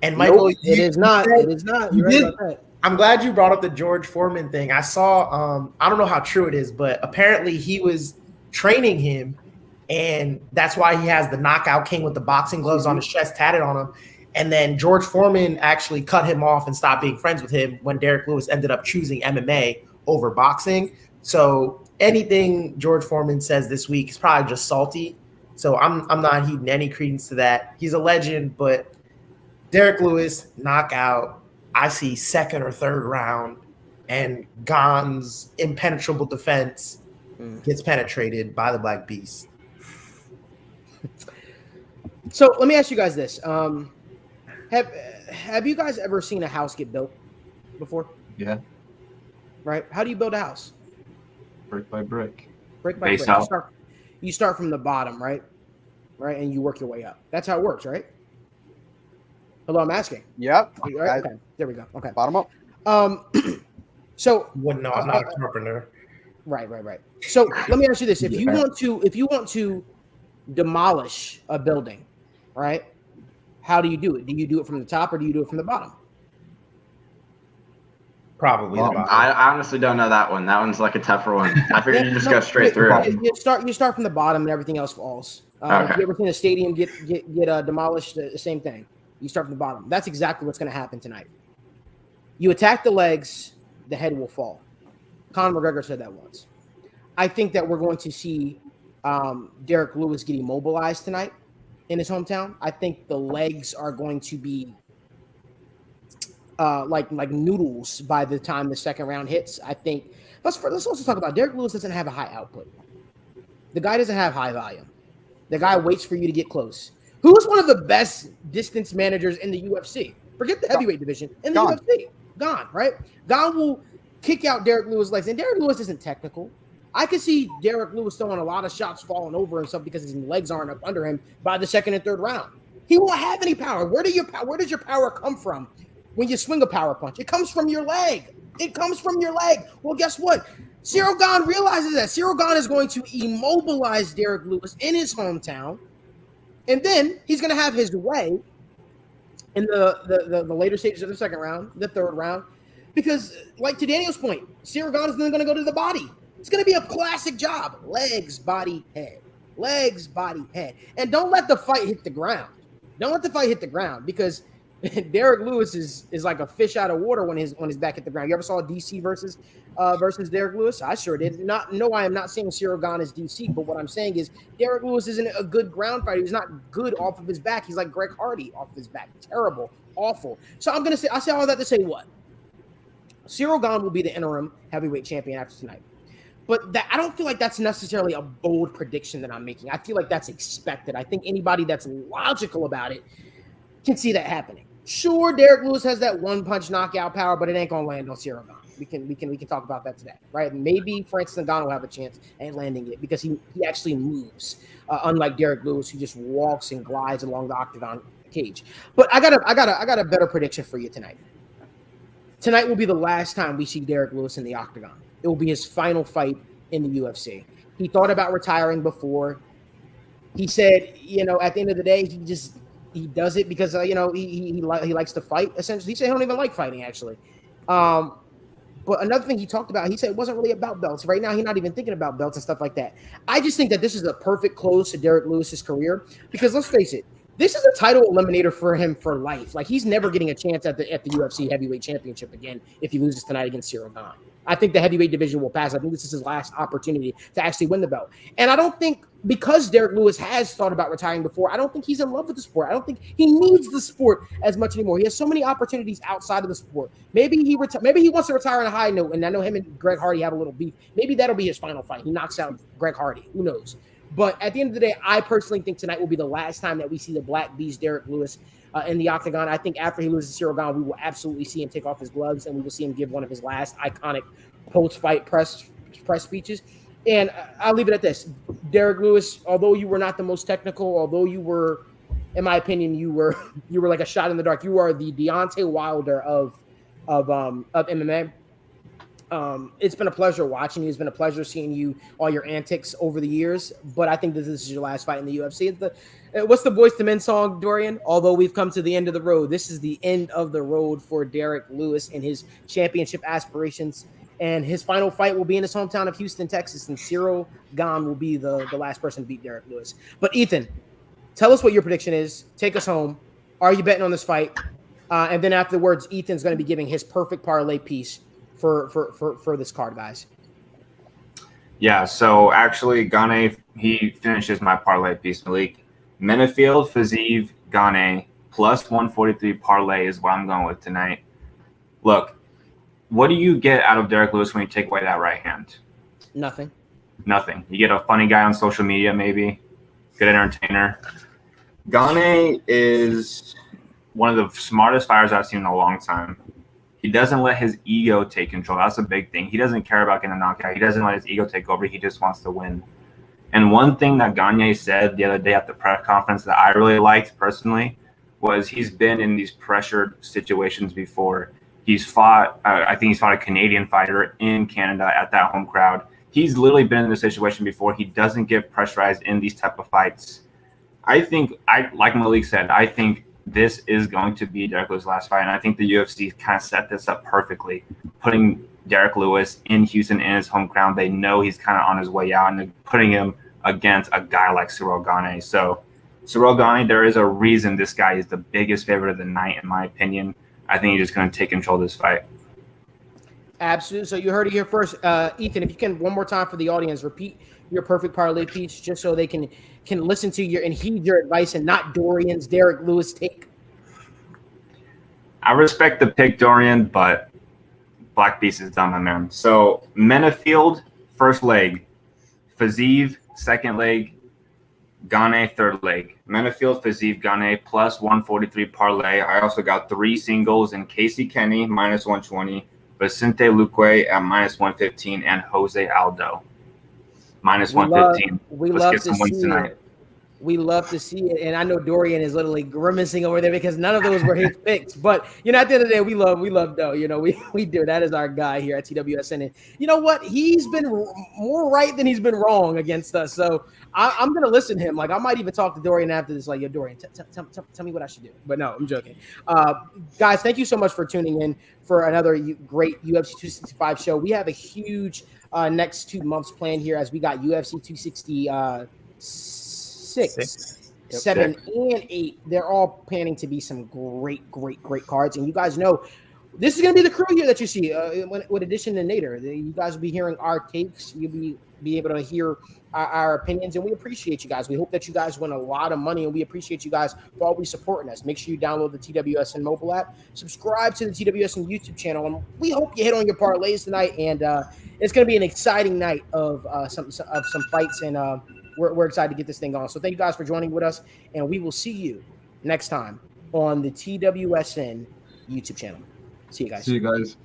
And Michael, it is not. It is not. You're right about that. I'm glad you brought up the George Foreman thing. I saw, I don't know how true it is, but apparently he was training him, and that's why he has the Knockout King with the boxing gloves on his chest tatted on him. And then George Foreman actually cut him off and stopped being friends with him when Derek Lewis ended up choosing MMA over boxing. So anything George Foreman says this week is probably just salty. So I'm not heeding any credence to that. He's a legend, but Derek Lewis, knockout. I see second or third round, and Gane's impenetrable defense gets penetrated by the Black Beast. So let me ask you guys this: Have you guys ever seen a house get built before? Yeah. Right. How do you build a house? Brick by brick. Brick by Base brick. out. You start from the bottom, right? Right, and you work your way up. That's how it works, right? Hello, I'm asking. Yep. Right? Okay, there we go. Okay. Bottom up. So Wouldn't know. I'm not a carpenter. Right. So let me ask you this: if you want to demolish a building, right? How do you do it? Do you do it from the top or do you do it from the bottom? Probably the bottom. I honestly don't know that one. That one's like a tougher one. I figured you just go straight through. You start from the bottom and everything else falls. Okay. If you ever seen a stadium get demolished, the same thing. You start from the bottom. That's exactly what's going to happen tonight. You attack the legs, the head will fall. Conor McGregor said that once. I think that we're going to see Derek Lewis get immobilized tonight in his hometown. I think the legs are going to be like noodles by the time the second round hits. I think let's also talk about Derek Lewis doesn't have a high output. The guy doesn't have high volume. The guy waits for you to get close. Who's one of the best distance managers in the UFC? Forget the heavyweight division. In the UFC. Gone, right? Gone will kick out Derek Lewis' legs. And Derek Lewis isn't technical. I could see Derek Lewis throwing a lot of shots falling over and stuff because his legs aren't up under him by the second and third round. He won't have any power. Where does your power come from when you swing a power punch? It comes from your leg. Well, guess what? Cyril Gane realizes that. Cyril Gane is going to immobilize Derek Lewis in his hometown. And then he's going to have his way in the later stages of the second round, the third round. Because, like to Daniel's point, Cyril Gane is then going to go to the body. It's going to be a classic job. Legs, body, head. Legs, body, head. And don't let the fight hit the ground. Because Derek Lewis is like a fish out of water when his back hit the ground. You ever saw DC versus Derek Lewis? I sure did. I am not saying Cyril Gane is DC, but what I'm saying is Derek Lewis isn't a good ground fighter. He's not good off of his back. He's like Greg Hardy off of his back. Terrible, awful. So I say all that to say what? Cyril Gane will be the interim heavyweight champion after tonight. But I don't feel like that's necessarily a bold prediction that I'm making. I feel like that's expected. I think anybody that's logical about it can see that happening. Sure, Derek Lewis has that one-punch knockout power, but it ain't gonna land on Cyril Gane. We can talk about that today, right? Maybe Francis Ngannou will have a chance at landing it because he actually moves, unlike Derek Lewis, who just walks and glides along the octagon cage. But I got a better prediction for you tonight. Tonight will be the last time we see Derek Lewis in the octagon. It will be his final fight in the UFC. He thought about retiring before. He said, at the end of the day, he does it because he likes to fight. Essentially, he said he don't even like fighting actually. But another thing he talked about, he said it wasn't really about belts. Right now, he's not even thinking about belts and stuff like that. I just think that this is a perfect close to Derek Lewis's career because let's face it, this is a title eliminator for him for life. Like he's never getting a chance at the UFC heavyweight championship again if he loses tonight against Cyril Gane. I think the heavyweight division will pass. I think this is his last opportunity to actually win the belt. And I don't think because Derek Lewis has thought about retiring before, I don't think he's in love with the sport. I don't think he needs the sport as much anymore. He has so many opportunities outside of the sport. Maybe he wants to retire on a high note. And I know him and Greg Hardy have a little beef. Maybe that'll be his final fight. He knocks out Greg Hardy. Who knows? But at the end of the day, I personally think tonight will be the last time that we see the Black Beast Derek Lewis in the octagon. I think after he loses to Cyril Gane, we will absolutely see him take off his gloves and we will see him give one of his last iconic post-fight press speeches. And I'll leave it at this. Derek Lewis, although you were not the most technical, although you were, in my opinion, you were like a shot in the dark. You are the Deontay Wilder of MMA. It's been a pleasure watching you. It's been a pleasure seeing you, all your antics over the years. But I think this is your last fight in the UFC. What's the Boyz II Men song, Dorian? Although we've come to the end of the road, this is the end of the road for Derek Lewis and his championship aspirations. And his final fight will be in his hometown of Houston, Texas. And Cyril Gane will be the last person to beat Derek Lewis. But Ethan, tell us what your prediction is. Take us home. Are you betting on this fight? And then afterwards, Ethan's going to be giving his perfect parlay piece for this card, guys. Yeah, so actually, Gane, he finishes my parlay piece, Malik. Menafield, Fiziev, Gane, plus 143 parlay is what I'm going with tonight. Look, what do you get out of Derek Lewis when you take away that right hand? Nothing. You get a funny guy on social media, maybe. Good entertainer. Gane is one of the smartest fighters I've seen in a long time. He doesn't let his ego take control. That's a big thing. He doesn't care about getting a knockout. He doesn't let his ego take over. He just wants to win. And one thing that Gane said the other day at the press conference that I really liked personally was he's been in these pressured situations before. He's fought, I think he's fought a Canadian fighter in Canada at that home crowd. He's literally been in this situation before. He doesn't get pressurized in these type of fights. Like Malik said, I think this is going to be Derek Lewis' last fight. And I think the UFC kind of set this up perfectly, putting Derek Lewis in Houston in his home ground. They know he's kind of on his way out, and they're putting him against a guy like Cyril Gane. So Cyril Gane, there is a reason this guy is the biggest favorite of the night, in my opinion. I think he's just going to take control of this fight. Absolutely. So you heard it here first. Ethan, if you can, one more time for the audience, repeat your perfect parlay piece just so they can listen to your and heed your advice and not Dorian's Derek Lewis take. I respect the pick, Dorian, but Black Beast is done, my man. So Menafield, first leg. Fiziev, second leg. Gane, third leg. Menafield, Fiziev, Gane, plus 143 parlay. I also got 3 singles in Casey Kenny, minus 120. Vicente Luque at minus 115. And Jose Aldo, minus 115. Let's get some wins tonight. We love to see it. And I know Dorian is literally grimacing over there because none of those were his picks. But, at the end of the day, we love Doe. We do. That is our guy here at TWSN. And you know what? He's been more right than he's been wrong against us. So I'm going to listen to him. Like, I might even talk to Dorian after this. Like, yo, Dorian, tell me what I should do. But no, I'm joking. Guys, thank you so much for tuning in for another great UFC 265 show. We have a huge next 2 months planned here as we got UFC 266. 6, 7, and 8. They're all planning to be some great cards. And you guys know this is going to be the crew here that you see with addition to Nader. You guys will be hearing our takes. You'll be able to hear our opinions, and we appreciate you guys. We hope that you guys win a lot of money, and we appreciate you guys for always supporting us. Make sure you download the TWSN mobile app, subscribe to the TWSN YouTube channel, and we hope you hit on your parlays tonight. And it's going to be an exciting night of some fights, and we're excited to get this thing on. So thank you guys for joining with us, and we will see you next time on the TWSN YouTube channel. See you guys. See you guys.